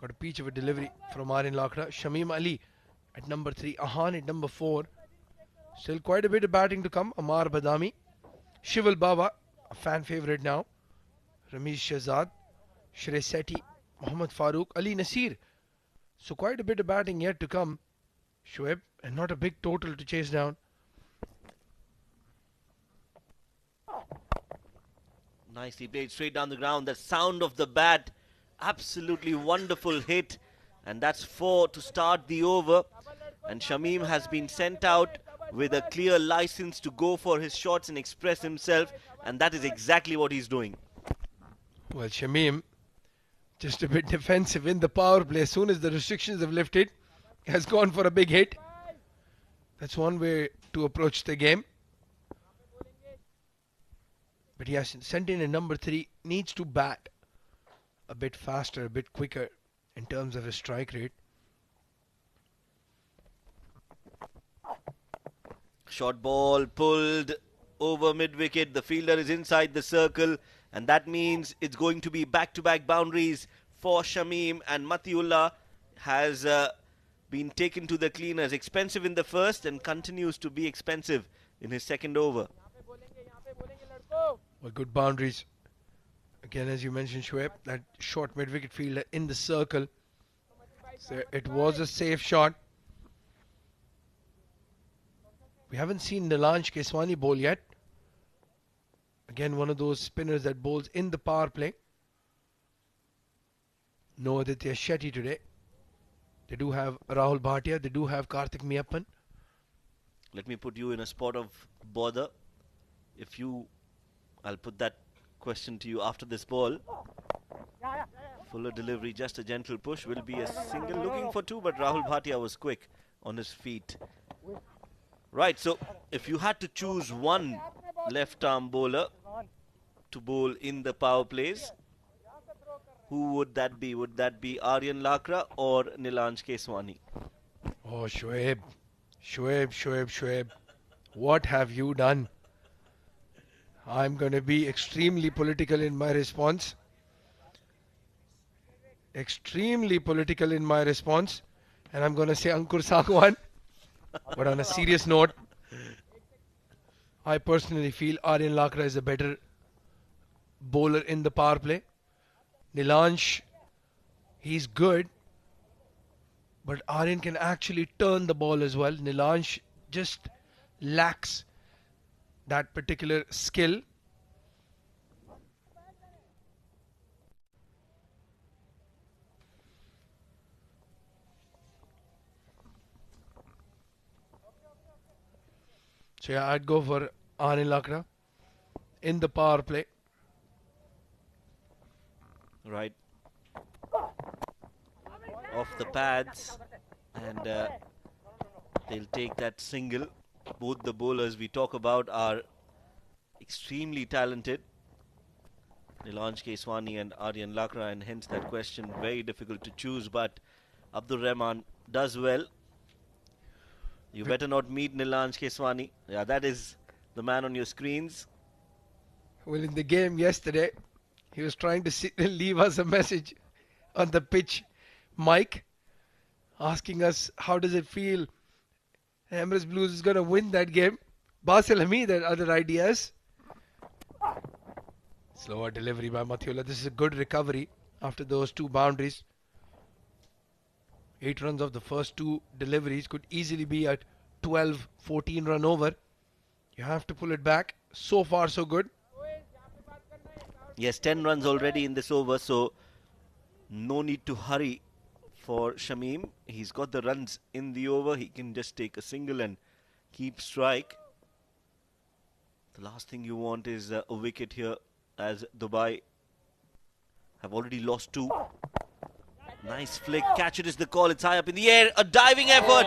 Got a peach of a delivery from Aryan Lakra. Shamim Ali at number 3. Ahan at number 4. Still quite a bit of batting to come. Amar Badami. Shival Baba, a fan favourite now. Ramesh Shahzad. Shrey Sethi. Mohammad Farooq. Ali Nasir. So quite a bit of batting yet to come. Shoaib, and not a big total to chase down. Nicely played straight down the ground. The sound of the bat, absolutely wonderful hit, and that's 4 to start the over. And Shamim has been sent out with a clear license to go for his shots and express himself, and that is exactly what he's doing. Well, Shamim, just a bit defensive in the power play. As soon as the restrictions have lifted, has gone for a big hit. That's one way to approach the game. But he has sent in a number 3. Needs to bat a bit faster, a bit quicker in terms of his strike rate. Short ball pulled over mid-wicket. The fielder is inside the circle, and that means it's going to be back-to-back boundaries for Shamim, and Matiullah has been taken to the cleaners. Expensive in the first and continues to be expensive in his second over. Well, good boundaries. Again, as you mentioned, Shoaib, that short mid-wicket fielder in the circle. So it was a safe shot. We haven't seen Nilanj Keswani bowl yet. Again, one of those spinners that bowls in the power play. No Aditya Shetty today. They do have Rahul Bhatia. They do have Karthik Meyyappan. Let me put you in a spot of bother. I'll put that question to you after this ball. Fuller delivery, just a gentle push. Will be a single, looking for 2, but Rahul Bhatia was quick on his feet. Right, so if you had to choose one left-arm bowler to bowl in the power plays, who would that be? Would that be Aryan Lakra or Nilanj Keswani? Oh, Shoaib. What have you done? I'm going to be extremely political in my response. And I'm going to say Ankur Sagwan. But on a serious note, I personally feel Aryan Lakra is a better bowler in the power play. Nilansh, he's good, but Aryan can actually turn the ball as well. Nilansh just lacks that particular skill. So yeah, I'd go for Aryan Lakra in the power play. Right. Off the pads, and they'll take that single. Both the bowlers we talk about are extremely talented. Nilansh Keswani and Aryan Lakra, and hence that question very difficult to choose, but Abdur Rahman does well. You better not meet Nilansh Keswani. Yeah, that is the man on your screens. Well, in the game yesterday, he was trying to leave us a message on the pitch mic, asking us how does it feel Emirates Blues is going to win that game. Basil Hamid had other ideas. Slower delivery by Mathiola. This is a good recovery after those two boundaries. 8 runs of the first two deliveries could easily be at 12-14 run over. You have to pull it back. So far so good. Yes, 10 runs already in this over, so no need to hurry for Shamim. He's got the runs in the over. He can just take a single and keep strike. The last thing you want is a wicket here, as Dubai have already lost 2. Nice flick. Catch it is the call. It's high up in the air. A diving effort.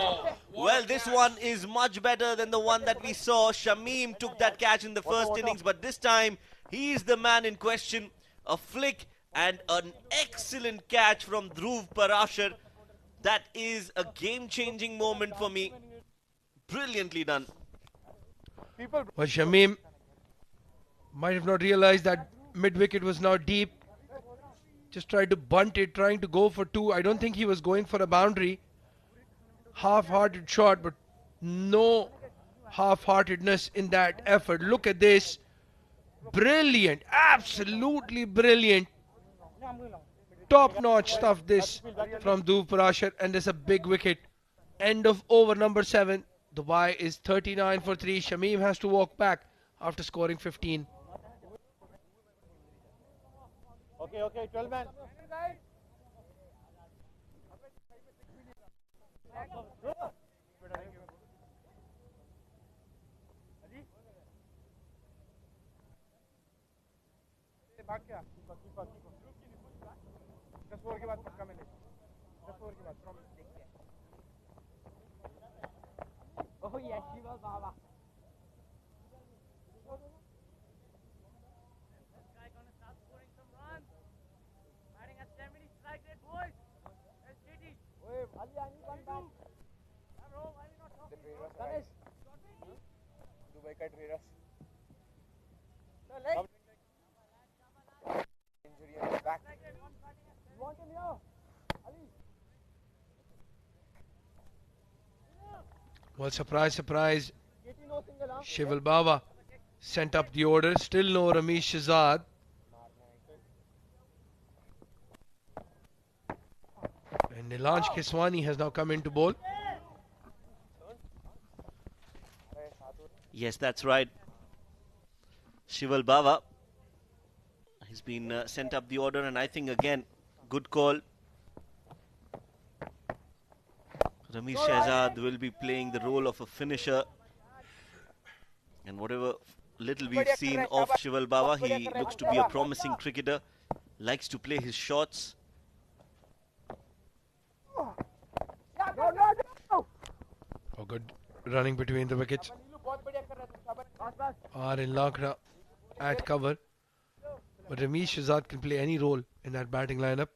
Well, this one is much better than the one that we saw. Shamim took that catch in the first innings, but this time he is the man in question. A flick and an excellent catch from Dhruv Parashar. That is a game-changing moment for me. Brilliantly done. Well, Shamim might have not realized that mid-wicket was now deep. Just tried to bunt it, trying to go for 2. I don't think he was going for a boundary. Half-hearted shot, but no half-heartedness in that effort. Look at this. Brilliant. Absolutely brilliant. Top-notch stuff this from Dhruv Parashar, and there's a big wicket. End of over number 7. Dubai is 39 for 3. Shamim has to walk back after scoring 15. Okay, 12 man. Oh yes, she was Baba. This guy gonna start scoring some runs. Batting at 70 strike rate, boys. SGT. Wait, Ali, I need one back. Bro, why are we not talking? Ganesh. Dubai ka traders. No, leg. Injury on his back. You want him here? Ali. Well, surprise, surprise. Shival Baba sent up the order. Still no Ramesh Shahzad. And Nilansh Keswani has now come into bowl. Yes, that's right. Shival Bava has been sent up the order, and I think again, good call. Ramesh Shahzad will be playing the role of a finisher, and whatever little we've seen of Shival Bava, he looks to be a promising cricketer, likes to play his shots. Oh, good running between the wickets. Aryan Lakra at cover. But Ramesh Shahzad can play any role in that batting lineup.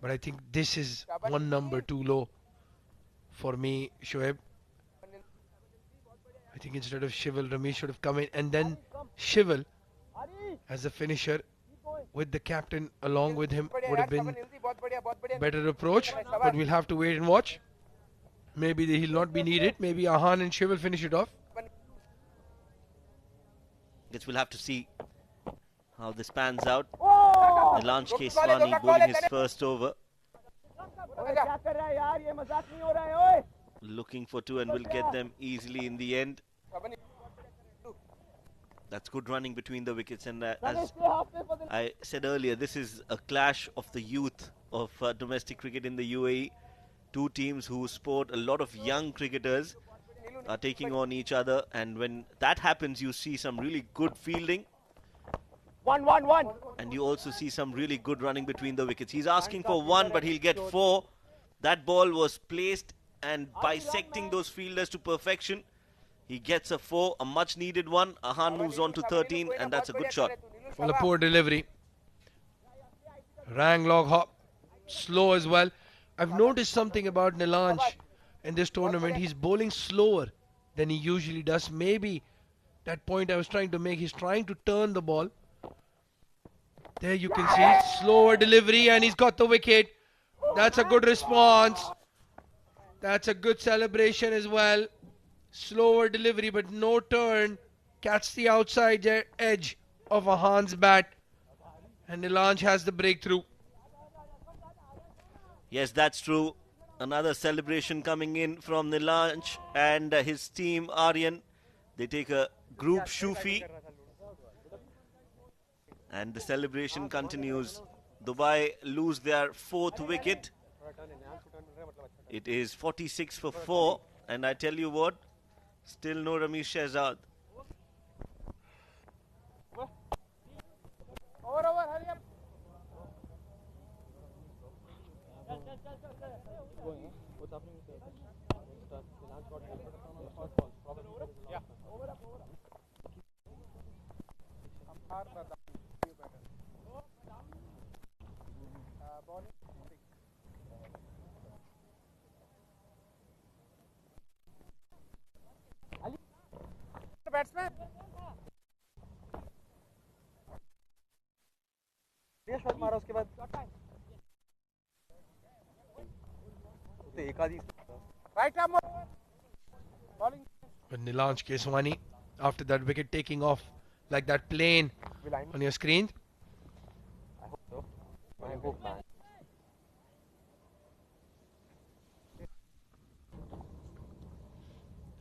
But I think this is one number too low for me, Shoaib. I think instead of Shival, Ramesh should have come in. And then Shival as a finisher with the captain along with him would have been better approach. But we'll have to wait and watch. Maybe he'll not be needed. Maybe Ahan and Shival finish it off. Guess we'll have to see how this pans out. Nilansh Keswani bowling his first over. Looking for two and will get them easily in the end. That's good running between the wickets, and as I said earlier, this is a clash of the youth of domestic cricket in the UAE. Two teams who sport a lot of young cricketers are taking on each other, and when that happens you see some really good fielding. And you also see some really good running between the wickets. He's asking for one, but he'll get four. That ball was placed and bisecting those fielders to perfection. He gets a 4, a much needed one. Ahan moves on to 13, and that's a good shot. Well, a poor delivery. Rang log hop. Slow as well. I've noticed something about Nilansh in this tournament. He's bowling slower than he usually does. Maybe that point I was trying to make. He's trying to turn the ball. There you can see slower delivery, and he's got the wicket. That's a good response. That's a good celebration as well. Slower delivery, but no turn. Catch the outside edge of Ahan's bat. And Nilansh has the breakthrough. Yes, that's true. Another celebration coming in from Nilansh and his team, Aryan. They take a group shufi. And the celebration continues. Dubai lose their 4th wicket. It is 46 for 4. And I tell you what, still no Ramesh Shehzad. Batsman. Shot मारा उसके बाद एक आधी right arm bowling. But Nilansh Keswani, after that wicket taking off like that plane on your screen. I hope so. I hope not.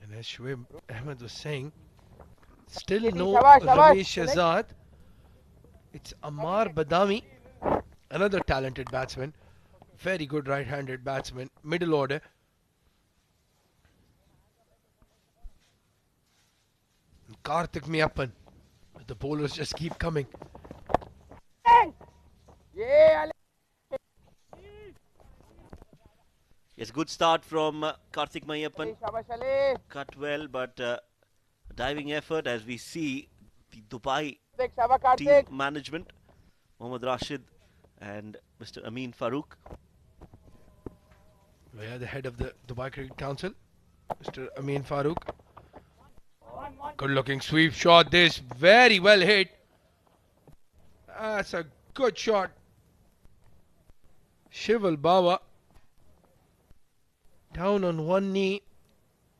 And as Shoaib Ahmed was saying, still no Ramesh Shehzad. It's Amar Badami, another talented batsman. Very good right-handed batsman, middle order. Karthik Meyyappan. The bowlers just keep coming. Yes, good start from Karthik Meyyappan. Cut well, but diving effort as we see the Dubai team management, Mohammad Rashid and Mr. Amin Farooq. We are the head of the Dubai Cricket Council, Mr. Amin Farooq. Good looking sweep shot. This very well hit. That's a good shot. Shival Bawa down on one knee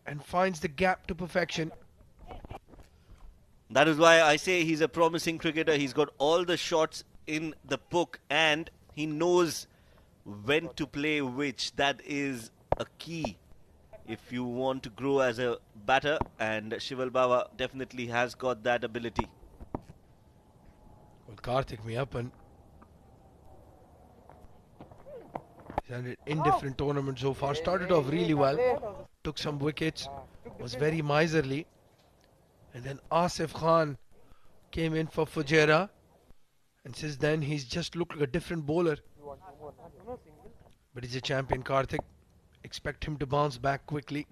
and finds the gap to perfection. That is why I say he's a promising cricketer. He's got all the shots in the book and he knows when to play which. That is a key if you want to grow as a batter, and Shival Bawa definitely has got that ability. Well, Karthik Meyyappan, he's had an indifferent tournament so far. Started off really well, took some wickets, was very miserly, and then Asif Khan came in for Fujairah, and since then he's just looked like a different bowler. But he's a champion, Karthik. Expect him to bounce back quickly.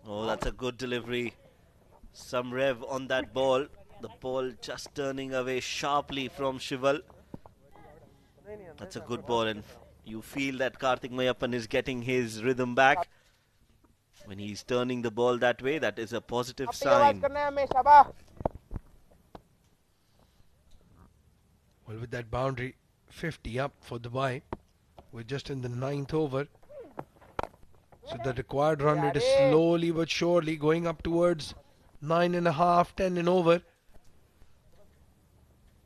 Oh, that's a good delivery. Some rev on that ball. The ball just turning away sharply from Shival. That's a good ball, and you feel that Karthik Meyyappan is getting his rhythm back. When he's turning the ball that way, that is a positive sign. Well, with that boundary, 50 up for Dubai. We're just in the 9th over. So the required run rate is slowly but surely going up towards 9.5, 10 and over.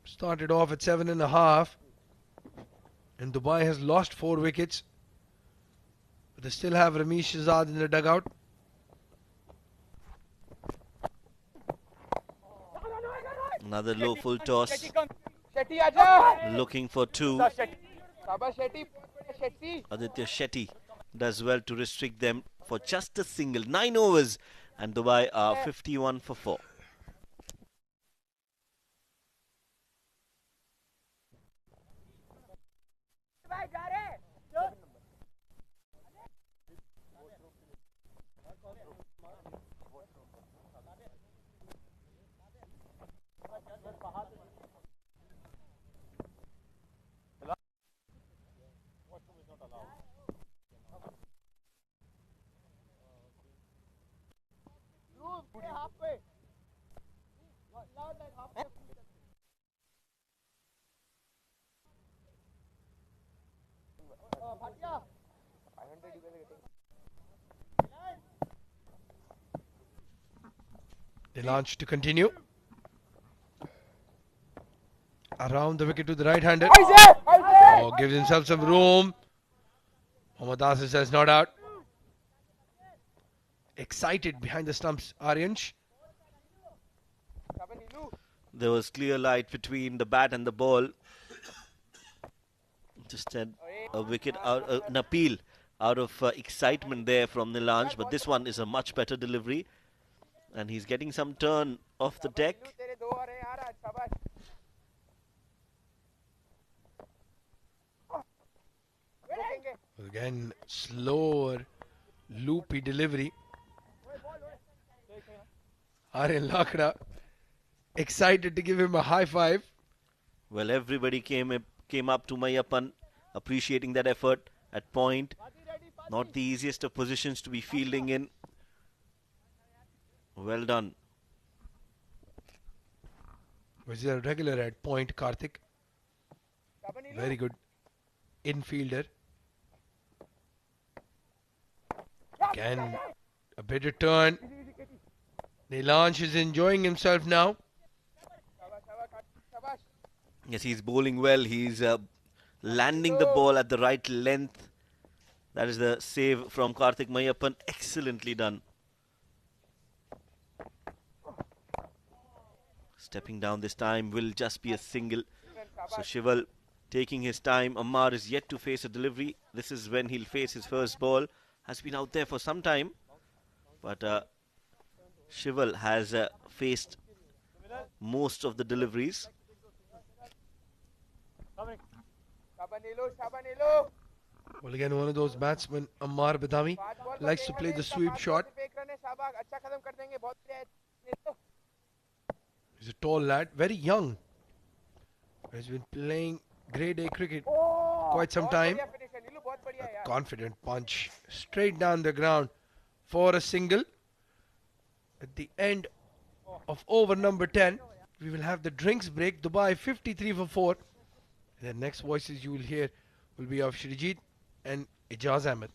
Started off at 7.5, and Dubai has lost 4 wickets. But they still have Ramesh Shahzad in the dugout. Another low full toss. Looking for 2. Aditya Shetty does well to restrict them for just a single. 9 overs, and Dubai are 51 for 4. They launch to continue. Around the wicket to the right-hander. Oh, gives himself some room. Mohammad Asif says not out. Excited behind the stumps, Aryansh. There was clear light between the bat and the ball. Just a wicket out, an appeal out of excitement there from Nilanj, but this one is a much better delivery, and he's getting some turn off the deck. Again, slower, loopy delivery. Aryan Lakra excited to give him a high five. Well, everybody came up to Mayappan, appreciating that effort at point. Not the easiest of positions to be fielding in. Well done. Was a regular at point, Karthik. Very good infielder. Again, a better turn. Nilanj is enjoying himself now. Yes, he's bowling well. He's landing the ball at the right length. That is the save from Karthik Mayappan. Excellently done. Stepping down this time will just be a single. So Shival taking his time. Ammar is yet to face a delivery. This is when he'll face his first ball. Has been out there for some time. But Shival has faced most of the deliveries. Well, again, one of those batsmen, Ammar Badami, likes to play the sweep shot. He's a tall lad, very young. He's been playing grade A cricket quite some time. A confident punch straight down the ground for a single. At the end of over number 10, we will have the drinks break. Dubai 53 for 4. And the next voices you will hear will be of Shrijit and Ijaz Ahmed.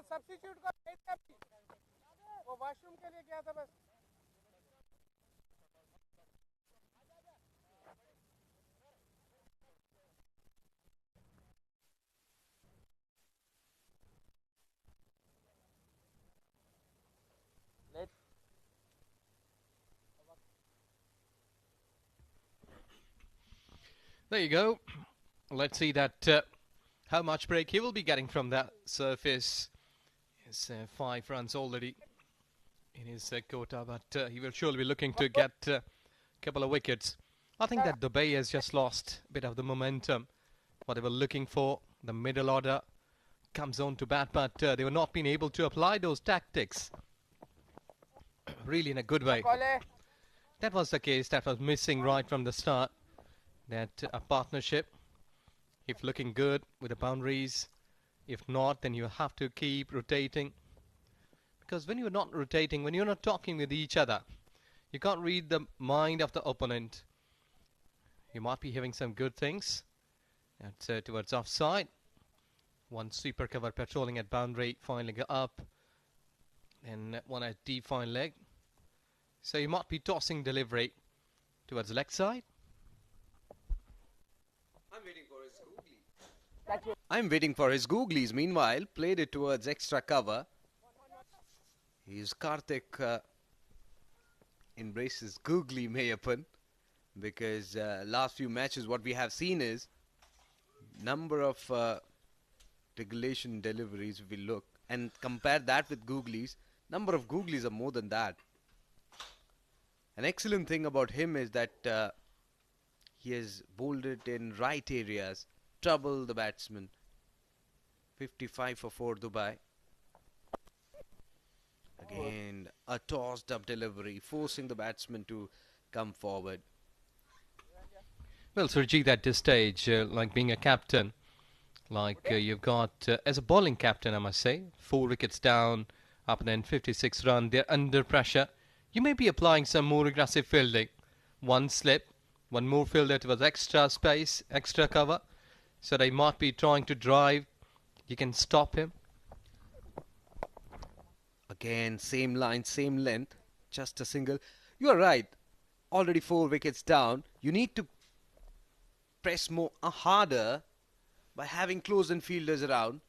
Substitute को भेज दे अभी वो washroom के लिए गया था बस There you go. Let's see that how much break he will be getting from that surface. It's 5 runs already in his quota, but he will surely be looking to get a couple of wickets. I think that Dubai has just lost a bit of the momentum. What they were looking for, the middle order comes on to bat, but they were not being able to apply those tactics really in a good way. That was the case that was missing right from the start. That a partnership, if looking good with the boundaries, if not, then you have to keep rotating. Because when you're not rotating, when you're not talking with each other, you can't read the mind of the opponent. You might be having some good things. That's towards offside. One sweeper cover patrolling at boundary, finally up. And one at deep fine leg. So you might be tossing delivery towards leg side. I'm waiting for his googlies. Meanwhile, played it towards extra cover. He's Karthik embraces googly Mayappan because last few matches what we have seen is number of regulation deliveries. If we look and compare that with googlies, number of googlies are more than that. An excellent thing about him is that he has bowled it in right areas, trouble the batsman. 55 for 4 Dubai. Again, a tossed up delivery, forcing the batsman to come forward. Well, Surjit, at this stage, like being a captain, like you've got, as a bowling captain, I must say, 4 wickets down, up and then 56 run, they're under pressure. You may be applying some more aggressive fielding. One slip, one more fielder towards extra space, extra cover. So they might be trying to drive. You can stop him. Again, same line, same length, just a single. You are right. Already 4 wickets down. You need to press more harder by having close-in fielders around.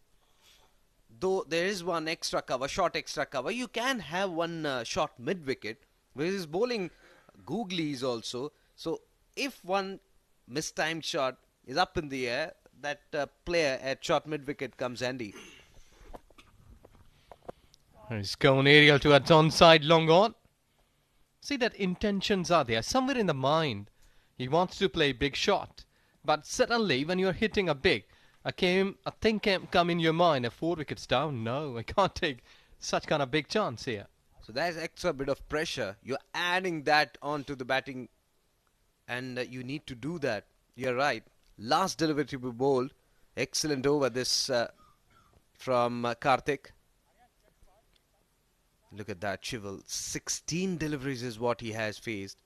Though there is one extra cover, short extra cover, you can have one short mid-wicket. Where he's bowling googlies also. So if one mistimed shot is up in the air, that player at short mid-wicket comes handy. He's gone aerial towards onside, long on. See that intentions are there, somewhere in the mind. He wants to play big shot. But suddenly, when you're hitting a big, a thing can come in your mind, 4 wickets down. No, I can't take such kind of big chance here. So there's extra bit of pressure. You're adding that onto the batting, and you need to do that. You're right. Last delivery to be bowled. Excellent over this from Karthik. Look at that, Chival. 16 deliveries is what he has faced.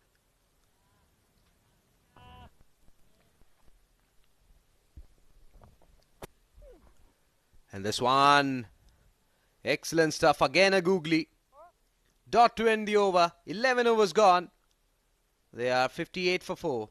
And this one, excellent stuff. Again a googly. Dot to end the over. 11 overs gone. They are 58 for 4.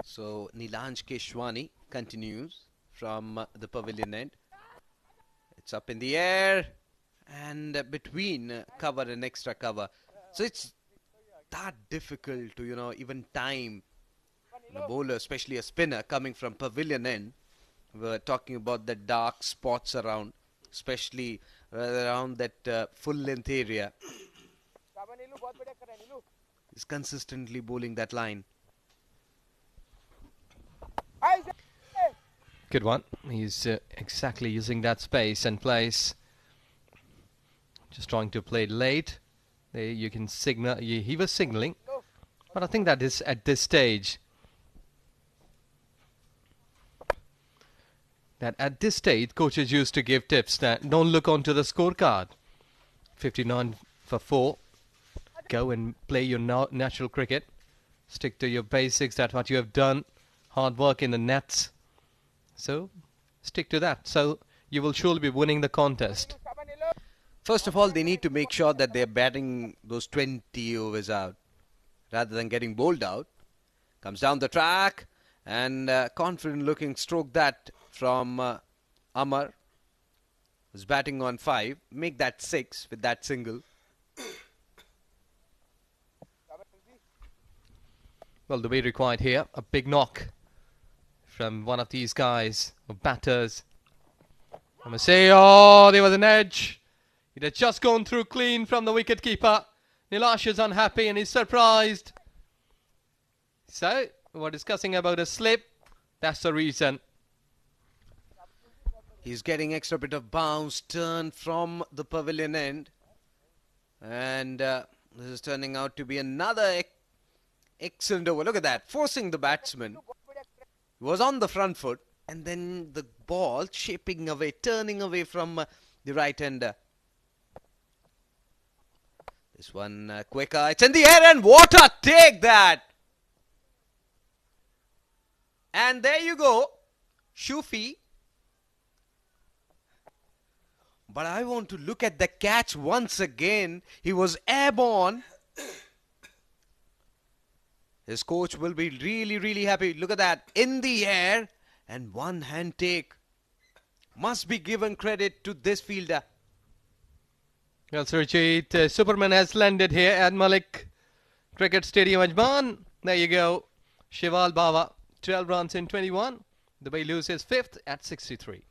So Nilanj Keshwani continues from the pavilion end. It's up in the air and between cover and extra cover. So it's that difficult to, even time a bowler, especially a spinner coming from pavilion end. We're talking about the dark spots around, especially around that full length area. He's consistently bowling that line. Good one. He's exactly using that space and place. Just trying to play late. There you can signal. He was signaling, but I think that is at this stage. That at this stage, coaches used to give tips that don't look onto the scorecard. 59 for 4. Go and play your natural cricket. Stick to your basics. That's what you have done. Hard work in the nets. So, stick to that. So, you will surely be winning the contest. First of all, they need to make sure that they're batting those 20 overs out rather than getting bowled out. Comes down the track and confident looking stroke that from Amar, who's batting on 5. Make that 6 with that single. Well, the way required here, a big knock from one of these guys, of batters. I must say, oh, there was an edge. It had just gone through clean from the wicket-keeper. Nilash is unhappy and he's surprised. So, we're discussing about a slip. That's the reason. He's getting extra bit of bounce, turn from the pavilion end. And this is turning out to be another excellent over. Look at that, forcing the batsman. He was on the front foot. And then the ball shaping away, turning away from the right-hander. This one quicker. It's in the air and what a take that! And there you go. Shufi. But I want to look at the catch once again. He was airborne. His coach will be really happy. Look at that. In the air. And one hand take. Must be given credit to this fielder. Well, Surjit, Superman has landed here at Malik Cricket Stadium, Ajman. There you go. Shival Bava, 12 runs in 21. The Bay loses 5th at 63.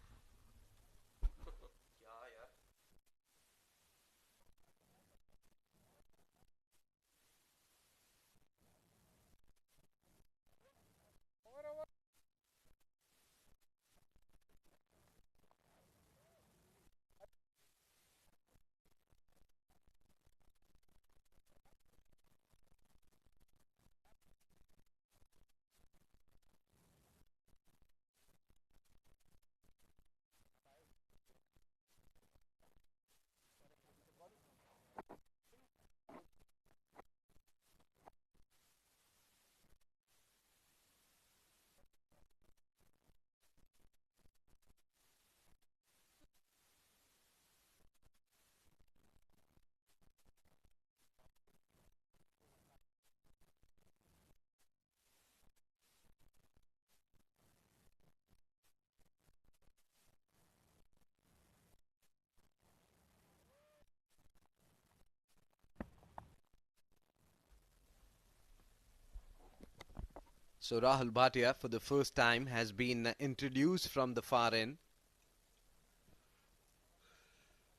So Rahul Bhatia for the first time has been introduced from the far end.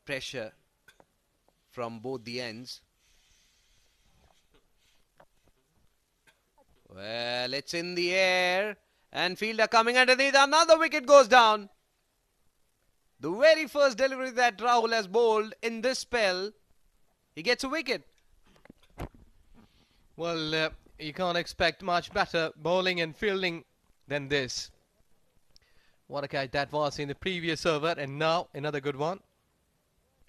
Pressure from both the ends. Well, it's in the air. And fielder coming underneath. Another wicket goes down. The very first delivery that Rahul has bowled in this spell, he gets a wicket. Well, you can't expect much better bowling and fielding than this. What a catch that was in the previous over, and now another good one.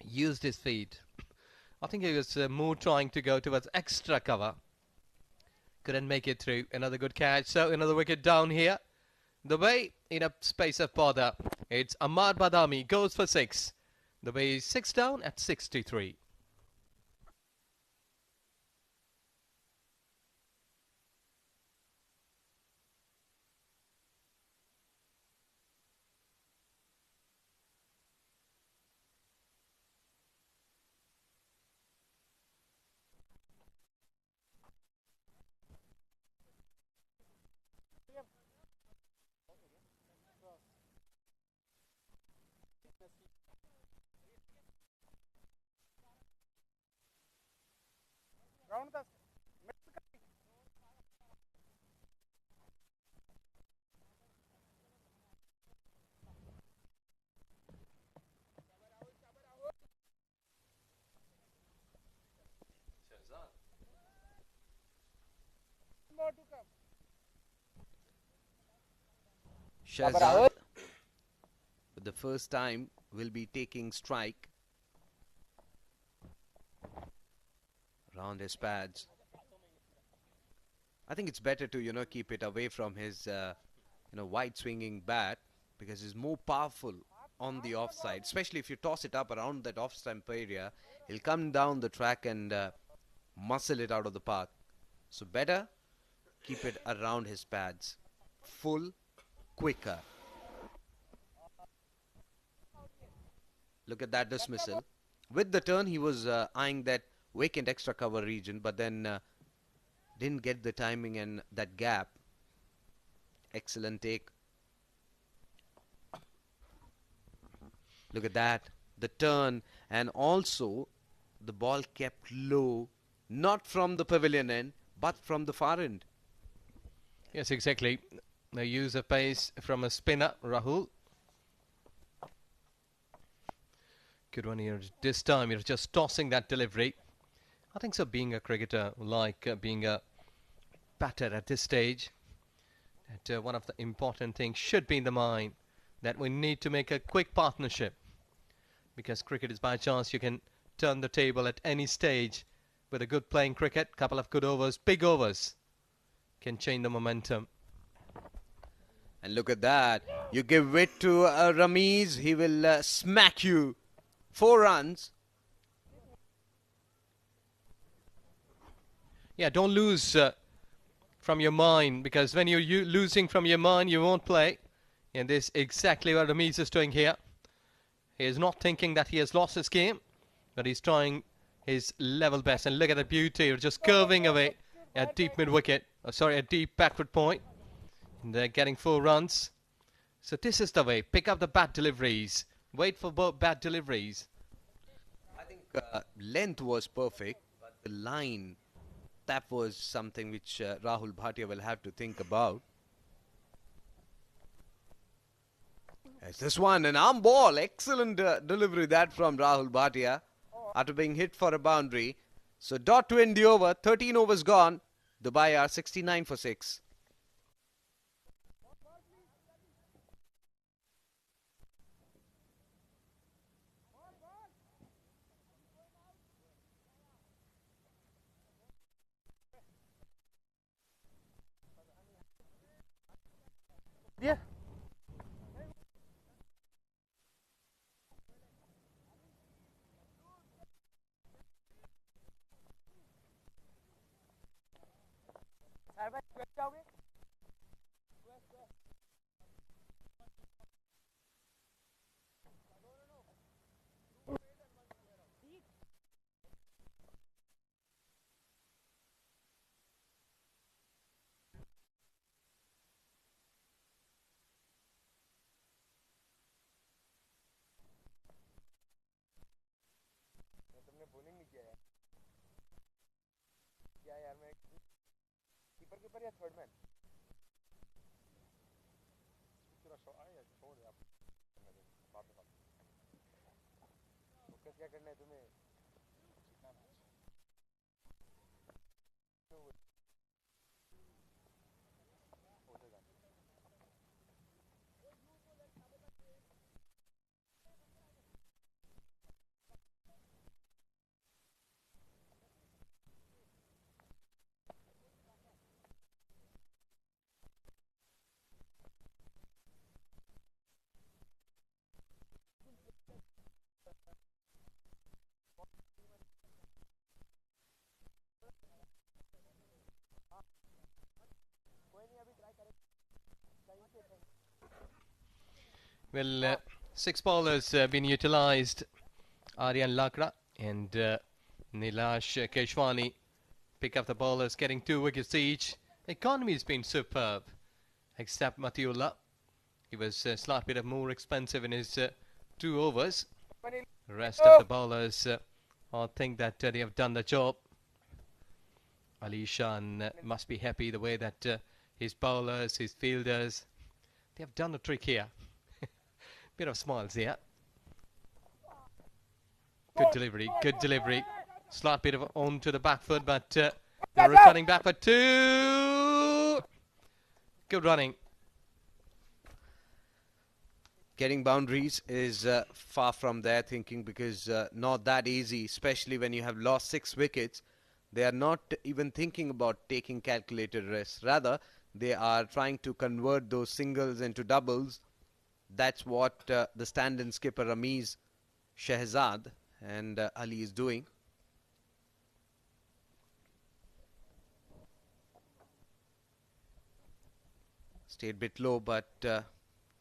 Used his feet. I think he was more trying to go towards extra cover. Couldn't make it through. Another good catch. So another wicket down here. The way in a space of bother. It's Ahmad Badami goes for 6. The way is 6 down at 63. Shahzad, for the first time, will be taking strike around his pads. I think it's better to, keep it away from his, wide swinging bat, because he's more powerful on the offside, especially if you toss it up around that off stump area. He'll come down the track and muscle it out of the park. So better keep it around his pads. Full, quicker. Look at that dismissal. With the turn, he was eyeing that vacant extra cover region, but then didn't get the timing and that gap. Excellent take. Look at that. The turn, and also the ball kept low, not from the pavilion end, but from the far end. Yes, exactly. The use of pace from a spinner, Rahul. Good one here. This time you're just tossing that delivery. I think so, being a cricketer, like being a batter at this stage, that one of the important things should be in the mind that we need to make a quick partnership. Because cricket is by chance, you can turn the table at any stage with a good playing cricket, couple of good overs, big overs can change the momentum. And look at that. You give it to Ramiz, he will smack you. 4 runs. Yeah, don't lose from your mind, because when you're losing from your mind, you won't play. And this is exactly what Ramiz is doing here. He is not thinking that he has lost his game, but he's trying his level best. And look at the beauty, you're just curving away at deep mid-wicket. A deep backward point. And they're getting 4 runs. So this is the way. Pick up the bad deliveries. Wait for bad deliveries. I think length was perfect, but the line, that was something which Rahul Bhatia will have to think about. As this one, an arm ball. Excellent delivery that from Rahul Bhatia after being hit for a boundary. So dot to end the over. 13 overs gone. Dubai are 69 for 6. Yeah. Keeper या third man क्या करना है तुम्हें Well, 6 bowlers been utilised. Aryan Lakra and Nilash Keshwani pick up the bowlers, getting 2 wickets each. The economy has been superb, except Matiullah. He was slightly bit more expensive in his 2 overs. The rest of the bowlers, I think that they have done the job. Ali Shan must be happy the way that his bowlers, his fielders, they have done a trick here. Bit of smiles here. Good delivery, good delivery. Slight bit of on to the back foot, but they're returning back for two. Good running. Getting boundaries is far from their thinking, because not that easy, especially when you have lost 6 wickets. They are not even thinking about taking calculated risks. Rather, they are trying to convert those singles into doubles. That's what the stand-in skipper Ramiz Shehzad and Ali is doing. Stayed a bit low, but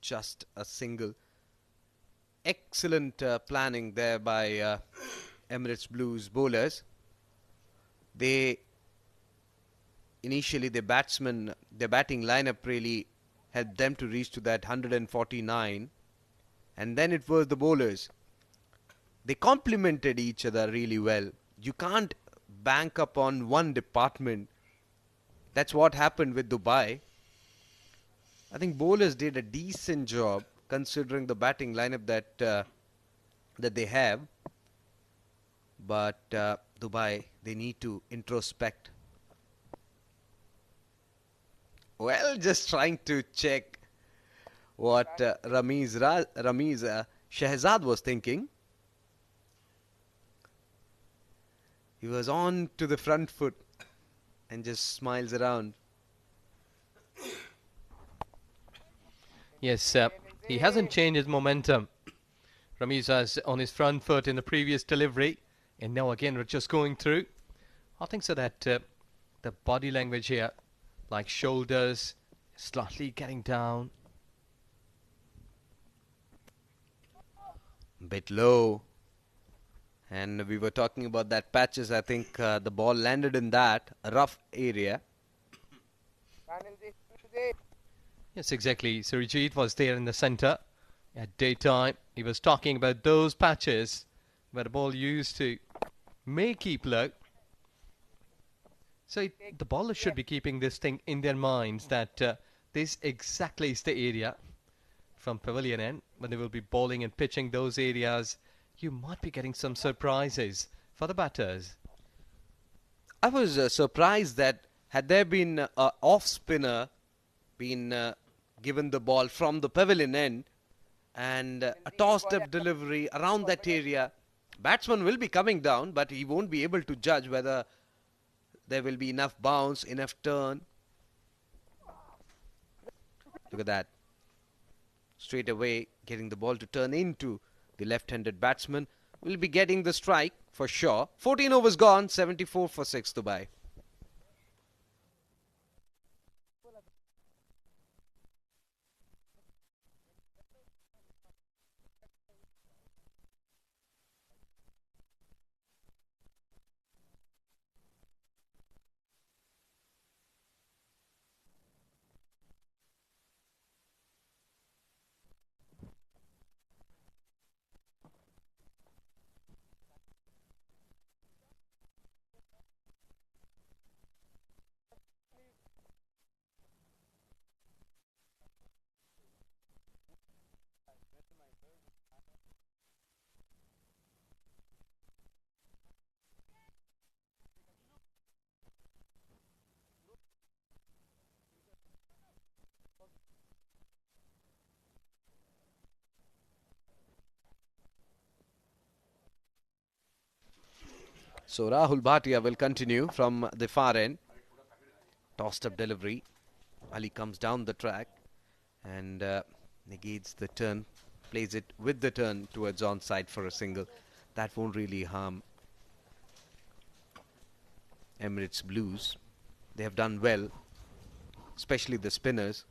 just a single. Excellent planning there by Emirates Blues bowlers. Initially their batting lineup really helped them to reach to that 149, and then it was the bowlers. They complemented each other really well. You can't bank up on one department. That's what happened with Dubai. I think bowlers did a decent job considering the batting lineup that they have. But Dubai, they need to introspect. Well, just trying to check what Ramiz Shehzad was thinking. He was on to the front foot and just smiles around. Yes, he hasn't changed his momentum. Ramiz was on his front foot in the previous delivery, and now again we're just going through. I think so that the body language here, like shoulders, slightly getting down. Bit low. And we were talking about that patches. I think the ball landed in that rough area. Yes, exactly. Surijit was there in the centre at daytime. He was talking about those patches where the ball used to may keep low. So the bowlers should be keeping this thing in their minds that this exactly is the area from pavilion end when they will be bowling and pitching those areas. You might be getting some surprises for the batters. I was surprised that had there been an off spinner been given the ball from the pavilion end and a tossed up delivery around that area, batsman will be coming down, but he won't be able to judge whether there will be enough bounce, enough turn. Look at that. Straight away getting the ball to turn into the left-handed batsman. Will be getting the strike for sure. 14 overs gone, 74 for 6 Dubai. So Rahul Bhatia will continue from the far end. Tossed up delivery. Ali comes down the track and negates the turn. Plays it with the turn towards onside for a single. That won't really harm Emirates Blues. They have done well, especially the spinners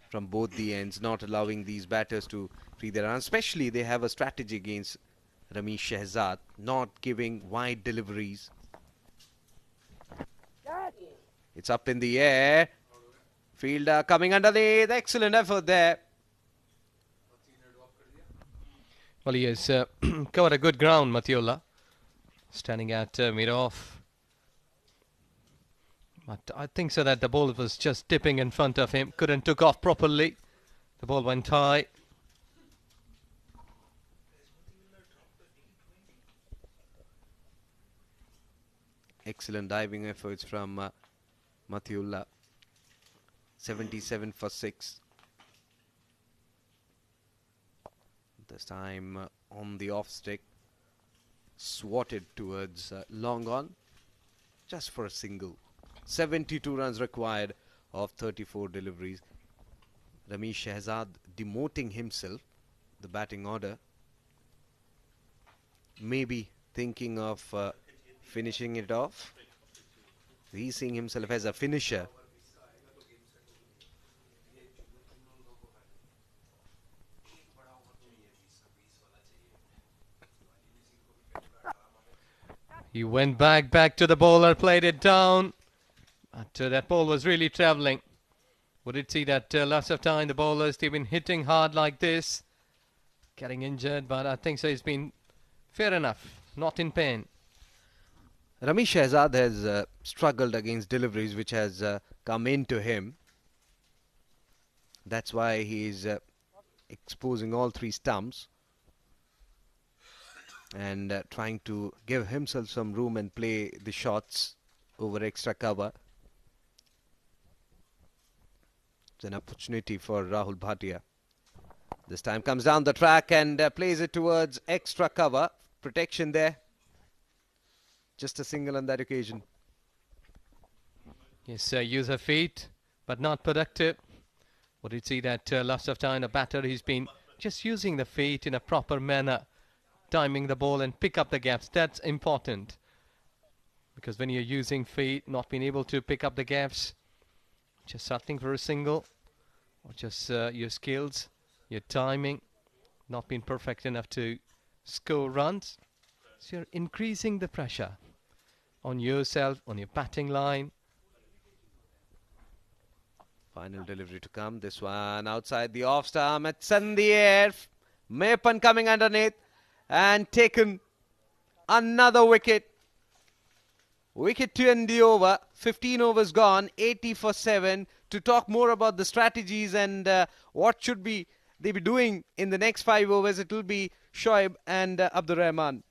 from both the ends, not allowing these batters to free their arms. Especially they have a strategy against Ramiz Shehzad, not giving wide deliveries. It's up in the air. Fielder coming underneath. Excellent effort there. Well, he has covered a good ground, Matiola. Standing at mid-off. But I think so that the ball was just tipping in front of him. Couldn't took off properly. The ball went high. Excellent diving efforts from Mathiullah. 77 for 6. This time on the off stick. Swatted towards long on. Just for a single. 72 runs required of 34 deliveries. Ramesh Shehzad demoting himself, the batting order. Maybe thinking of finishing it off. He's seeing himself as a finisher. He went back to the bowler, played it down. But that ball was really travelling. We did see that lots of time the bowlers, they've been hitting hard like this. Getting injured, but I think so it's been fair enough. Not in pain. Ramesh Shehzad has struggled against deliveries which has come into him. That's why he is exposing all three stumps and trying to give himself some room and play the shots over extra cover. It's an opportunity for Rahul Bhatia. This time comes down the track and plays it towards extra cover. Protection there. Just a single on that occasion. Yes, use of feet, but not productive. We did see that lots of time the batter, he's been just using the feet in a proper manner, timing the ball and pick up the gaps. That's important. Because when you're using feet, not being able to pick up the gaps, just settling for a single, or just your skills, your timing, not being perfect enough to score runs. So you're increasing the pressure on yourself, on your batting line. Final delivery to come. This one outside the off stump. It's in the air. Maypan coming underneath and taken another wicket. Wicket to end the over. 15 overs gone. 80 for 7. To talk more about the strategies and what should they be doing in the next 5 overs, it will be Shoaib and Abdur Rahman.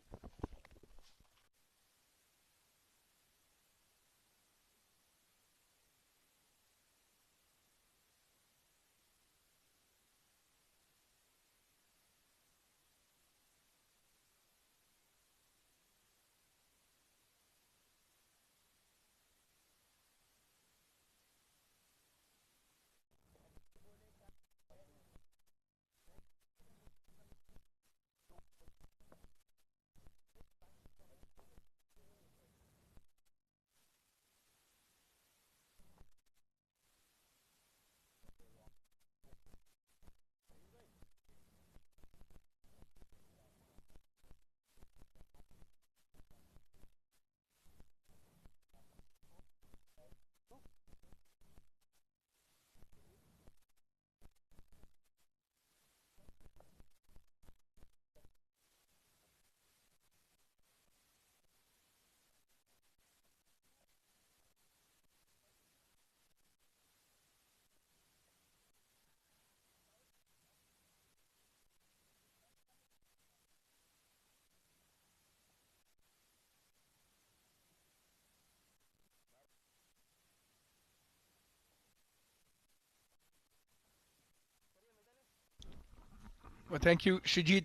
Well, thank you, Shajid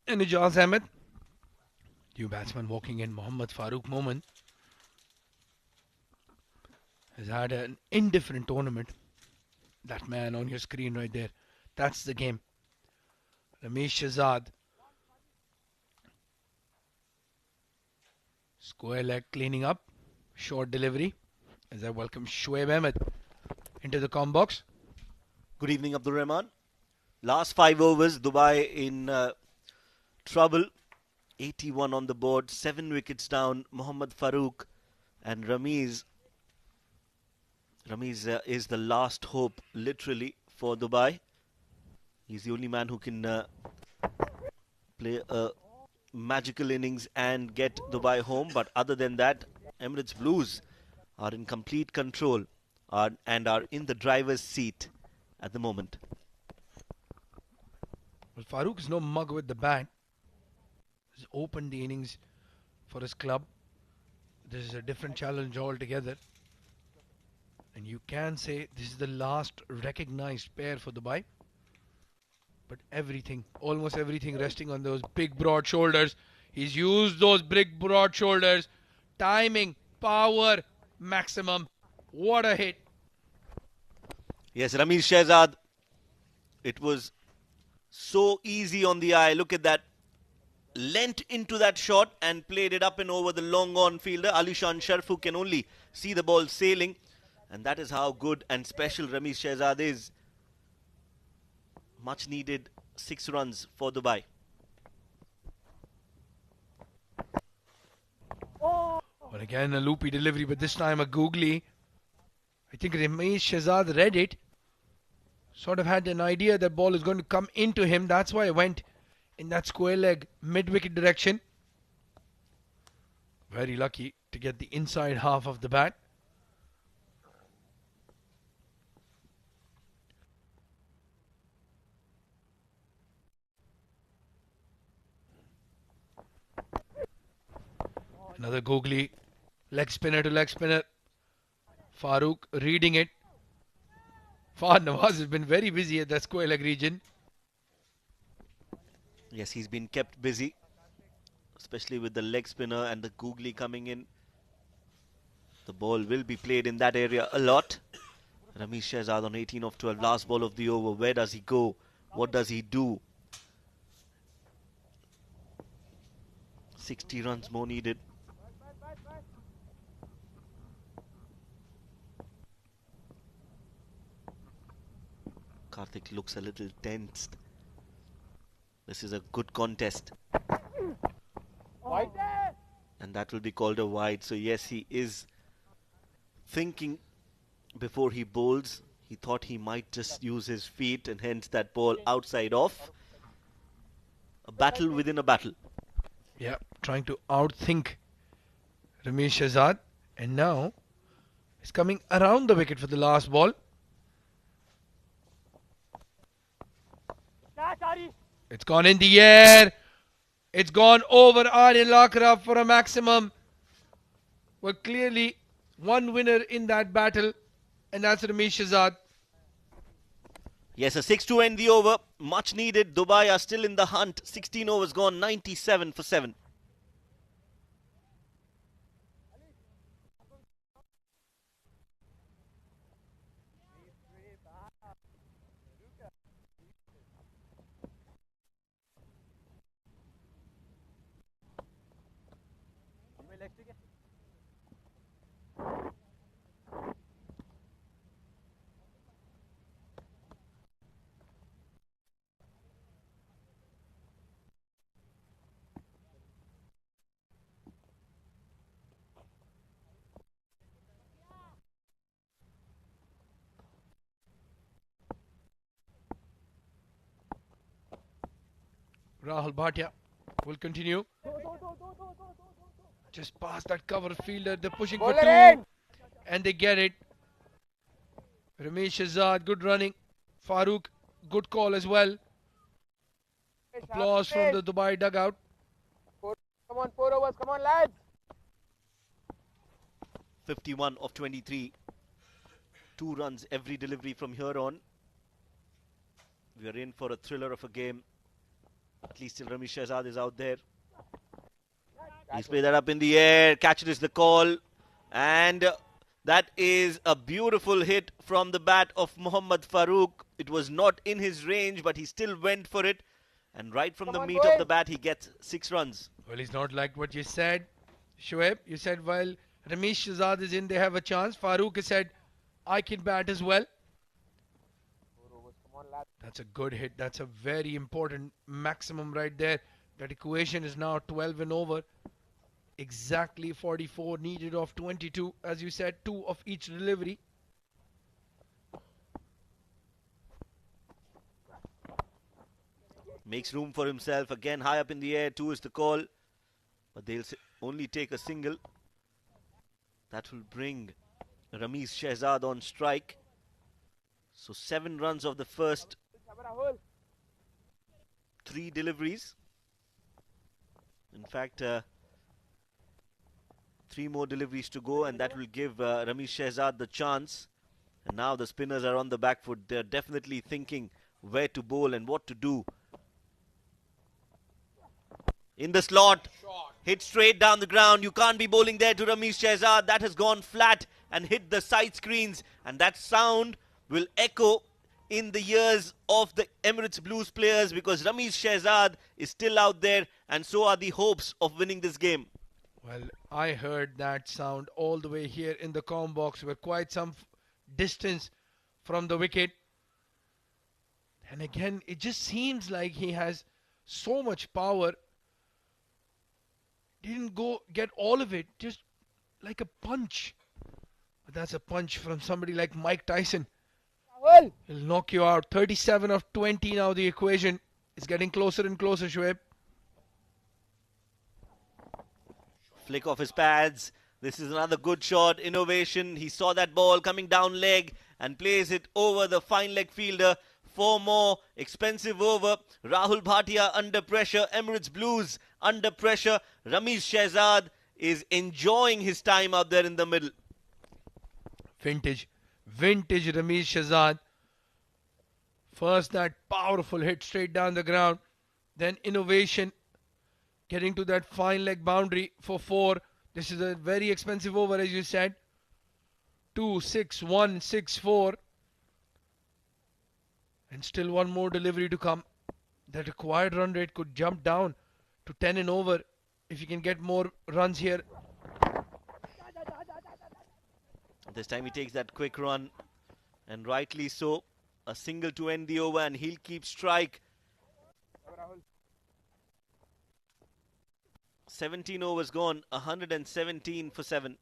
and Ijaz Ahmed. New batsman walking in, Mohammad Farooq Momin has had an indifferent tournament. That man on your screen right there, that's the game. Ramesh Shehzad. Square leg cleaning up. Short delivery. As I welcome Shoaib Ahmed into the comm box. Good evening, Abdur Rahman. Last 5 overs, Dubai in trouble. 81 on the board, 7 wickets down. Mohammad Farooq and Ramiz. Ramiz is the last hope, literally, for Dubai. He's the only man who can play a magical innings and get Dubai home. But other than that, Emirates Blues are in complete control and are in the driver's seat at the moment. Well, Farooq is no mug with the bat. He's opened the innings for his club. This is a different challenge altogether. And you can say this is the last recognized pair for Dubai. But everything, almost everything resting on those big broad shoulders. He's used those big broad shoulders. Timing, power, maximum. What a hit. Yes, Ramesh Shehzad. It was so easy on the eye. Look at that. Leant into that shot and played it up and over the long on fielder Alishan Sharf, who can only see the ball sailing. And that is how good and special Ramesh Shehzad is. Much needed 6 runs for Dubai. Well, again a loopy delivery, but this time a googly. I think Ramesh Shehzad read it. Sort of had an idea that ball is going to come into him. That's why I went in that square leg mid-wicket direction. Very lucky to get the inside half of the bat. Another googly. Leg spinner to leg spinner. Farooq reading it. Fahad Nawaz has been very busy at that square leg region. Yes, he's been kept busy, especially with the leg spinner and the googly coming in. The ball will be played in that area a lot. Ramesh Shehzad on 18 of 12, last ball of the over. Where does he go? What does he do? 60 runs more needed. Karthik looks a little tensed. This is a good contest. And that will be called a wide. So yes, he is thinking before he bowls. He thought he might just use his feet and hence that ball outside off. A battle within a battle. Yeah, trying to outthink Ramesh Shehzad. And now he's coming around the wicket for the last ball. It's gone in the air. It's gone over Aryan Lakra for a maximum. Well, clearly one winner in that battle, and that's Ramesh Shehzad. Yes, a 6 to end the over. Much needed. Dubai are still in the hunt. 16 overs gone, 97 for 7. Rahul Bhatia will continue. Just past that cover fielder. They're pushing for 2. And they get it. Ramesh Shehzad, good running. Farooq, good call as well. Applause from the Dubai dugout. Come on, 4 overs, come on, lads. 51 of 23. 2 runs every delivery from here on. We are in for a thriller of a game. At least till Ramesh Shehzad is out there. He's played that up in the air. Catch it is the call. And that is a beautiful hit from the bat of Mohammad Farooq. It was not in his range, but he still went for it. And right from the meat of the bat, he gets 6 runs. Well, he's not like what you said, Shoaib. You said while Ramesh Shehzad is in, they have a chance. Farooq has said, I can bat as well. That's a good hit. That's a very important maximum right there. That equation is now 12 and over. Exactly 44 needed of 22. As you said, 2 of each delivery. Makes room for himself. Again, high up in the air. 2 is the call. But they'll only take a single. That will bring Ramiz Shehzad on strike. So 7 runs of the first 3 deliveries. In fact, 3 more deliveries to go, and that will give Ramiz Shehzad the chance. And now the spinners are on the back foot. They're definitely thinking where to bowl and what to do. In the slot, hit straight down the ground. You can't be bowling there to Ramiz Shehzad. That has gone flat and hit the side screens, and that sound will echo in the ears of the Emirates Blues players, because Ramiz Shehzad is still out there, and so are the hopes of winning this game. Well, I heard that sound all the way here in the comm box. We're quite some distance from the wicket. And again, it just seems like he has so much power. Didn't go get all of it, just like a punch. But that's a punch from somebody like Mike Tyson. He'll knock you out. 37 of 20 now. The equation is getting closer and closer, Shoaib. Flick off his pads. This is another good shot. Innovation. He saw that ball coming down leg and plays it over the fine leg fielder. 4 more. Expensive over. Rahul Bhatia under pressure. Emirates Blues under pressure. Ramiz Shehzad is enjoying his time out there in the middle. Vintage Ramiz Shehzad. First that powerful hit straight down the ground. Then innovation. Getting to that fine leg boundary for 4. This is a very expensive over, as you said. 2, 6, 1, 6, 4. And still one more delivery to come. That required run rate could jump down to 10 and over if you can get more runs here. This time he takes that quick run, and rightly so. A single to end the over, and he'll keep strike. 17 overs gone, 117 for 7.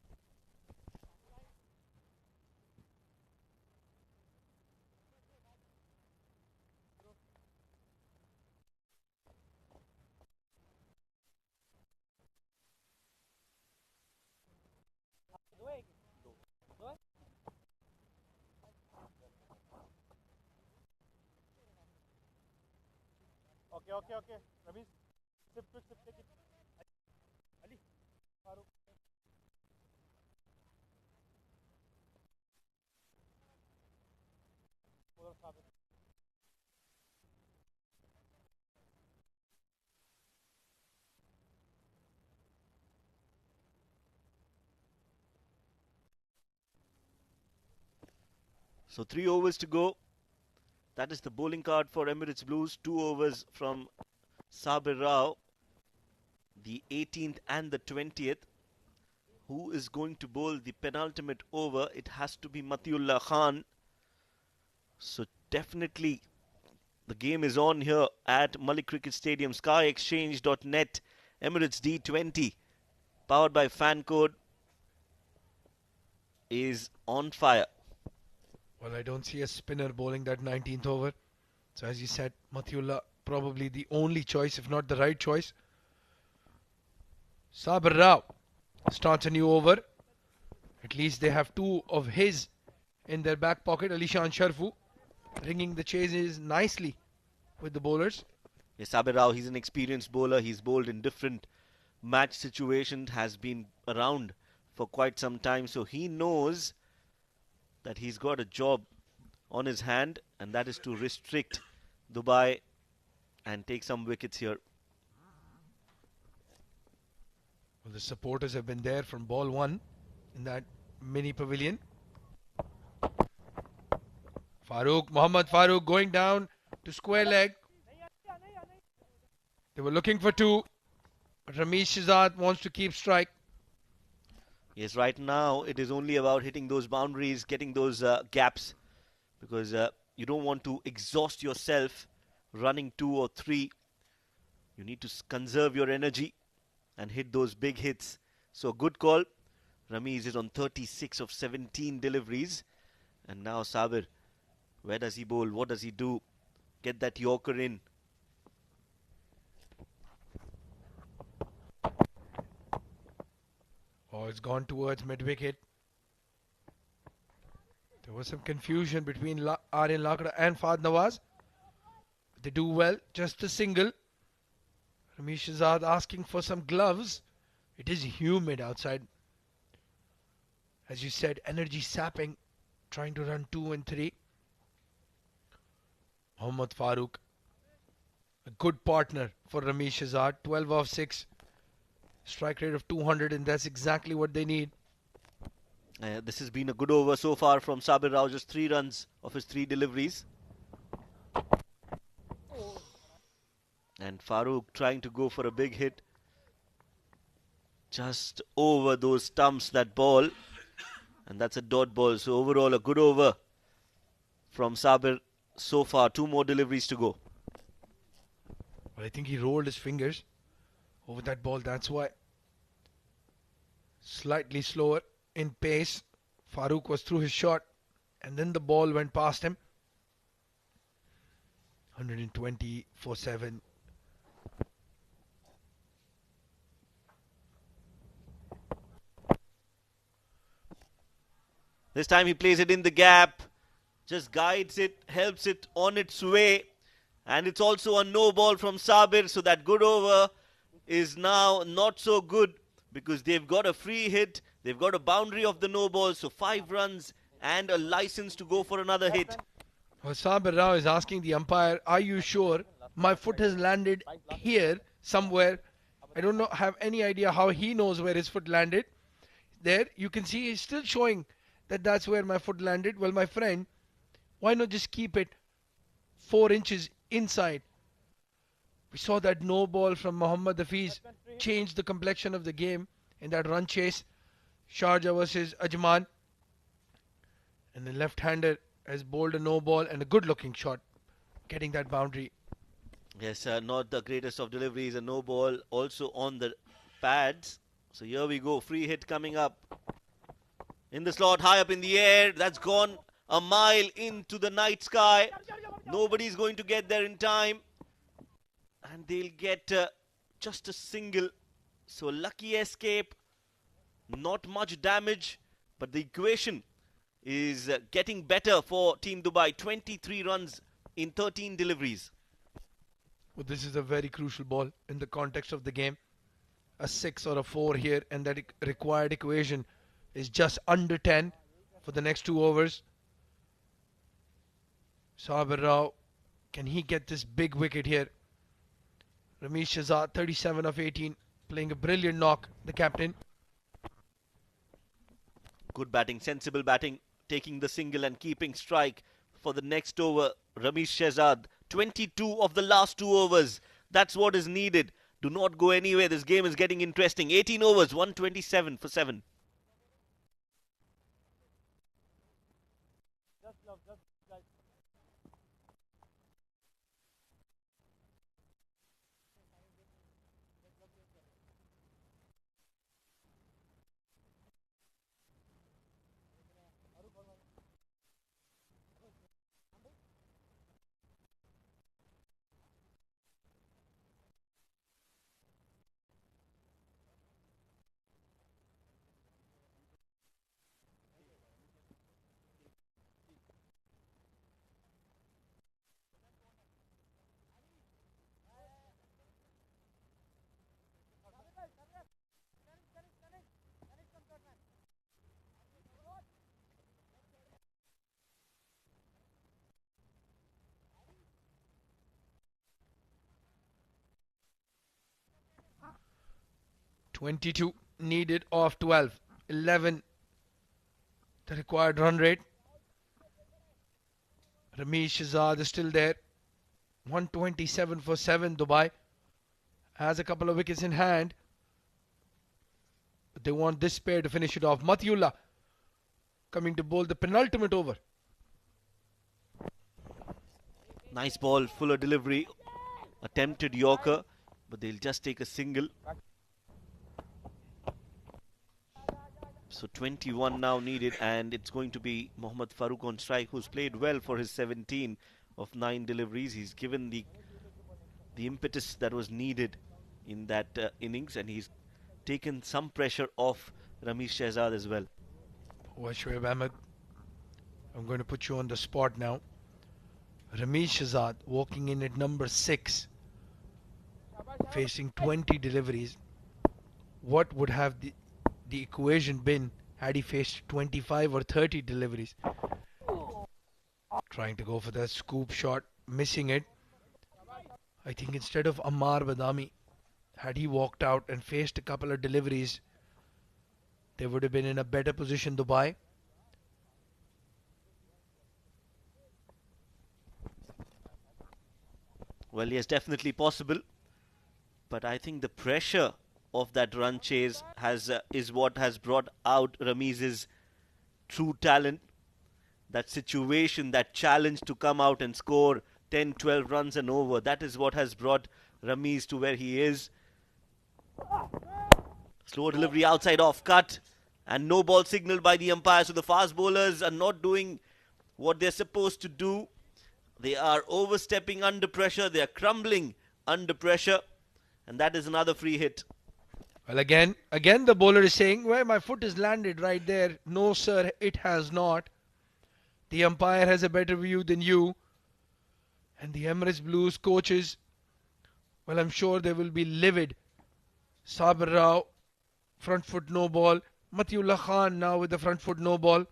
Okay. Ramesh, sip, take it. Ali, Farooq. So 3 overs to go. That is the bowling card for Emirates Blues. 2 overs from Sabir Rao, the 18th and the 20th. Who is going to bowl the penultimate over? It has to be Matiullah Khan. So definitely the game is on here at Malik Cricket Stadium. SkyExchange.net, Emirates D20, powered by Fan Code, is on fire. Well, I don't see a spinner bowling that 19th over. So as you said, Matiullah probably the only choice, if not the right choice. Sabir Rao starts a new over. At least they have 2 of his in their back pocket. Alishan Sharfu ringing the chases nicely with the bowlers. Yes, Sabir Rao, he's an experienced bowler. He's bowled in different match situations, has been around for quite some time. So he knows that he's got a job on his hand, and that is to restrict Dubai and take some wickets here. Well, the supporters have been there from ball 1 in that mini pavilion. Mohammad Farooq going down to square leg. They were looking for 2. Ramiz Shehzad wants to keep strike. Yes, right now it is only about hitting those boundaries, getting those gaps, because you don't want to exhaust yourself running 2 or 3. You need to conserve your energy and hit those big hits. So good call. Ramiz is on 36 of 17 deliveries. And now Sabir, where does he bowl? What does he do? Get that Yorker in. Oh, it's gone towards mid-wicket. There was some confusion between Aryan Lakra and Fahd Nawaz. They do well, just a single. Ramesh Azad asking for some gloves. It is humid outside. As you said, energy sapping, trying to run 2 and 3. Mohammad Farooq, a good partner for Ramesh Azad. 12 off 6. Strike rate of 200, and that's exactly what they need. This has been a good over so far from Sabir Rao, just 3 runs of his 3 deliveries. And Farooq trying to go for a big hit. Just over those stumps, that ball. And that's a dot ball. So overall a good over from Sabir so far. 2 more deliveries to go. Well, I think he rolled his fingers over that ball. That's why. Slightly slower in pace. Farooq was through his shot. And then the ball went past him. 120 for 7. This time he plays it in the gap, just guides it, helps it on its way. And it's also a no ball from Sabir, so that good over is now not so good because they've got a free hit, they've got a boundary of the no ball, so 5 runs and a license to go for another hit. Well, Sabir Rao is asking the umpire, are you sure my foot has landed here somewhere? I don't know, have any idea how he knows where his foot landed. There, you can see he's still showing that that's where my foot landed. Well, my friend, why not just keep it 4 inches inside? We saw that no ball from Mohammad Hafiz change the complexion of the game in that run chase. Sharjah versus Ajman. And the left-hander has bowled a no ball and a good-looking shot, getting that boundary. Yes, not the greatest of deliveries, a no ball also on the pads. So here we go, free hit coming up. In the slot, high up in the air, that's gone a mile into the night sky. Nobody's going to get there in time. And they'll get just a single. So lucky escape, not much damage, but the equation is getting better for Team Dubai. 23 runs in 13 deliveries. Well, this is a very crucial ball in the context of the game. A 6 or a 4 here, and that required equation is just under 10 for the next 2 overs. Sabir Rao, can he get this big wicket here? Ramesh Shahzad, 37 of 18, playing a brilliant knock, the captain. Good batting, sensible batting, taking the single and keeping strike for the next over. Ramesh Shahzad, 22 of the last 2 overs. That's what is needed. Do not go anywhere. This game is getting interesting. 18 overs, 127 for 7. .22 needed off 12. 11 the required run rate. Ramesh Shahzad is still there. 127 for 7. Dubai has a couple of wickets in hand. But they want this pair to finish it off. Matiullah coming to bowl the penultimate over. Nice ball, fuller delivery. Attempted Yorker, but they'll just take a single. So 21 now needed, and it's going to be Mohammad Farooq on strike, who's played well for his 17 of 9 deliveries. He's given the impetus that was needed in that innings, and he's taken some pressure off Ramesh Shahzad as well. Shoaib Ahmed, I'm going to put you on the spot now. Ramesh Shahzad walking in at number 6, facing 20 deliveries. What would have the equation been had he faced 25 or 30 deliveries? Trying to go for that scoop shot, missing it. I think instead of Ammar Badami, had he walked out and faced a couple of deliveries, they would have been in a better position, Dubai. Well, yes, definitely possible. But I think the pressure of that run chase is what has brought out Ramiz's true talent. That situation, that challenge to come out and score 10, 12 runs and over, that is what has brought Ramiz to where he is. Slow delivery outside off cut, and no ball signaled by the umpire. So the fast bowlers are not doing what they're supposed to do. They are overstepping under pressure. They are crumbling under pressure. And that is another free hit. Well, again the bowler is saying, well, my foot is landed right there. No, sir, it has not. The umpire has a better view than you. And the Emirates Blues coaches, well, I'm sure they will be livid. Sabir Rao, front foot no ball. Matiullah Khan now with the front foot no ball.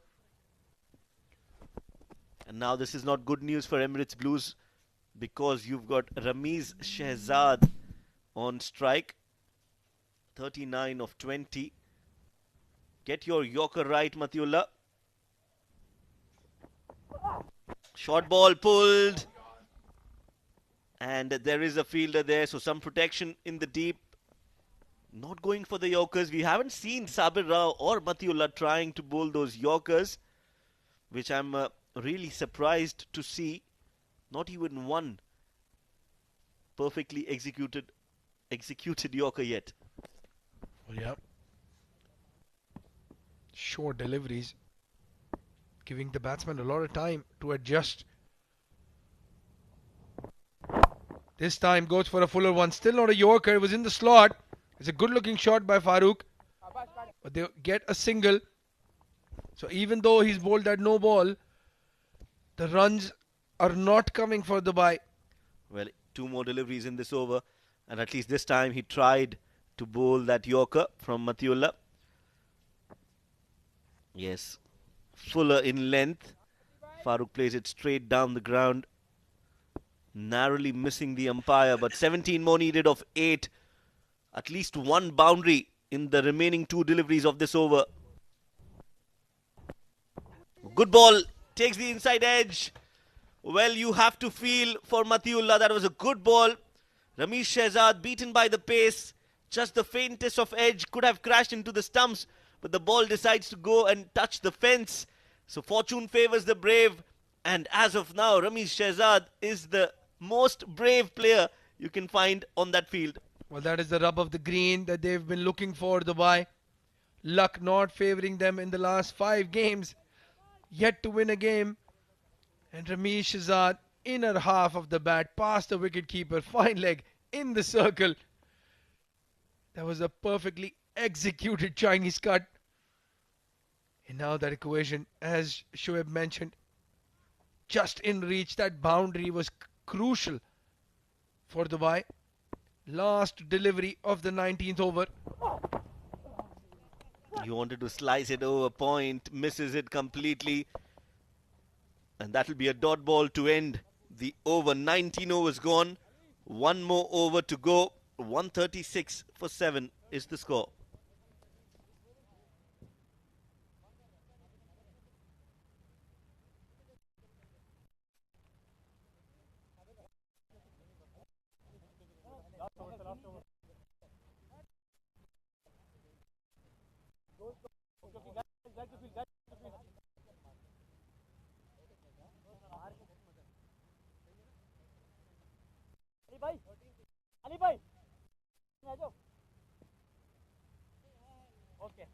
And now this is not good news for Emirates Blues, because you've got Ramiz Shehzad on strike. 39 of 20. Get your Yorker right, Matiullah. Short ball pulled. And there is a fielder there, so some protection in the deep. Not going for the Yorkers. We haven't seen Sabir Rao or Matiullah trying to bowl those Yorkers, which I'm really surprised to see. Not even one perfectly executed Yorker yet. Well, yeah. Short deliveries, giving the batsman a lot of time to adjust. This time goes for a fuller one. Still not a Yorker. It was in the slot. It's a good looking shot by Farooq. But they get a single. So even though he's bowled that no ball, the runs are not coming for Dubai. Well, 2 more deliveries in this over. And at least this time he tried to bowl that Yorker from Matiullah. Yes. Fuller in length. Farooq plays it straight down the ground. Narrowly missing the umpire, but 17 more needed of 8. At least one boundary in the remaining 2 deliveries of this over. Good ball. Takes the inside edge. Well, you have to feel for Matiullah. That was a good ball. Ramesh Shehzad beaten by the pace. Just the faintest of edge. Could have crashed into the stumps, but the ball decides to go and touch the fence. So fortune favors the brave. And as of now, Ramesh Shehzad is the most brave player you can find on that field. Well, that is the rub of the green that they've been looking for, Dubai. Luck not favoring them in the last 5 games. Yet to win a game. And Ramesh Shehzad, inner half of the bat, past the wicketkeeper, fine leg in the circle. That was a perfectly executed Chinese cut. And now that equation, as Shoaib mentioned, just in reach. That boundary was crucial for Dubai. Last delivery of the 19th over. You wanted to slice it over point, misses it completely. And that will be a dot ball to end the over. 19 overs gone. 1 more over to go. 136 for 7 is the score. Ali bhai, आ जाओ. Okay.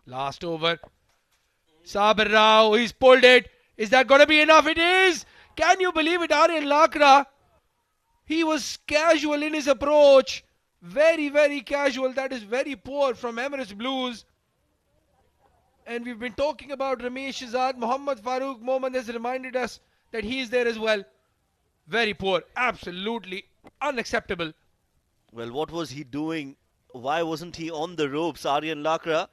Last over. Saber Rao, he's pulled it. Is that going to be enough? It is. Can you believe it? Aryan Lakra. He was casual in his approach. Very, very casual. That is very poor from Emirates Blues. And we've been talking about Ramesh Shahzad. Mohammad Farooq Mohammad has reminded us that he is there as well. Very poor. Absolutely unacceptable. Well, what was he doing? Why wasn't he on the ropes, Aryan Lakra?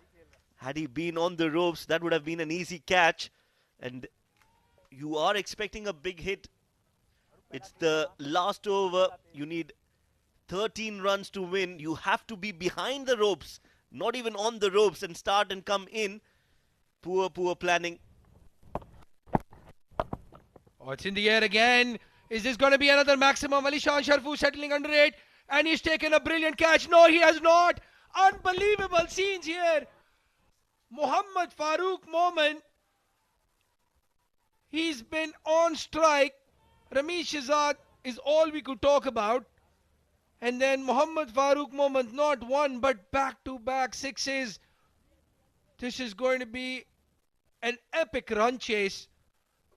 Had he been on the ropes, that would have been an easy catch. And you are expecting a big hit. It's the last over. You need 13 runs to win. You have to be behind the ropes, not even on the ropes, and start and come in. Poor planning. Oh, it's in the air again. Is this going to be another maximum? Alishan Sharfu settling under it. And he's taken a brilliant catch. No, he has not. Unbelievable scenes here. Mohammad Farooq Momin. He's been on strike. Ramesh Shahzad is all we could talk about. And then Mohammad Farooq Momin, not one but back-to-back sixes. This is going to be an epic run chase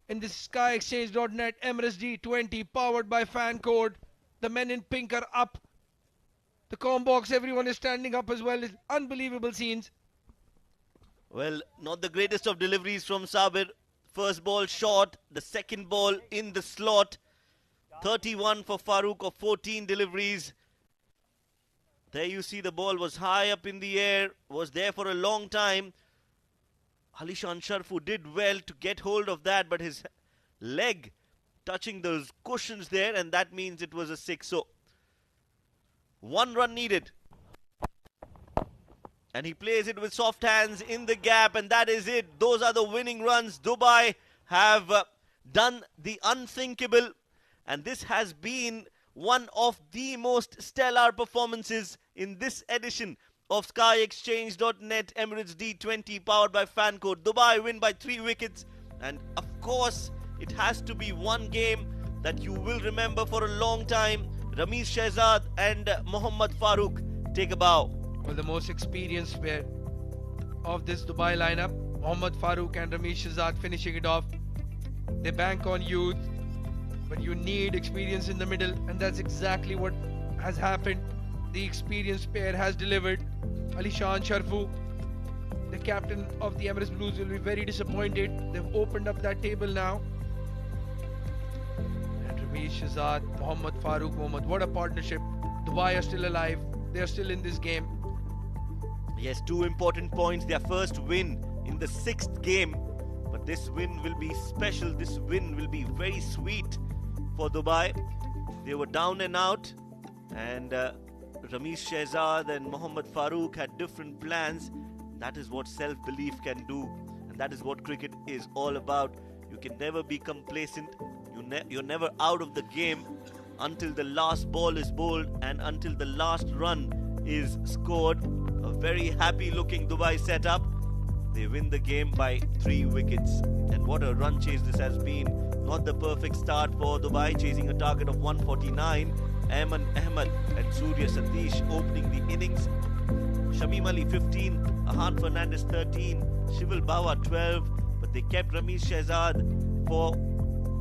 in this SkyExchange.net Emirates D20 powered by Fan Code. The men in pink are up. The Combox, everyone is standing up as well. It's unbelievable scenes. Well, not the greatest of deliveries from Sabir. First ball short, the second ball in the slot. 31 for Farooq of 14 deliveries. There you see the ball was high up in the air, was there for a long time. Alishan Sharfu did well to get hold of that, but his leg touching those cushions there, and that means it was a 6. So, 1 run needed. And he plays it with soft hands in the gap, and that is it. Those are the winning runs. Dubai have done the unthinkable, and this has been one of the most stellar performances in this edition of SkyExchange.net Emirates D20 powered by Fan Code. Dubai win by 3 wickets, and of course it has to be one game that you will remember for a long time. Ramesh Shahzad and Mohammad Farooq take a bow. Well, the most experienced pair of this Dubai lineup, Mohammad Farooq and Ramesh Shahzad, finishing it off. They bank on youth, but you need experience in the middle, and that's exactly what has happened. The experienced pair has delivered. Alishan Sharfu, the captain of the Emirates Blues, will be very disappointed. They've opened up that table now. And Ramesh Shahzad, Mohammad Farooq Mohammad, what a partnership. Dubai are still alive. They are still in this game. Yes, 2 important points. Their first win in the 6th game. But this win will be special. This win will be very sweet for Dubai. They were down and out. And Ramesh Shahzad and Mohammad Farooq had different plans. That is what self-belief can do. And that is what cricket is all about. You can never be complacent. You're never out of the game until the last ball is bowled and until the last run is scored. A very happy looking Dubai setup. They win the game by 3 wickets. And what a run chase this has been. Not the perfect start for Dubai, chasing a target of 149. Ayman Ahmed and Surya Satish opening the innings. Shamim Ali 15, Ahan Fernandez 13, Shival Bawa 12. But they kept Ramesh Shahzad for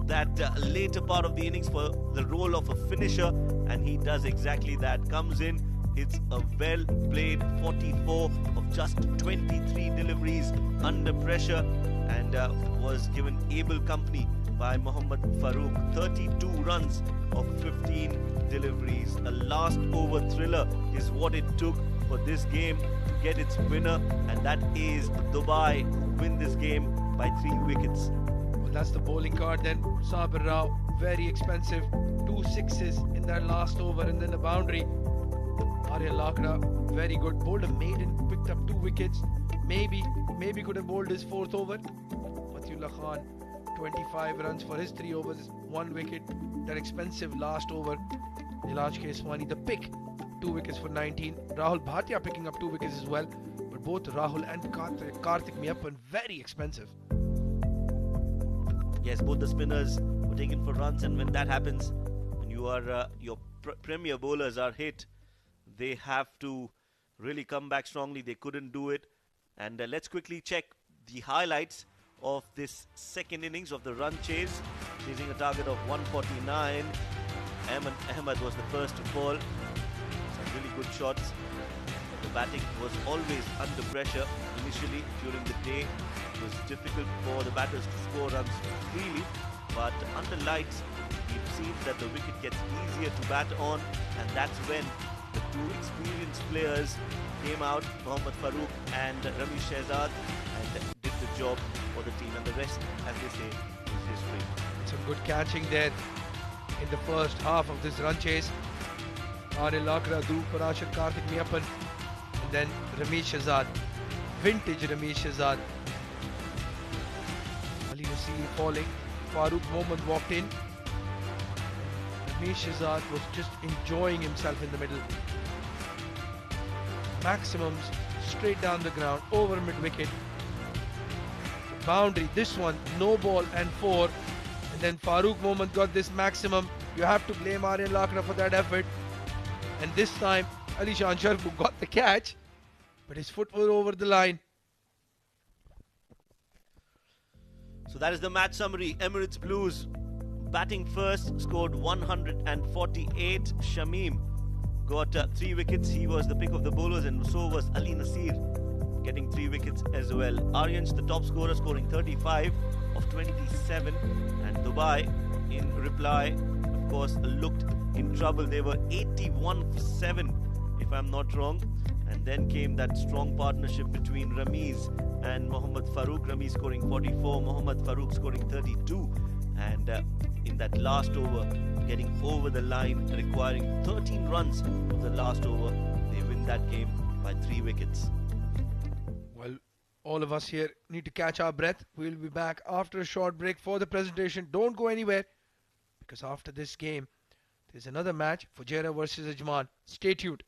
that later part of the innings for the role of a finisher, and he does exactly that. Comes in, hits a well played 44 of just 23 deliveries under pressure, and was given able company by Mohammad Farooq. 32 runs of 15 deliveries. A last over thriller is what it took for this game to get its winner, and that is Dubai, who win this game by 3 wickets. Well, that's the bowling card then. Sabir Rao, very expensive. 2 sixes in that last over, and then the boundary. Aryan Lakra, very good. Bowled a maiden, picked up 2 wickets. Maybe could have bowled his 4th over. Fatullah Khan, 25 runs for his 3 overs, 1 wicket. That expensive last over. Nilaj Keswani, the pick, 2 wickets for 19. Rahul Bhatia picking up 2 wickets as well. But both Rahul and Karthik Meyyappan very expensive. Yes, both the spinners were taken for runs, and when that happens, when you are your premier bowlers are hit, they have to really come back strongly. They couldn't do it, and let's quickly check the highlights of this second innings of the run chase, chasing a target of 149. Ahmed was the first to fall. Some really good shots. The batting was always under pressure initially during the day. It was difficult for the batters to score runs freely, but under lights, we've seen that the wicket gets easier to bat on, and that's when the two experienced players came out, Mohammad Farooq and Ramesh Shehzad, and did the job for the team. And the rest, as they say, is history. Some good catching there in the first half of this run chase. Aryan Lakra, Dhruv Parashar, Karthik Meyyappan, and then Ramesh Shehzad, vintage Ramesh Shehzad. Ali Nasir falling, Farooq Mohammad walked in. Ramesh Shehzad was just enjoying himself in the middle. Maximums straight down the ground, over mid wicket. Boundary, this one, no ball and 4. And then Farooq Mohammad got this maximum. You have to blame Aryan Lakra for that effort. And this time, Alishan Sharfu got the catch, but his foot was over the line. So that is the match summary. Emirates Blues batting first, scored 148. Shamim got 3 wickets. He was the pick of the bowlers, and so was Ali Nasir, getting 3 wickets as well. Aryan's the top scorer, scoring 35 of 27. And Dubai, in reply, of course, looked in trouble. They were 81 for 7, if I'm not wrong. And then came that strong partnership between Ramiz and Mohammad Farooq. Ramiz scoring 44, Mohammad Farooq scoring 32. And in that last over, getting over the line, requiring 13 runs of the last over, they win that game by 3 wickets. Well, all of us here need to catch our breath. We'll be back after a short break for the presentation. Don't go anywhere, because after this game, there's another match, Fujairah versus Ajman. Stay tuned.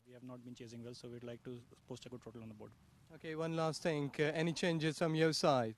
We have not been chasing well, so we'd like to post a good total on the board. Okay, one last thing. Any changes from your side?